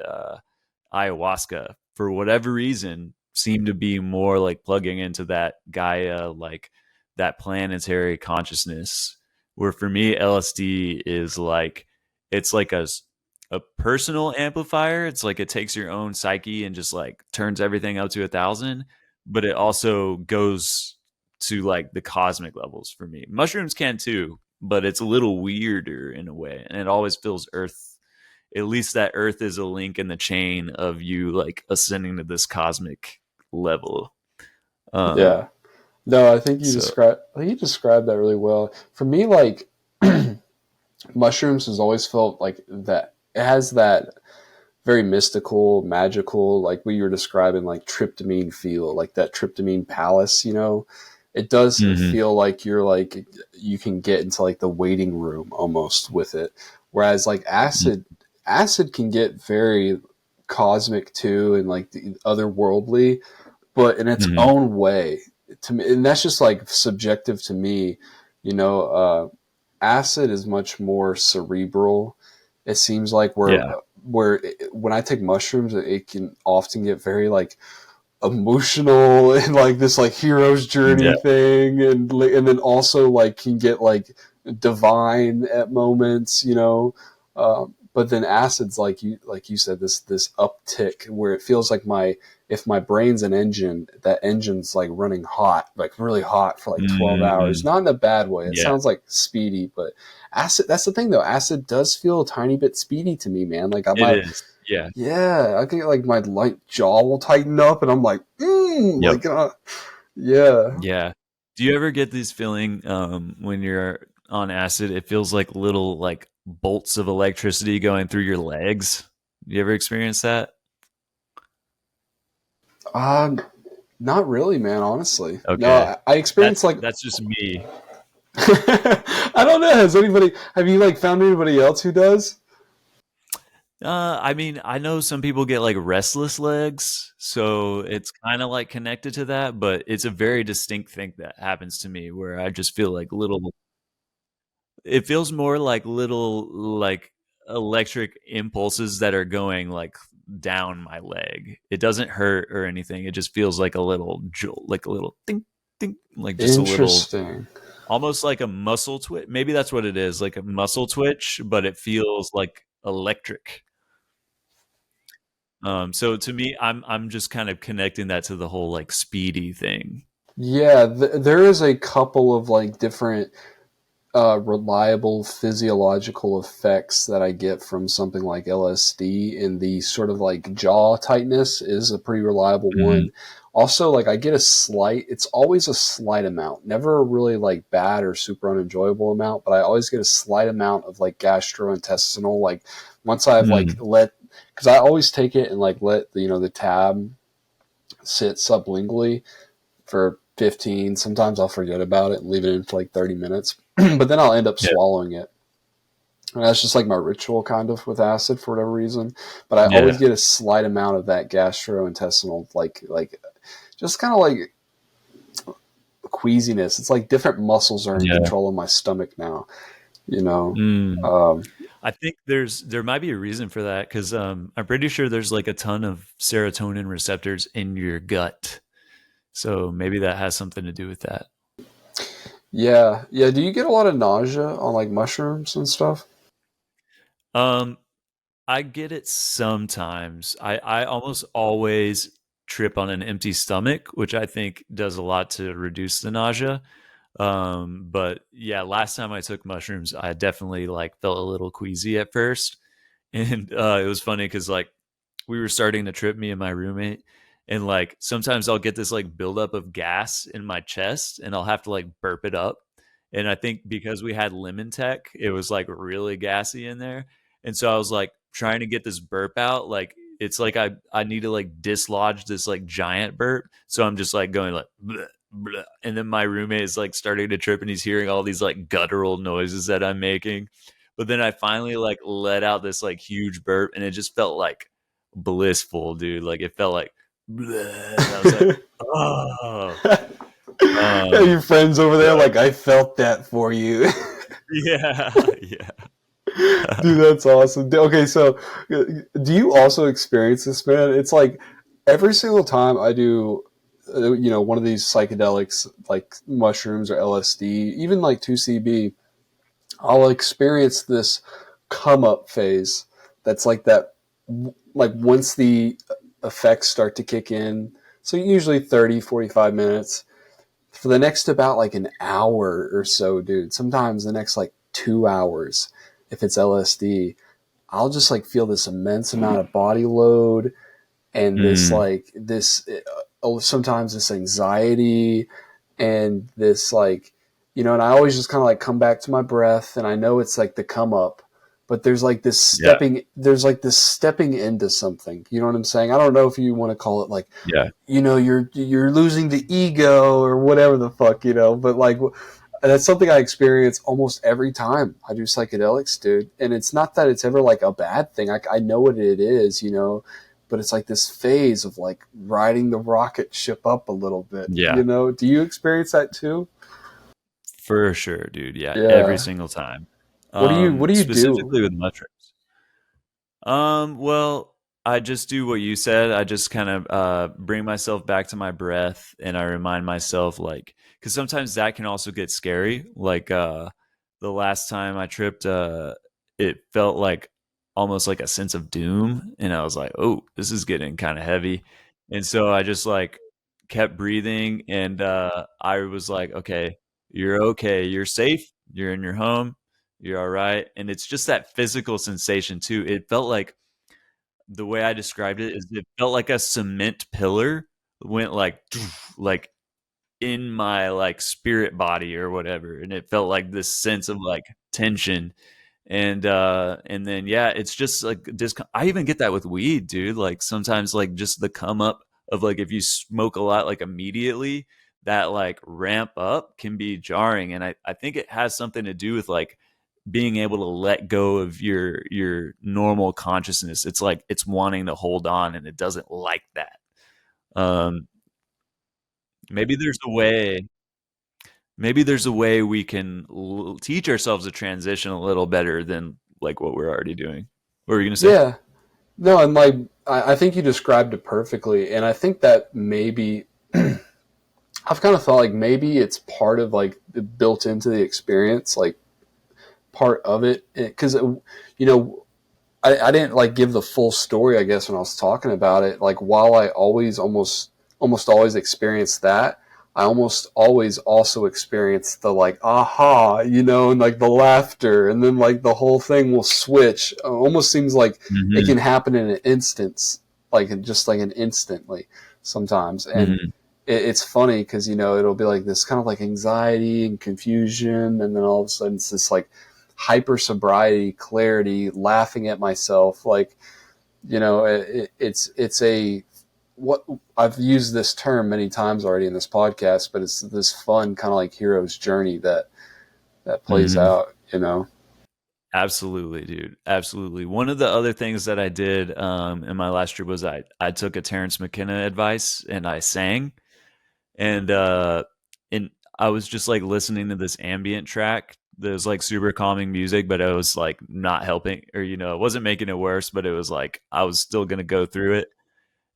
ayahuasca, for whatever reason, seem to be more like plugging into that Gaia, like that planetary consciousness. Where for me, LSD is like, it's like a personal amplifier. It's like it takes your own psyche and just like turns everything up to 1,000, but it also goes to like the cosmic levels for me. Mushrooms can too, but it's a little weirder in a way, and it always feels earth. At least that earth is a link in the chain of you like ascending to this cosmic level. Yeah. No, I think you described that really well. For me, like mushrooms has always felt like that. It has that very mystical, magical, like what you were describing, like tryptamine feel, like that tryptamine palace, it does Hmm. feel like you can get into like the waiting room almost with it. Whereas like acid can get very cosmic too, and like the otherworldly, but in its Hmm. own way to me. And that's just like subjective to me, you know. Acid is much more cerebral. It seems like Yeah. when I take mushrooms, it can often get very like emotional and like this like hero's Yeah. journey thing, and then also like can get like divine at moments, you know. But then acids, like you said, this uptick where it feels like my if my brain's an engine, that engine's like running hot, like really hot for like 12 hours. Mm, Not in a bad way. It yeah. sounds like speedy, but acid, that's the thing though. Acid does feel a tiny bit speedy to me, man. Like I It might, is. Yeah. yeah, I think like my like jaw will tighten up, and I'm like, Yep. yeah. Yeah. Do you ever get this feeling when you're on acid? It feels like little like bolts of electricity going through your legs. You ever experience that? Uh, Not really, man. Honestly, no. Okay. I experienced like That's just me. I don't know. Have you like found anybody else who does? I mean, I know some people get like restless legs, so it's kind of like connected to that, but it's a very distinct thing that happens to me where I just feel like little, it feels more like little like electric impulses that are going like down my leg. It doesn't hurt or anything. It just feels like a little jolt, like a little ding ding, like just a little, Interesting. almost like a muscle twitch. Maybe that's what it is, like a muscle twitch, but it feels like electric. So to me, I'm just kind of connecting that to the whole like speedy thing. Yeah, there is a couple of like different reliable physiological effects that I get from something like LSD, and the sort of like jaw tightness is a pretty reliable Mhm. one. Also, like I get a slight, it's always a slight amount, never a really like bad or super unenjoyable amount, but I always get a slight amount of like gastrointestinal, like once I've like Mm. because I always take it and like let the tab sit sublingually for 15. Sometimes I'll forget about it and leave it in for like 30 minutes, but then I'll end up Yeah, swallowing it. And that's just like my ritual kind of with acid for whatever reason. But I always yeah, get a slight amount of that gastrointestinal, like just kind of like queasiness. It's like different muscles are in yeah. control of my stomach now, you know? Mm. Um, I think there might be a reason for that because I'm pretty sure there's like a ton of serotonin receptors in your gut, so maybe that has something to do with that. yeah. Yeah. Do you get a lot of nausea on like mushrooms and stuff? Um, I get it sometimes. I almost always trip on an empty stomach, which I think does a lot to reduce the nausea. But yeah, last time I took mushrooms, I definitely like felt a little queasy at first. And it was funny because like we were starting to trip, me and my roommate, and like sometimes I'll get this like buildup of gas in my chest and I'll have to like burp it up. And I think because we had lemon tech, it was like really gassy in there. And so I was like trying to get this burp out. Like it's like I need to like dislodge this like giant burp. So I'm just like going like bleh, bleh. And then my roommate is like starting to trip and he's hearing all these like guttural noises that I'm making. But then I finally like let out this like huge burp and it just felt like blissful, dude. Like it felt like bleh, and I was like, oh. Yeah, Um, your friends over so there, like, I felt that for you. yeah, yeah. Dude, that's awesome. Okay, so do you also experience this, man? It's like every single time I do, one of these psychedelics, like mushrooms or LSD, even like 2CB, I'll experience this come up phase. That's like that, like once the effects start to kick in. So usually 30, 45 minutes for the next about like an hour or so, dude. Sometimes the next like 2 hours, if it's LSD, I'll just like feel this immense amount of body load and this Mm, like this sometimes this anxiety and this like and I always just kind of like come back to my breath, and I know it's like the come up, but there's like this Yeah. stepping into something. You know what I'm saying? I don't know if you want to call it like, Yeah. you're losing the ego or whatever the fuck, but like that's something I experience almost every time I do psychedelics, dude. And it's not that it's ever like a bad thing. I know what it is, but it's like this phase of like riding the rocket ship up a little bit, Yeah. Do you experience that too? For sure, dude. Yeah. Every Yeah. single time. What do you do? Specifically with mushrooms. Well, I just do what you said. I just kind of bring myself back to my breath, and I remind myself, like, because sometimes that can also get scary. Like the last time I tripped, it felt like almost like a sense of doom, and I was like, "Oh, this is getting kind of heavy," and so I just like kept breathing, and I was like, "Okay, you're safe, you're in your home." You're all right. And it's just that physical sensation too. It felt like the way I described it is it felt like a cement pillar went like like in my like spirit body or whatever. And it felt like this sense of like tension. And then yeah, it's just like I even get that with weed, dude. Like sometimes like just the come up of like if you smoke a lot like immediately, that like ramp up can be jarring. And I think it has something to do with like being able to let go of your normal consciousness. It's like it's wanting to hold on and it doesn't like that. Um maybe there's a way we can teach ourselves to transition a little better than like what we're already doing. What were you gonna say? Yeah. No, and like I think you described it perfectly, and I think that maybe I've kind of thought like maybe it's part of like built into the experience, like part of it, because I didn't like give the full story, I guess, when I was talking about it. Like while I always almost always experience that, I almost always also experience the like aha, and like the laughter, and then like the whole thing will switch. It almost seems like it Hmm. can happen in an instance, like just like an instantly sometimes. And Hmm. it's funny because it'll be like this kind of like anxiety and confusion, and then all of a sudden it's this like hyper sobriety, clarity, laughing at myself. Like, it's a, what I've used this term many times already in this podcast, but it's this fun kind of like hero's journey that plays Hmm. out. Absolutely, dude. Absolutely. One of the other things that I did in my last trip was I took a Terrence McKenna advice and I sang. And I was just like listening to this ambient track that was like super calming music, but it was like not helping, or it wasn't making it worse, but it was like I was still gonna go through it.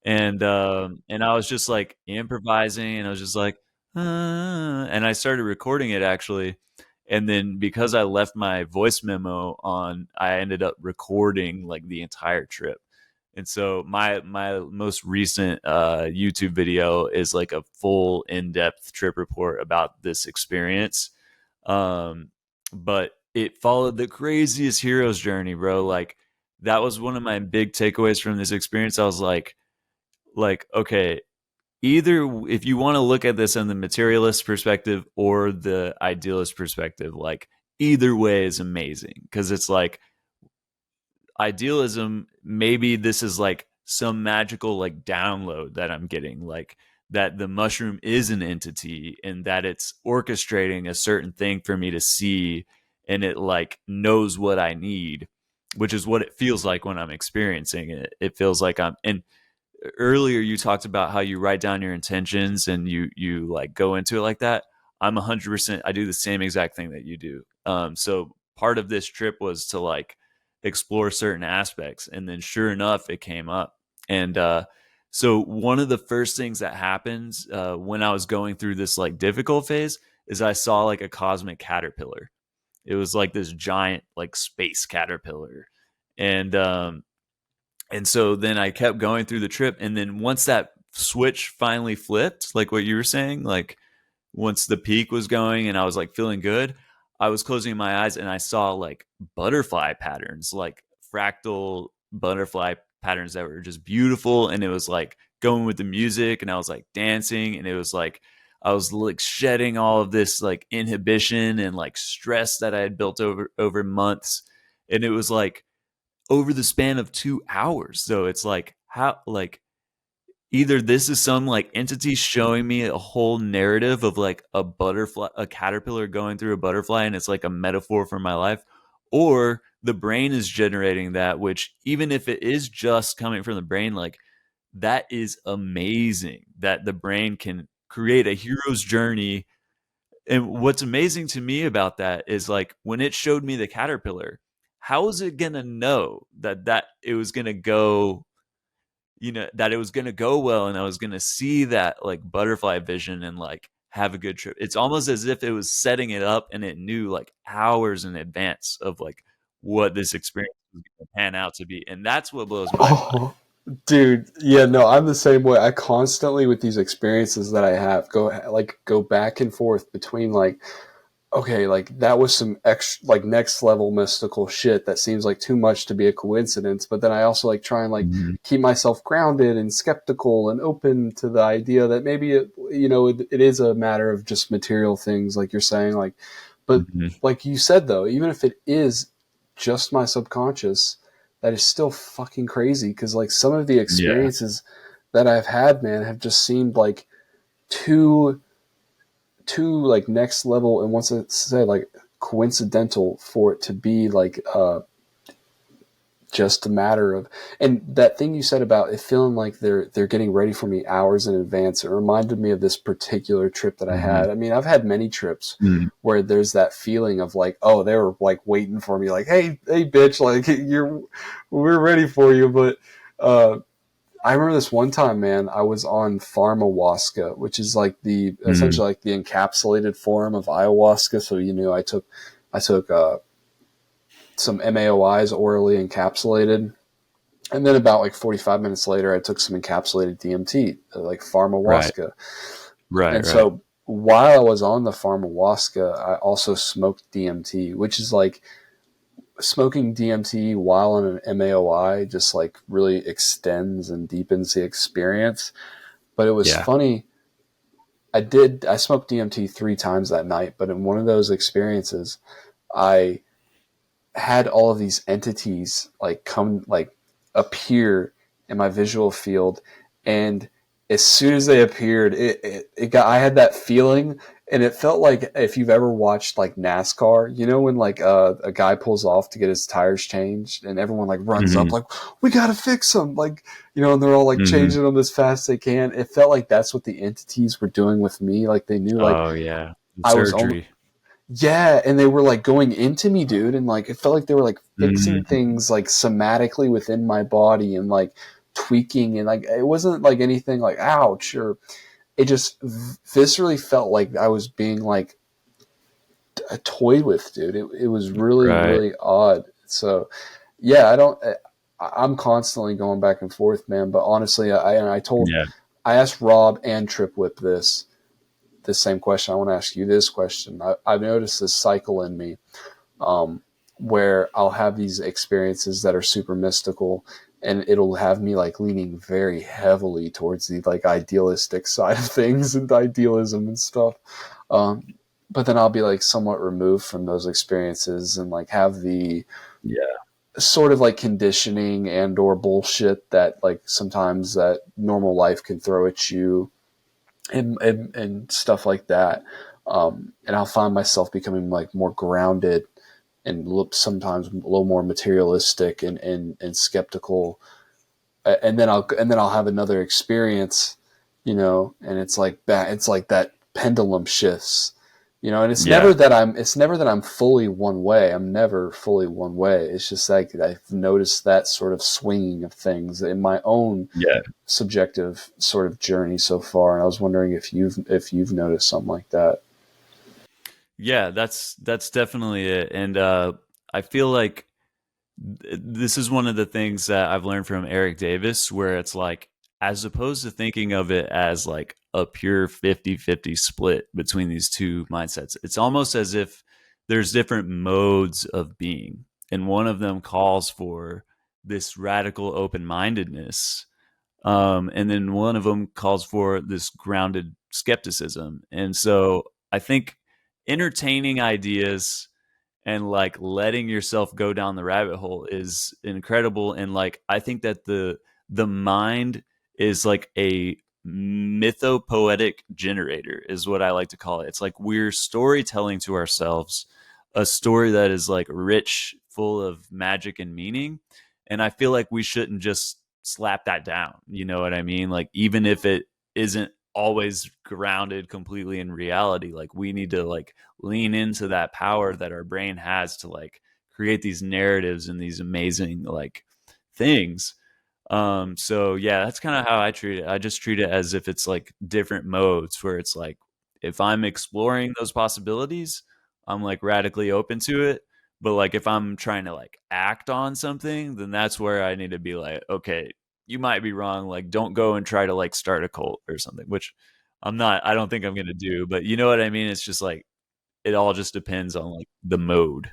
And I was just like improvising, and I was just like, and I started recording it actually. And then because I left my voice memo on, I ended up recording like the entire trip. And so my most recent YouTube video is like a full in-depth trip report about this experience. Um, but it followed the craziest hero's journey, bro. Like that was one of my big takeaways from this experience. I was like, okay, either if you want to look at this in the materialist perspective or the idealist perspective, like either way is amazing, because it's like idealism, maybe this is like some magical like download that I'm getting, like that the mushroom is an entity and that it's orchestrating a certain thing for me to see, and it like knows what I need, which is what it feels like when I'm experiencing it. It feels like I'm and earlier you talked about how you write down your intentions and you like go into it like that. I'm 100%, I do the same exact thing that you do. So part of this trip was to like explore certain aspects, and then sure enough it came up. And so one of the first things that happens when I was going through this like difficult phase is I saw like a cosmic caterpillar. It was like this giant like space caterpillar. And um and so then I kept going through the trip. And then once that switch finally flipped, like what you were saying, like once the peak was going and I was like feeling good, I was closing my eyes and I saw like butterfly patterns, like fractal butterfly patterns that were just beautiful. And it was like going with the music, and I was like dancing, and it was like I was like shedding all of this like inhibition and like stress that I had built over months. And it was like over the span of 2 hours. So it's like, how, like, either this is some like entity showing me a whole narrative of like a butterfly, a caterpillar going through a butterfly, and it's like a metaphor for my life, or the brain is generating that, which even if it is just coming from the brain, like that is amazing that the brain can create a hero's journey. And what's amazing to me about that is like when it showed me the caterpillar, how is it going to know that it was going to go, that it was going to go well, and I was going to see that like butterfly vision and like have a good trip. It's almost as if it was setting it up and it knew like hours in advance of like what this experience was going to pan out to be. And that's what blows my mind. Oh, dude, yeah, no, I'm the same way. I constantly, with these experiences that I have, go back and forth between like, okay, like that was some like next level mystical shit that seems like too much to be a coincidence. But then I also like try and like keep myself grounded and skeptical and open to the idea that maybe it is a matter of just material things, like you're saying, like, but like you said though, even if it is just my subconscious, that is still fucking crazy. Cause like some of the experiences that I've had, man, have just seemed like too like next level, and once I say like coincidental for it to be like just a matter of. And that thing you said about it feeling like they're getting ready for me hours in advance, it reminded me of this particular trip that I had. I mean, I've had many trips where there's that feeling of like, oh, they were like waiting for me, like, hey bitch, like we're ready for you. But I remember this one time, man, I was on pharmawaska, which is like essentially like the encapsulated form of ayahuasca. So, I took some MAOIs orally encapsulated. And then about like 45 minutes later, I took some encapsulated DMT, like pharmawaska. Right. So while I was on the pharmawaska, I also smoked DMT, which is like, smoking DMT while on an MAOI just like really extends and deepens the experience. But it was funny. I smoked DMT 3 times that night, but in one of those experiences, I had all of these entities like appear in my visual field. And as soon as they appeared, I had that feeling. And it felt like if you've ever watched like NASCAR, when like a guy pulls off to get his tires changed and everyone like runs up like, we got to fix them. Like, and they're all like changing them as fast as they can. It felt like that's what the entities were doing with me. Like they knew like, oh yeah, I was surgery. and they were like going into me, dude. And like, it felt like they were like fixing things like somatically within my body and like tweaking. And like, it wasn't like anything like, ouch, or it just viscerally felt like I was being like toyed with, dude. It was really, really odd. So yeah, I'm constantly going back and forth, man. But honestly, I asked Rob and Tripwhip this same question. I want to ask you this question. I've noticed this cycle in me, where I'll have these experiences that are super mystical, and it'll have me like leaning very heavily towards the like idealistic side of things and idealism and stuff. But then I'll be like somewhat removed from those experiences and like have the sort of like conditioning and or bullshit that like sometimes that normal life can throw at you and stuff like that. And I'll find myself becoming like more grounded and sometimes a little more materialistic and skeptical. And then I'll have another experience, and it's like that pendulum shifts, and it's never that I'm fully one way. I'm never fully one way. It's just like I've noticed that sort of swinging of things in my own subjective sort of journey so far. And I was wondering if you've noticed something like that. Yeah, that's definitely it. And I feel like this is one of the things that I've learned from Eric Davis, where it's like, as opposed to thinking of it as like a pure 50-50 split between these two mindsets, it's almost as if there's different modes of being. And one of them calls for this radical open-mindedness. And then one of them calls for this grounded skepticism. And so I think entertaining ideas and like letting yourself go down the rabbit hole is incredible. And like I think that the mind is like a mythopoetic generator is what I like to call it. It's like we're storytelling to ourselves a story that is like rich, full of magic and meaning. And I feel like we shouldn't just slap that down. You know what I mean? Like even if it isn't always grounded completely in reality, like we need to like lean into that power that our brain has to like create these narratives and these amazing like things. So yeah, that's kind of how I treat it. I just treat it as if it's like different modes where it's like if I'm exploring those possibilities, I'm like radically open to it. But like if I'm trying to like act on something, then that's where I need to be like, okay, you might be wrong. Like don't go and try to like start a cult or something, which I don't think I'm gonna do. But you know what I mean? It's just like it all just depends on like the mode.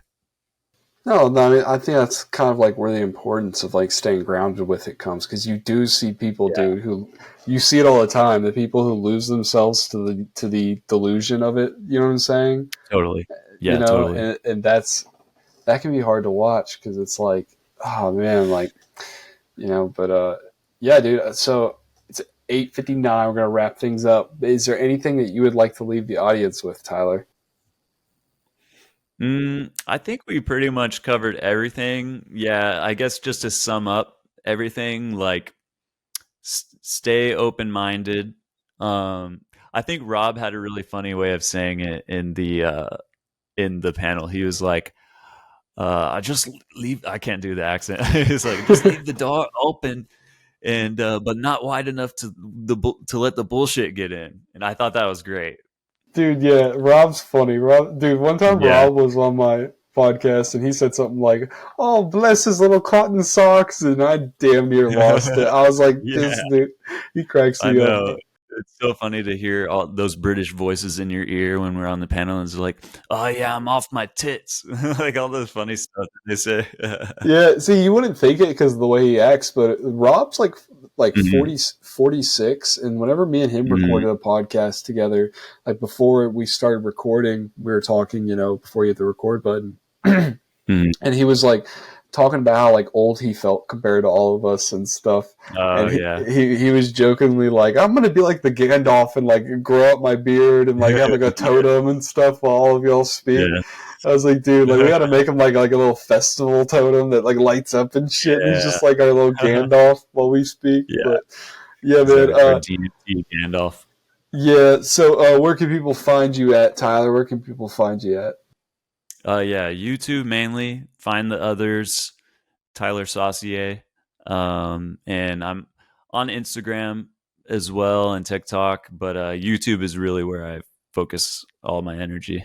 No, I mean, I think that's kind of like where the importance of like staying grounded with it comes, because you do see people, Yeah. dude, who you see it all the time. The people who lose themselves to the delusion of it. You know what I'm saying? Totally. You Yeah, know, totally. and that can be hard to watch because it's like, oh man, like you know. But yeah, dude. So it's 8:59. We're gonna wrap things up. Is there anything that you would like to leave the audience with, Tyler? I think we pretty much covered everything. Yeah, I guess just to sum up everything, like stay open minded. I think Rob had a really funny way of saying it in the panel. He was like, "I just leave." I can't do the accent. He's like, "Just leave the door open, and but not wide enough to let the bullshit get in." And I thought that was great. Dude, yeah, Rob's funny. Dude, one time Yeah. Rob was on my podcast and he said something like, "Oh, bless his little cotton socks," and I damn near lost it. I was like, Yeah. "This dude, he cracks I me up." know. It's so funny to hear all those British voices in your ear when we're on the panel and it's like, oh yeah, I'm off my tits. Like all those funny stuff that they say. Yeah, see, you wouldn't think it because of the way he acts, but Rob's like Mhm. 40, 46, and whenever me and him Mhm. recorded a podcast together, like before we started recording, we were talking, you know, before you hit the record button. Mhm. And he was like talking about how like old he felt compared to all of us and stuff. Oh And yeah. he was jokingly like, "I'm gonna be like the Gandalf and like grow up my beard and like have like a Yeah. totem and stuff while all of y'all speak." Yeah. I was like, "Dude, like we got to make him like a little festival totem that like lights up and shit." And he's Yeah. just like our little Gandalf while we speak. Yeah. But yeah, He's man. our DMT Gandalf. Yeah. So where can people find you at, Tyler? Where can people find you at? Yeah, YouTube mainly. Find the others, Tyler Saucier. And I'm on Instagram as well and TikTok, but YouTube is really where I focus all my energy.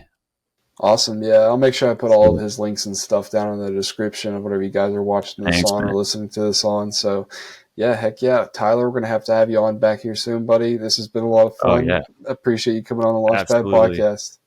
Awesome. Yeah, I'll make sure I put all of his links and stuff down in the description of whatever you guys are watching this Thanks, on or man. listening to this on. So, yeah, heck yeah. Tyler, we're going to have you on back here soon, buddy. This has been a lot of Oh fun. yeah, Appreciate you coming on the Launchpad absolutely. podcast.